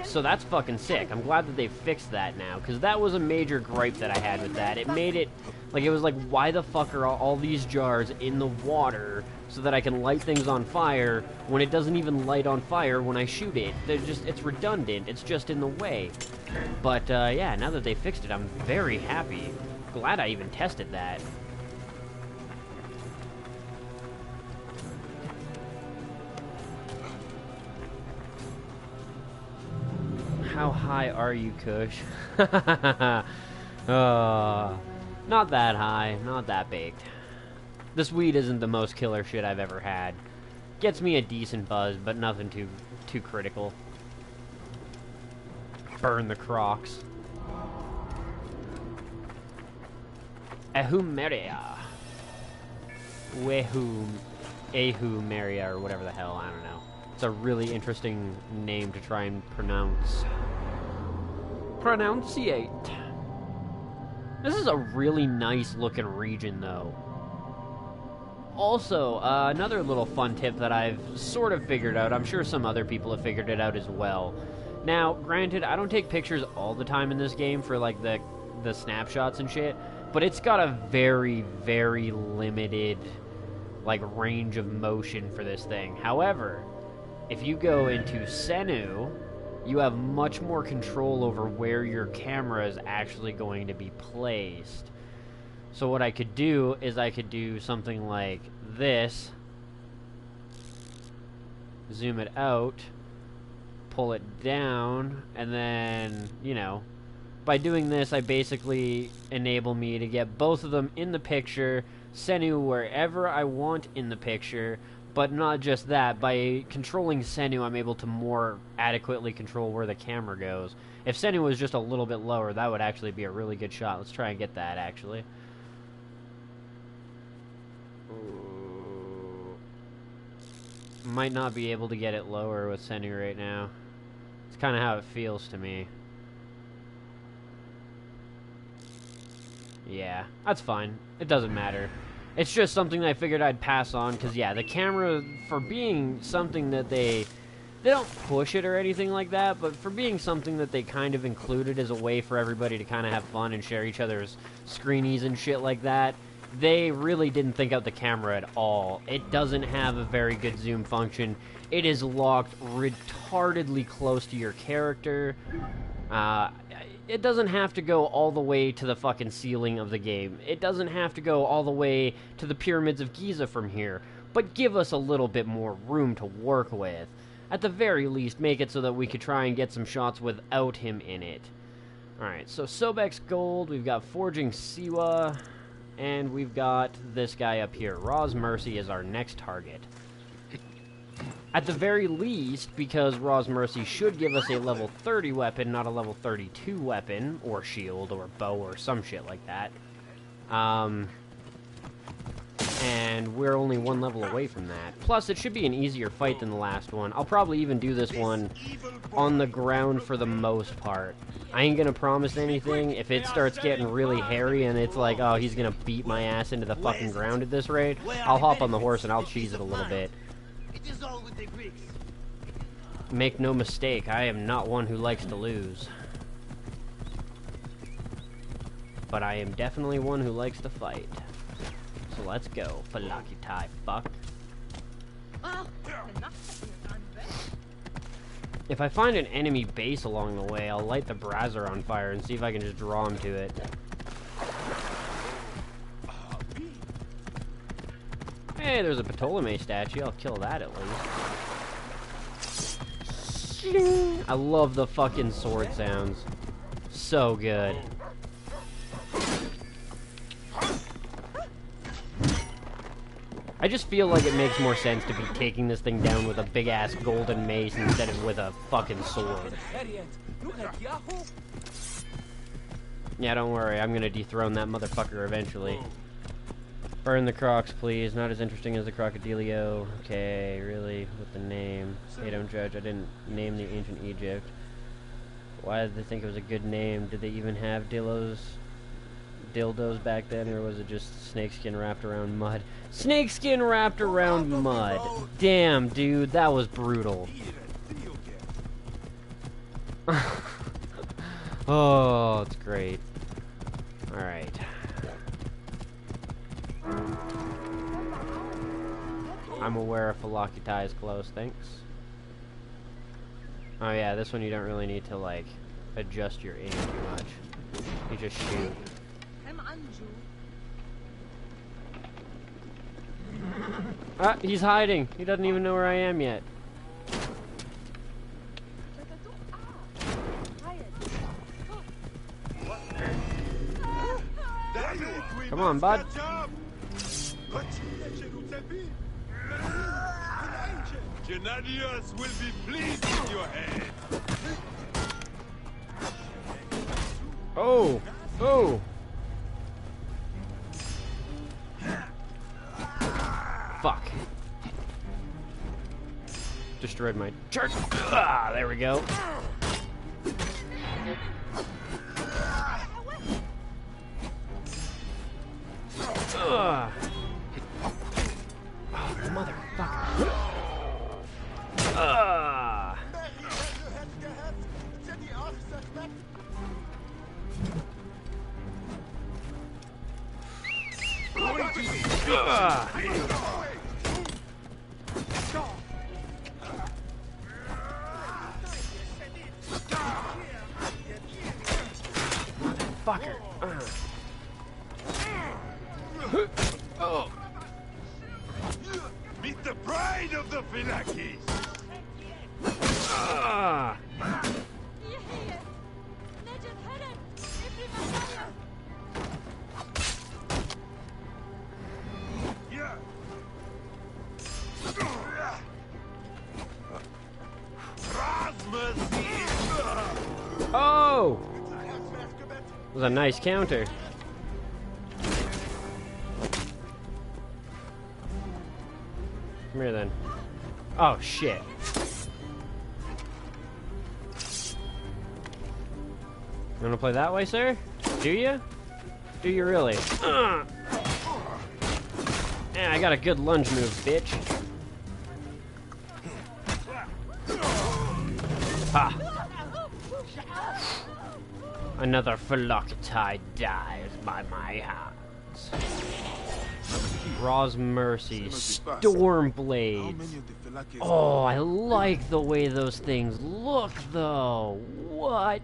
So that's fucking sick. I'm glad that they fixed that now, because that was a major gripe that I had with that. It made it, like, it was like, why the fuck are all these jars in the water so that I can light things on fire when it doesn't even light on fire when I shoot it? They're just, it's redundant. It's just in the way. But, yeah, now that they fixed it, I'm very happy. Glad I even tested that. How high are you, Kush? Not that high, not that baked. This weed isn't the most killer shit I've ever had. Gets me a decent buzz, but nothing too critical. Burn the Crocs. Ehumeria. Ehumeria, or whatever the hell, I don't know. It's a really interesting name to try and pronounce. Pronunciate. This is a really nice looking region, though. Also, another little fun tip that I've sort of figured out. I'm sure some other people have figured it out as well. Now, granted, I don't take pictures all the time in this game for, like, the snapshots and shit, but it's got a very, very limited, like, range of motion for this thing. However, if you go into Senu, you have much more control over where your camera is actually going to be placed. So what I could do is I could do something like this. Zoom it out. Pull it down. And then, you know, by doing this, I basically enable me to get both of them in the picture, Senu wherever I want in the picture. But not just that, by controlling Senu, I'm able to more adequately control where the camera goes. If Senu was just a little bit lower, that would actually be a really good shot. Let's try and get that, actually. Might not be able to get it lower with Senu right now. It's kind of how it feels to me. Yeah, that's fine. It doesn't matter. It's just something that I figured I'd pass on, because, yeah, the camera, for being something that they don't push it or anything like that, but for being something that they kind of included as a way for everybody to kind of have fun and share each other's screenies and shit like that, they really didn't think out the camera at all. It doesn't have a very good zoom function. It is locked retardedly close to your character. It doesn't have to go all the way to the fucking ceiling of the game. It doesn't have to go all the way to the pyramids of Giza from here. But give us a little bit more room to work with. At the very least, make it so that we could try and get some shots without him in it. Alright, so Sobek's gold, we've got Forging Siwa, and we've got this guy up here. Ra's Mercy is our next target. At the very least, because Ra's Mercy should give us a level 30 weapon, not a level 32 weapon, or shield, or bow, or some shit like that. And we're only one level away from that. Plus, it should be an easier fight than the last one. I'll probably even do this one on the ground for the most part. I ain't gonna promise anything. If it starts getting really hairy and it's like, oh, he's gonna beat my ass into the fucking ground at this rate, I'll hop on the horse and I'll cheese it a little bit. Make no mistake, I am not one who likes to lose. But I am definitely one who likes to fight. So let's go, Falakitai fuck. If I find an enemy base along the way, I'll light the brazier on fire and see if I can just draw him to it. Hey, there's a Ptolemy statue. I'll kill that at least. I love the fucking sword sounds. So good. I just feel like it makes more sense to be taking this thing down with a big-ass golden mace instead of with a fucking sword. Yeah, don't worry. I'm gonna dethrone that motherfucker eventually. Burn the crocs, please. Not as interesting as the crocodilio. Okay, really? With the name. Hey, don't judge. I didn't name the ancient Egypt. Why did they think it was a good name? Did they even have dildos back then, or was it just snakeskin wrapped around mud? Snakeskin wrapped around mud. Damn, dude, that was brutal. Oh, it's great. Alright. I'm aware if Falaki is close, thanks. Oh yeah, this one you don't really need to, like, adjust your aim too much. You just shoot. Ah, he's hiding! He doesn't even know where I am yet. Come on, bud. Gennadius will be pleased with your head. Oh! Oh! Fuck. Destroyed my church. Ah, there we go. Ugh. Oh, motherfucker. Fucker. Oh. Meet the pride of the Phylaces. Oh! That was a nice counter. Come here then. Oh shit. You wanna play that way, sir? Do you? Do you really? Yeah, I got a good lunge move, bitch. Ha! Another Phylaci dies by my hands. Raw's Mercy, Storm Blades. Oh, I like the way those things look, though. What?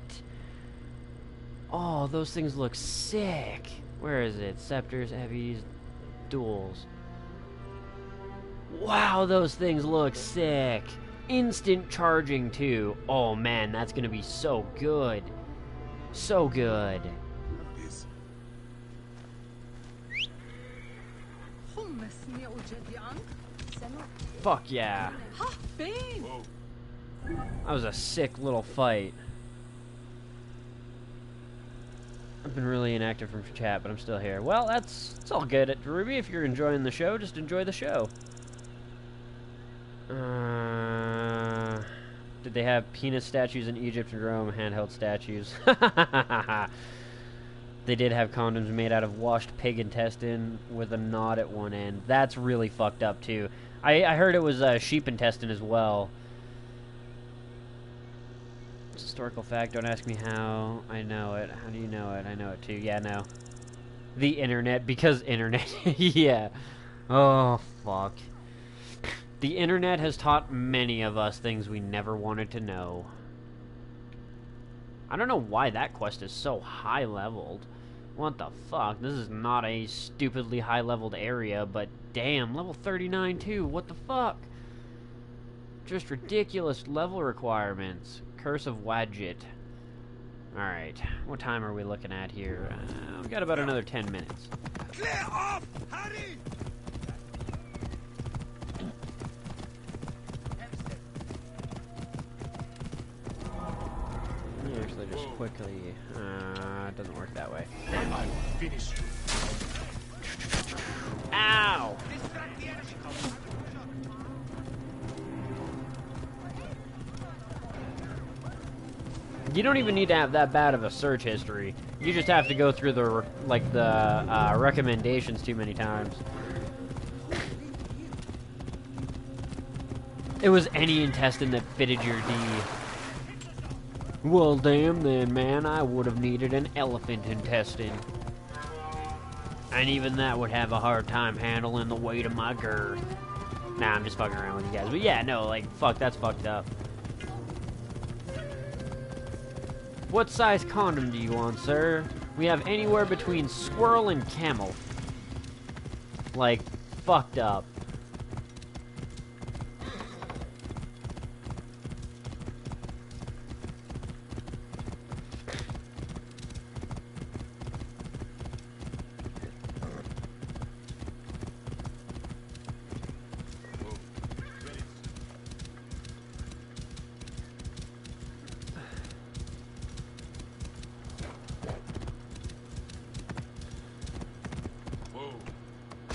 Oh, those things look sick. Where is it? Scepters, heavies, duels. Wow, those things look sick. Instant charging, too. Oh, man, that's gonna be so good. So good. Fuck yeah. That was a sick little fight. I've been really inactive from chat, but I'm still here. Well, it's all good, Ruby. If you're enjoying the show, just enjoy the show. Did they have penis statues in Egypt and Rome? Handheld statues. They did have condoms made out of washed pig intestine with a knot at one end. That's really fucked up, too. I heard it was sheep intestine as well. It's a historical fact. Don't ask me how. I know it. How do you know it? I know it, too. Yeah, no. The internet. Because internet. Yeah. Oh, fuck. The internet has taught many of us things we never wanted to know. I don't know why that quest is so high-leveled. What the fuck? This is not a stupidly high-leveled area, but damn, level 39 too. What the fuck? Just ridiculous level requirements. Curse of Wadjet. Alright, what time are we looking at here? We've got about another 10 minutes. Clear off! Hurry! Actually, just quickly. It doesn't work that way. I'll finish you. You don't even need to have that bad of a search history. You just have to go through the recommendations too many times. It was any intestine that fitted your D. Well, damn then, man. I would have needed an elephant intestine. And even that would have a hard time handling the weight of my girth. Nah, I'm just fucking around with you guys. But yeah, no, like, fuck, that's fucked up. What size condom do you want, sir? We have anywhere between squirrel and camel. Like, fucked up.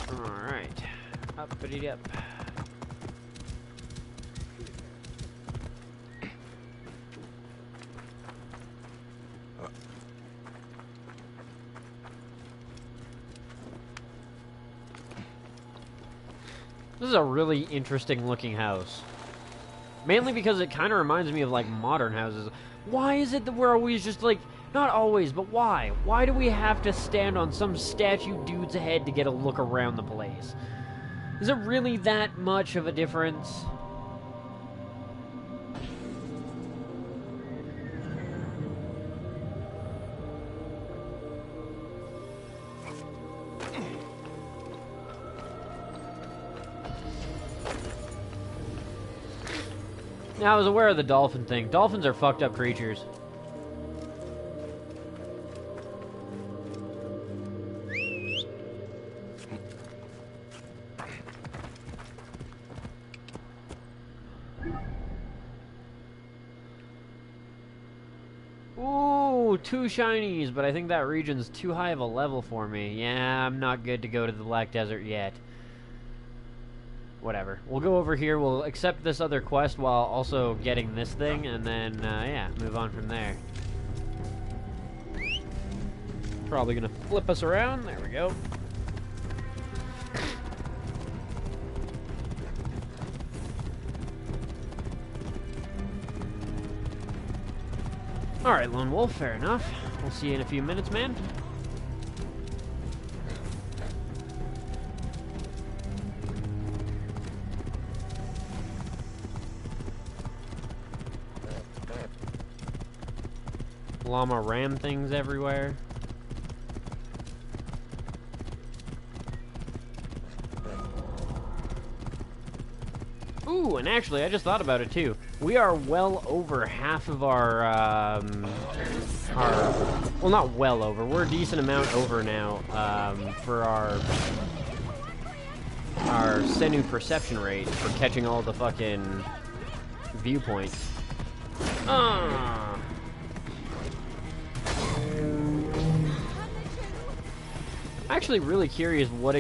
Alright. Uppity up. This is a really interesting looking house. Mainly because it kind of reminds me of like modern houses. Why is it that we're always just like, not always, but why? Why do we have to stand on some statue dude's head to get a look around the place? Is it really that much of a difference? Now, I was aware of the dolphin thing. Dolphins are fucked up creatures. Ooh, 2 shinies, but I think that region's too high of a level for me. Yeah, I'm not good to go to the Black Desert yet. Whatever. We'll go over here, we'll accept this other quest while also getting this thing, and then, yeah, move on from there. Probably gonna flip us around. There we go. Alright, Lone Wolf, fair enough. We'll see you in a few minutes, man. Llama ram things everywhere. Ooh, and actually, I just thought about it too. We are well over half of our, well, not well over. We're a decent amount over now, for our Senu perception rate for catching all the fucking viewpoints. Actually really curious what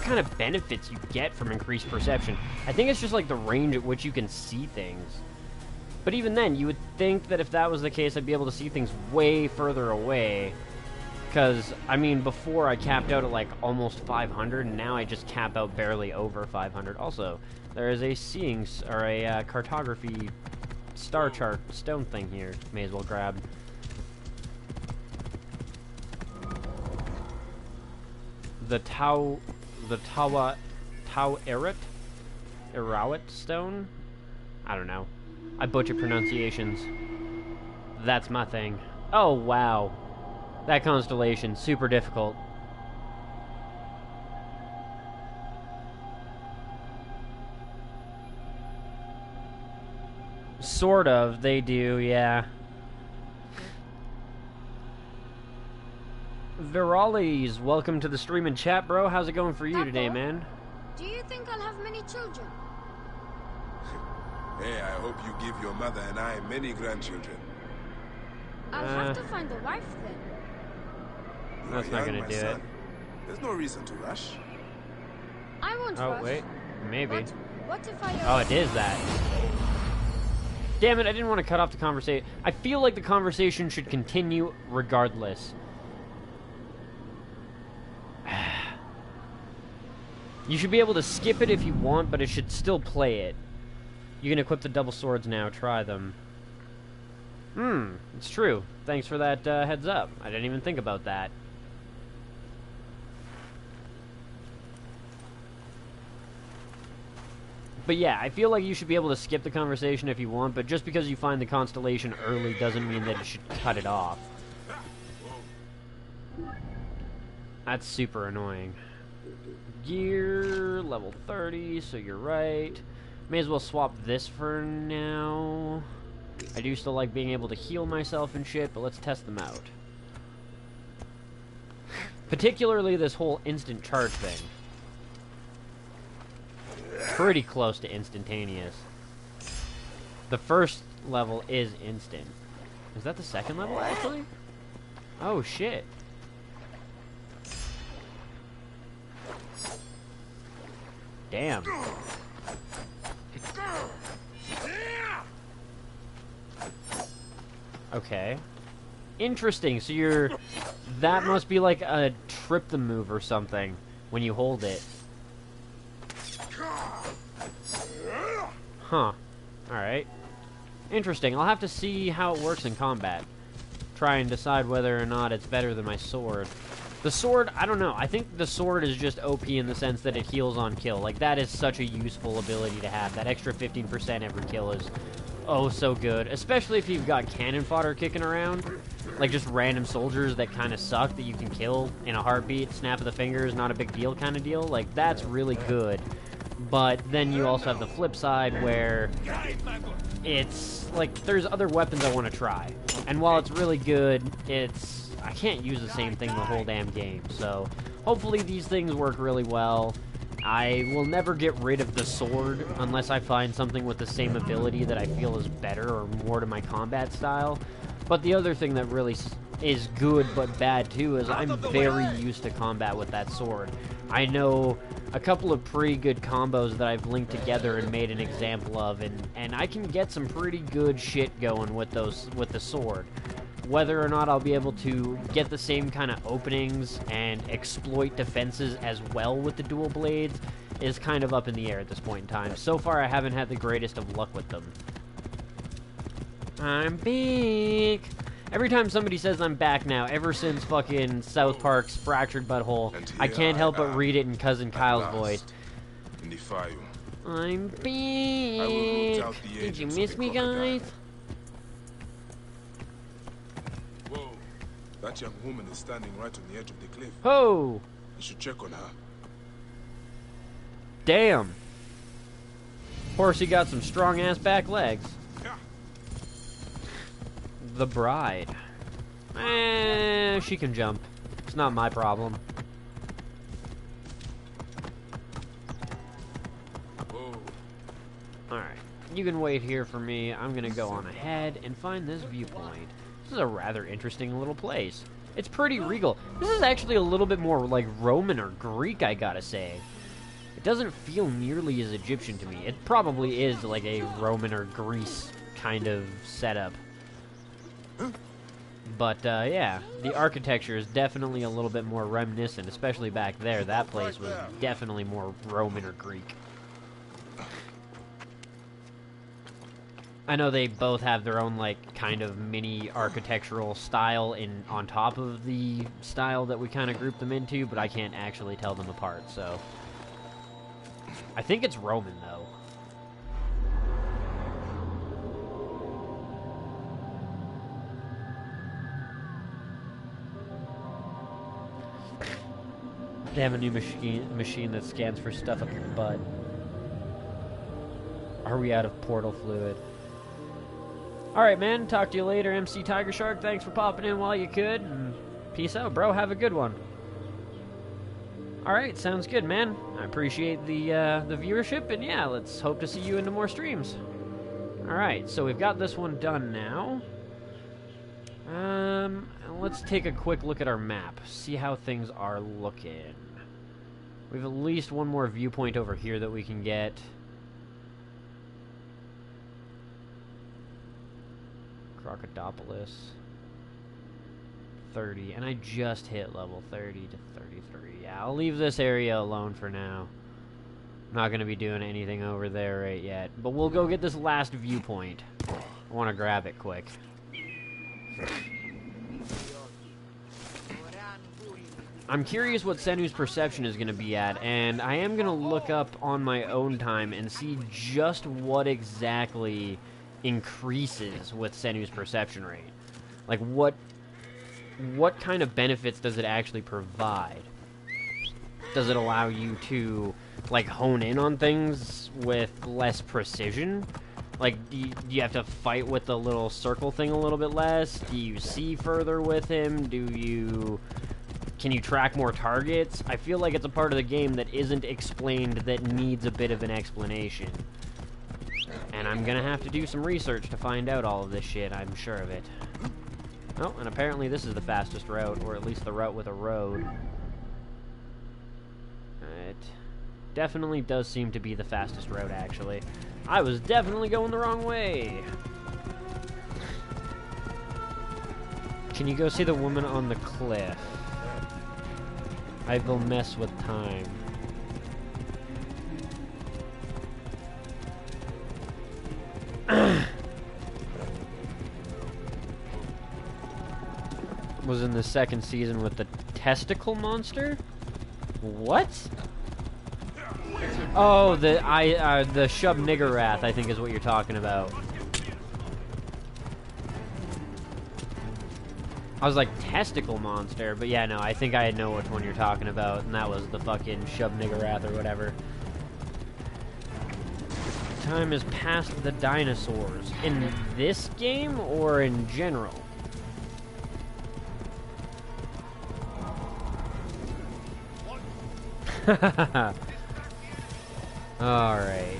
kind of benefits you get from increased perception. I think it's just like the range at which you can see things. But even then, you would think that if that was the case, I'd be able to see things way further away. Because, I mean, before I capped out at like almost 500, and now I just cap out barely over 500. Also, there is a a cartography star chart stone thing here. May as well grab. The Irawat stone? I don't know. I butcher pronunciations. That's my thing. Oh, wow. That constellation, super difficult. Sort of, they do, yeah. Virales, welcome to the stream and chat, bro. How's it going for you today, man? Do you think I'll have many children? Hey, I hope you give your mother and I many grandchildren. I'll have to find a wife then. That's not gonna do it. There's no reason to rush. I won't rush. Oh, wait. Maybe. What if I... Oh, it is that. Damn it, I didn't want to cut off the conversation. I feel like the conversation should continue regardless. You should be able to skip it if you want, but it should still play it. You can equip the double swords now. Try them. It's true. Thanks for that heads up. I didn't even think about that. But yeah, I feel like you should be able to skip the conversation if you want, but just because you find the constellation early doesn't mean that you should cut it off. That's super annoying. Gear, level 30, so you're right. May as well swap this for now. I do still like being able to heal myself and shit, but let's test them out. Particularly this whole instant charge thing. Pretty close to instantaneous. The first level is instant. Is that the second level, actually? Oh, shit. Damn. Okay. Interesting, so you're... That must be like a trip the move or something when you hold it. Huh. Alright. Interesting. I'll have to see how it works in combat. Try and decide whether or not it's better than my sword. The sword, I don't know. I think the sword is just OP in the sense that it heals on kill. Like, that is such a useful ability to have. That extra 15% every kill is oh so good. Especially if you've got cannon fodder kicking around. Like, just random soldiers that kind of suck that you can kill in a heartbeat. Snap of the fingers, not a big deal kind of deal. Like, that's really good. But then you also have the flip side where it's like there's other weapons I want to try. And while it's really good, I can't use the same thing the whole damn game. So hopefully these things work really well. I will never get rid of the sword unless I find something with the same ability that I feel is better or more to my combat style. But the other thing that really is good but bad too is I'm very used to combat with that sword. I know a couple of pretty good combos that I've linked together and made an example of, and I can get some pretty good shit going with the sword. Whether or not I'll be able to get the same kind of openings and exploit defenses as well with the dual blades is kind of up in the air at this point in time. So far, I haven't had the greatest of luck with them. I'm back. Every time somebody says I'm back now, ever since fucking South Park's Fractured Butthole, I can't help but read it in Cousin Kyle's voice. I'm back. Did you miss me, guys? Whoa, that young woman is standing right on the edge of the cliff. Oh! You should check on her. Damn. Horsey got some strong-ass back legs. The bride. She can jump. It's not my problem. Alright. You can wait here for me. I'm gonna go on ahead and find this viewpoint. This is a rather interesting little place. It's pretty regal. This is actually a little bit more like Roman or Greek, I gotta say. It doesn't feel nearly as Egyptian to me. It probably is like a Roman or Greece kind of setup. But, yeah, the architecture is definitely a little bit more reminiscent, especially back there. That place was definitely more Roman or Greek. I know they both have their own, like, kind of mini architectural style on top of the style that we kind of group them into, but I can't actually tell them apart, so. I think it's Roman, though. They have a new machine that scans for stuff up your butt. Are we out of portal fluid? Alright, man. Talk to you later, MC Tiger Shark. Thanks for popping in while you could. And peace out, bro. Have a good one. Alright, sounds good, man. I appreciate the viewership, and yeah, let's hope to see you into more streams. Alright, so we've got this one done now. Let's take a quick look at our map. See how things are looking. We have at least one more viewpoint over here that we can get. Crocodopoulos. 30, and I just hit level 30 to 33. Yeah, I'll leave this area alone for now. I'm not going to be doing anything over there right yet, but we'll go get this last viewpoint. I want to grab it quick. I'm curious what Senu's perception is going to be at, and I am going to look up on my own time and see just what exactly increases with Senu's perception rate. Like, what kind of benefits does it actually provide? Does it allow you to, like, hone in on things with less precision? Like, do you have to fight with the little circle thing a little bit less? Do you see further with him? Can you track more targets? I feel like it's a part of the game that isn't explained that needs a bit of an explanation. And I'm gonna have to do some research to find out all of this shit, I'm sure of it. Oh, and apparently this is the fastest route, or at least the route with a road. It definitely does seem to be the fastest route, actually. I was definitely going the wrong way! Can you go see the woman on the cliff? I will mess with time. Was in the second season with the testicle monster? What? Oh, the Shub Niggurath, I think is what you're talking about. I was like, testicle monster, but yeah, no, I think I know which one you're talking about, and that was the fucking Shub Niggurath or whatever. Time is past the dinosaurs. In this game, or in general? Alright.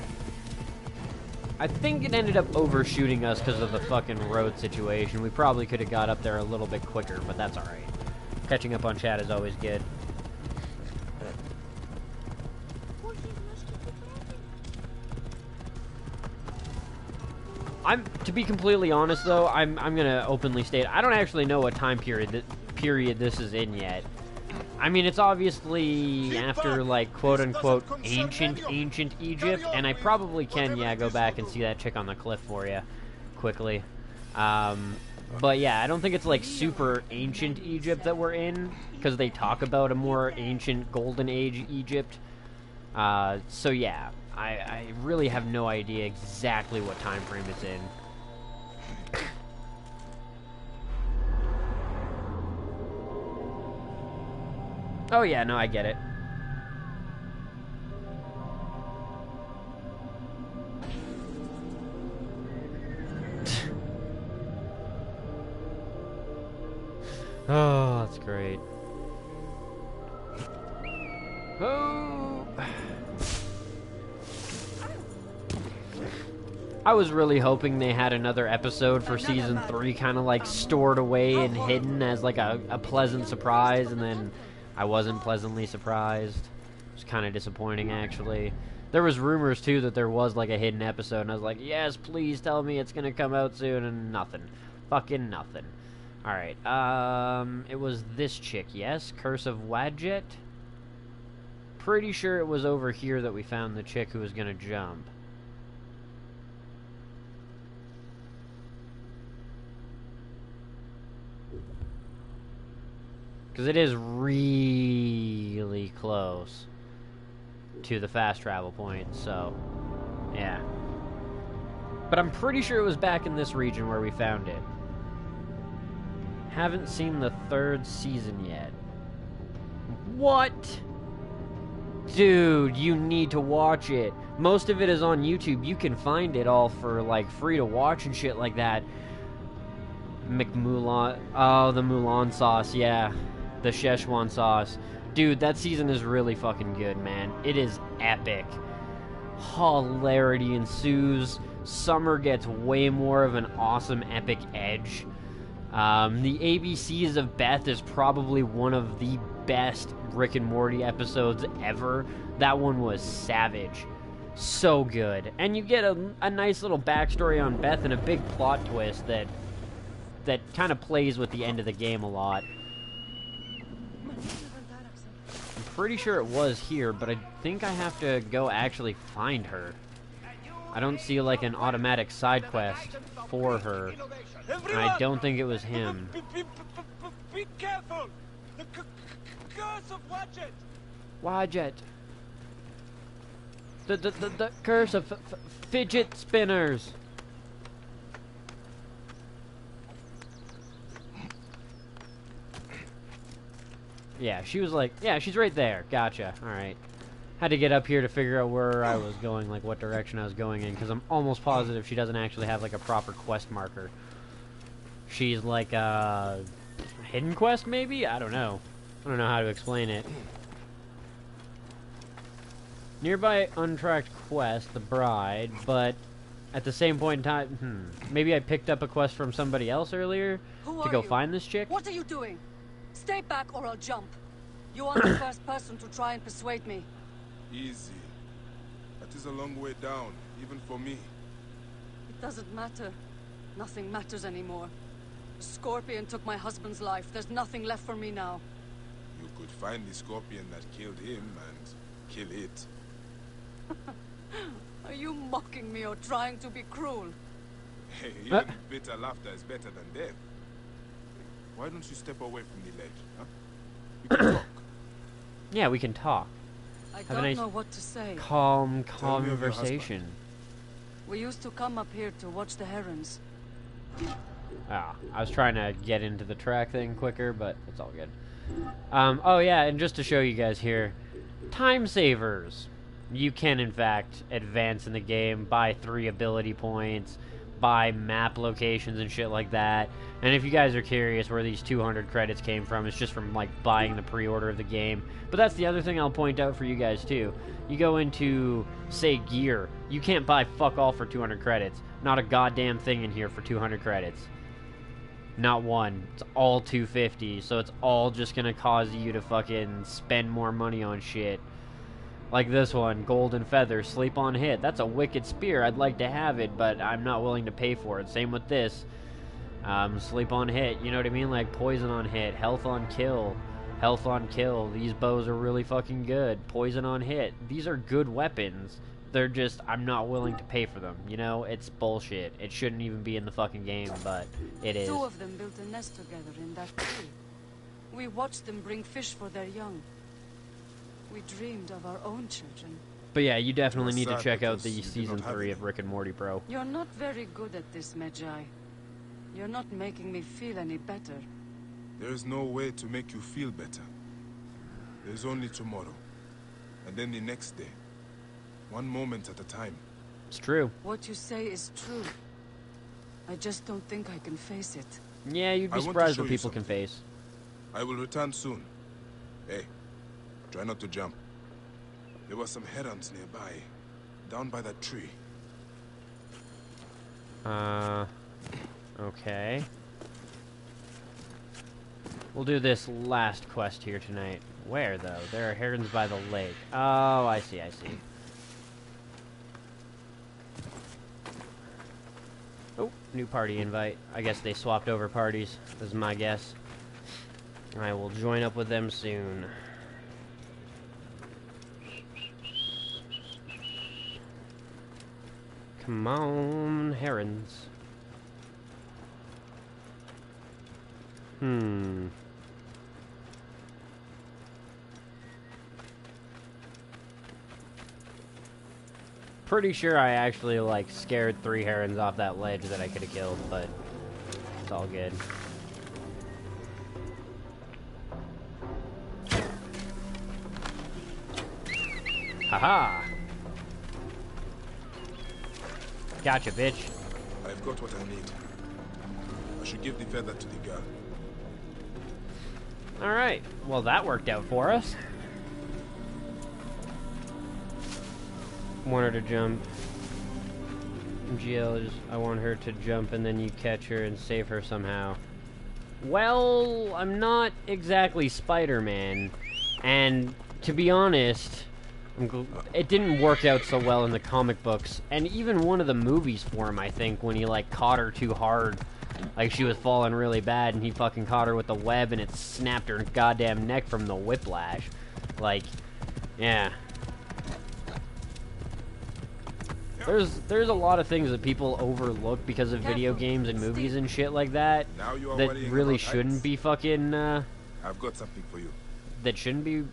I think it ended up overshooting us because of the fucking road situation. We probably could have got up there a little bit quicker, but that's alright. Catching up on chat is always good. To be completely honest though, I'm gonna openly state, I don't actually know what time period this is in yet. I mean, it's obviously after, like, quote-unquote ancient Egypt, and I probably can, yeah, go back and see that chick on the cliff for you quickly. But yeah, I don't think it's, like, super ancient Egypt that we're in, because they talk about a more ancient Golden Age Egypt. So yeah, I really have no idea exactly what time frame it's in. Oh yeah, no, I get it. Oh, that's great. Oh. I was really hoping they had another episode for Season 3 kind of like stored away and hidden as like a pleasant surprise, and then I wasn't pleasantly surprised. It was kind of disappointing, actually. There was rumors, too, that there was, like, a hidden episode, and I was like, yes, please tell me it's gonna come out soon, and nothing. Fucking nothing. Alright, it was this chick, yes? Curse of Wadjet? Pretty sure it was over here that we found the chick who was gonna jump. Because it is really close to the fast travel point, so, yeah. But I'm pretty sure it was back in this region where we found it. Haven't seen the 3rd season yet. What? Dude, you need to watch it. Most of it is on YouTube. You can find it all for, like, free to watch and shit like that. McMulan. Oh, the Mulan sauce, yeah. The Szechuan sauce. Dude, that season is really fucking good, man. It is epic. Hilarity ensues. Summer gets way more of an awesome, epic edge. The ABCs of Beth is probably one of the best Rick and Morty episodes ever. That one was savage. So good. And you get a nice little backstory on Beth and a big plot twist that that kind of plays with the end of the game a lot. I'm pretty sure it was here, but I think I have to go actually find her. I don't see like an automatic side quest for her. And I don't think it was him. Be careful! The curse of Wadjet! Wadjet. The curse of fidget spinners. Yeah, she was like, yeah, she's right there. Gotcha. Alright. Had to get up here to figure out where I was going, like what direction I was going in, because I'm almost positive she doesn't actually have like a proper quest marker. She's like a hidden quest, maybe? I don't know. I don't know how to explain it. Nearby untracked quest, the bride, but at the same point in time, maybe I picked up a quest from somebody else earlier to go find this chick? What are you doing? Stay back or I'll jump. You aren't the first person to try and persuade me. Easy. That is a long way down, even for me. It doesn't matter. Nothing matters anymore. The Scorpion took my husband's life. There's nothing left for me now. You could find the Scorpion that killed him and kill it. Are you mocking me or trying to be cruel? Hey, even bitter laughter is better than death. Why don't you step away from the ledge, huh? We can talk. Yeah, we can talk. I Have a don't nice, know what to say. calm Tell me of your conversation. We used to come up here to watch the herons. Ah, I was trying to get into the track thing quicker, but it's all good. Oh yeah, and just to show you guys here, time savers. You can, in fact, advance in the game, buy 3 ability points, buy map locations and shit like that. And if you guys are curious where these 200 credits came from, it's just from, like, buying the pre-order of the game. But that's the other thing I'll point out for you guys, too. You go into, say, gear. You can't buy fuck all for 200 credits. Not a goddamn thing in here for 200 credits. Not one. It's all 250, so it's all just gonna cause you to fucking spend more money on shit. Like this one, Golden Feather, Sleep on Hit. That's a wicked spear. I'd like to have it, but I'm not willing to pay for it. Same with this. Sleep on Hit, you know what I mean? Like Poison on Hit, Health on Kill. Health on Kill. These bows are really fucking good. Poison on Hit. These are good weapons. They're just, I'm not willing to pay for them. You know, it's bullshit. It shouldn't even be in the fucking game, but it is. 2 of them built a nest together in that tree. We watched them bring fish for their young. We dreamed of our own children. But yeah, you definitely need to check out the season 3 of Rick and Morty, bro. You're not very good at this, Medjai. You're not making me feel any better. There is no way to make you feel better. There's only tomorrow. And then the next day. One moment at a time. It's true. What you say is true. I just don't think I can face it. Yeah, you'd be surprised what people can face. I will return soon. Hey, try not to jump. There were some herons nearby. Down by that tree. Okay. We'll do this last quest here tonight. Where, though? There are herons by the lake. Oh, I see, I see. Oh, new party invite. I guess they swapped over parties. This is my guess. I will join up with them soon. Come on, herons. Pretty sure I actually, like, scared 3 herons off that ledge that I could have killed, but it's all good. Haha! Gotcha, bitch. I've got what I need. I should give the feather to the girl. Alright, well that worked out for us. Want her to jump. GL, I want her to jump and then you catch her and save her somehow. Well, I'm not exactly Spider-Man. And to be honest, it didn't work out so well in the comic books. And even one of the movies for him, I think, when he like caught her too hard Like she was falling really bad, and he fucking caught her with the web, and it snapped her goddamn neck from the whiplash. Like, yeah. There's a lot of things that people overlook because of video games and movies and shit like that that really shouldn't be fucking, I've got something for you. that shouldn't be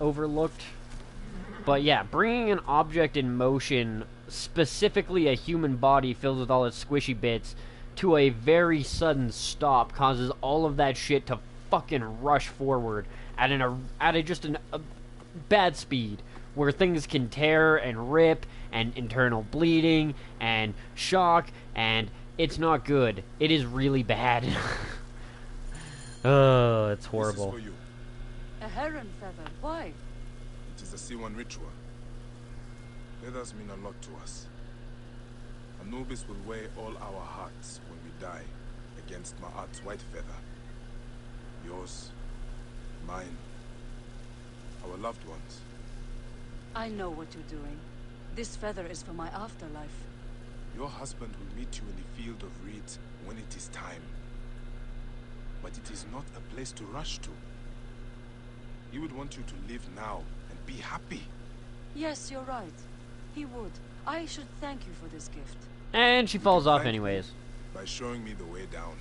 overlooked. But yeah, bringing an object in motion, specifically a human body filled with all its squishy bits, to a very sudden stop causes all of that shit to fucking rush forward at a bad speed, where things can tear and rip and internal bleeding and shock, and it's not good. It is really bad. Oh, it's horrible. This is for you. A heron feather. Why? It is a C1 ritual. Feathers mean a lot to us. Anubis will weigh all our hearts when we die against Ma'at's white feather. Yours, mine, our loved ones. I know what you're doing. This feather is for my afterlife. Your husband will meet you in the field of reeds when it is time. But it is not a place to rush to. He would want you to live now and be happy. Yes, you're right. He would. I should thank you for this gift. And she falls off anyways. By showing me the way down.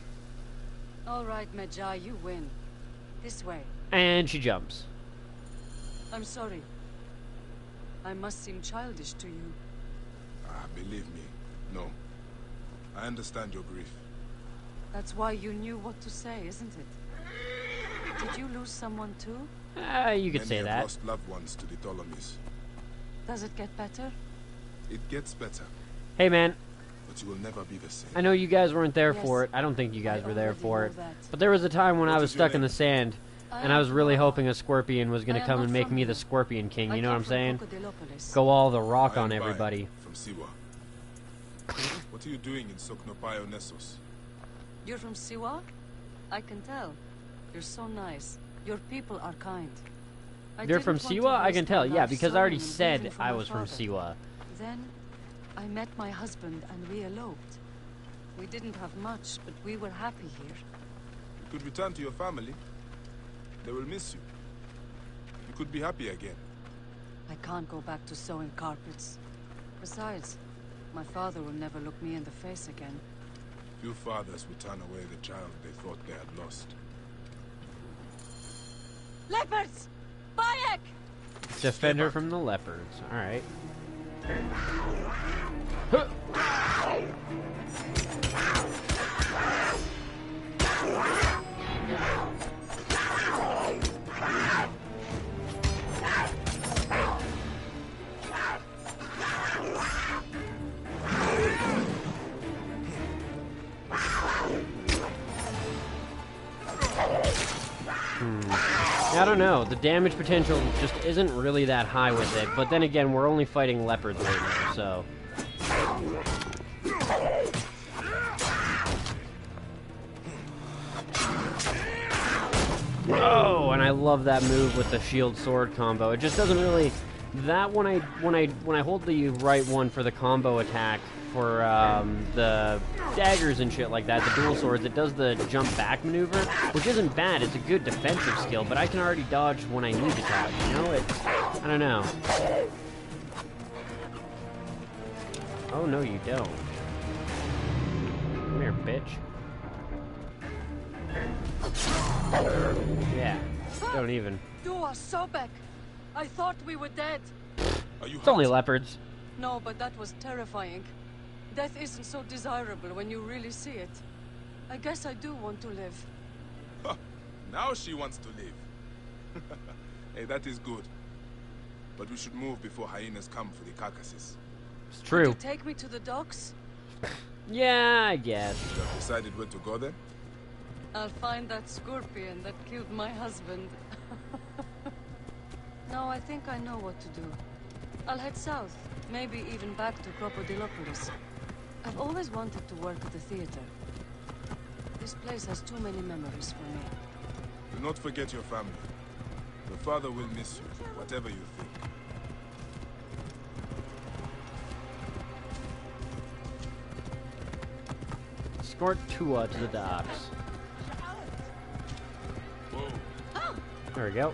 All right, Medjay, you win. This way. And she jumps. I'm sorry. I must seem childish to you. Believe me, no. I understand your grief. That's why you knew what to say, isn't it? Did you lose someone too? You could say Many have that. lost loved ones to the Ptolemies. Does it get better? It gets better. Hey, man. But you will never be the same. I know you guys weren't there for it. I don't think you guys were there for it. But there was a time when I was stuck in the sand, and I was really hoping a scorpion was going to come and make me the Scorpion King. You know what I'm saying? Go all the rock on everybody. From Siwa. What are you doing in Soknopayo Nessos? You're from Siwa? I can tell. You're so nice. Your people are kind. You're from Siwa? I can tell. Yeah, because I already said I was from Siwa. Then I met my husband and we eloped. We didn't have much, but we were happy here. You could return to your family. They will miss you. You could be happy again. I can't go back to sewing carpets. Besides, my father will never look me in the face again. Few fathers would turn away the child they thought they had lost. Leopards! Bayek! Defend her from the leopards. Alright. I don't know. The damage potential just isn't really that high with it. But then again, we're only fighting leopards right now, so... Oh, and I love that move with the shield sword combo. It just doesn't really... That when I hold the right one for the combo attack for the daggers and shit like that, the dual swords, it does the jump back maneuver, which isn't bad. It's a good defensive skill, but I can already dodge when I need to dodge. You know, I don't know. Oh no, you don't. Come here, bitch. Yeah, don't even. Dua Sobek! I thought we were dead. It's only leopards. No, but that was terrifying. Death isn't so desirable when you really see it. I guess I do want to live. Now she wants to live. Hey, that is good. But we should move before hyenas come for the carcasses. It's true. Would you take me to the docks? Yeah, I guess. You have decided where to go then? I'll find that scorpion that killed my husband. No, I think I know what to do. I'll head south, maybe even back to Crocodilopolis. I've always wanted to work at the theater. This place has too many memories for me. Do not forget your family. Your father will miss you, whatever you think. escort Tua to the docks. There we go.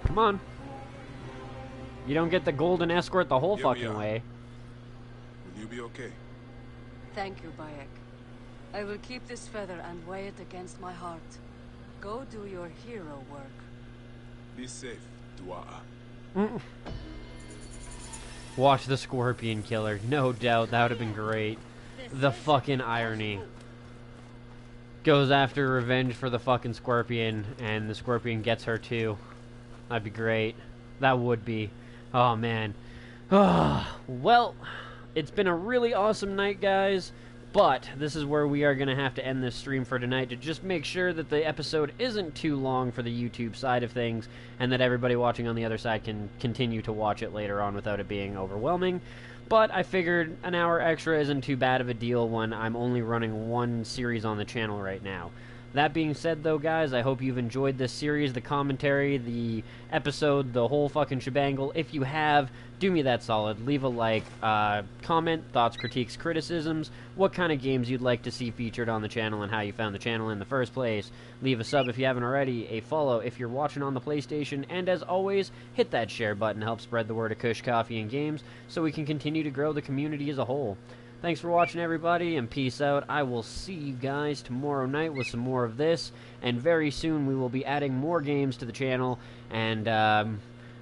Come on. You don't get the golden escort the whole fucking way. Will you be okay? Thank you, Bayek. I will keep this feather and weigh it against my heart. Go do your hero work. Be safe, Dua'a. Watch the Scorpion Killer. No doubt, that would have been great. The fucking irony. Goes after revenge for the fucking Scorpion, and the Scorpion gets her too. That'd be great. That would be. Oh, man. Well, it's been a really awesome night, guys. But this is where we are going to have to end this stream for tonight to just make sure that the episode isn't too long for the YouTube side of things and that everybody watching on the other side can continue to watch it later on without it being overwhelming. But I figured an hour extra isn't too bad of a deal when I'm only running one series on the channel right now. That being said, though, guys, I hope you've enjoyed this series, the commentary, the episode, the whole fucking shebangle. If you have, do me that solid. Leave a like, comment, thoughts, critiques, criticisms, what kind of games you'd like to see featured on the channel and how you found the channel in the first place. Leave a sub if you haven't already, a follow if you're watching on the PlayStation, and as always, hit that share button to help spread the word of Kush Coffee and Games so we can continue to grow the community as a whole. Thanks for watching, everybody, and peace out. I will see you guys tomorrow night with some more of this, and very soon we will be adding more games to the channel, and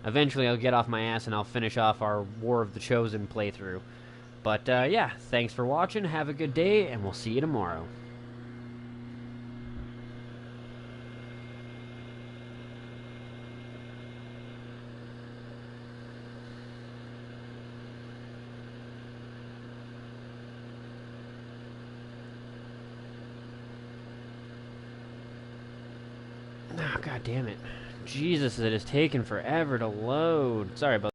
eventually I'll get off my ass and I'll finish off our War of the Chosen playthrough. But, yeah, thanks for watching, have a good day, and we'll see you tomorrow. Oh, God damn it. Jesus, it is taking forever to load. Sorry about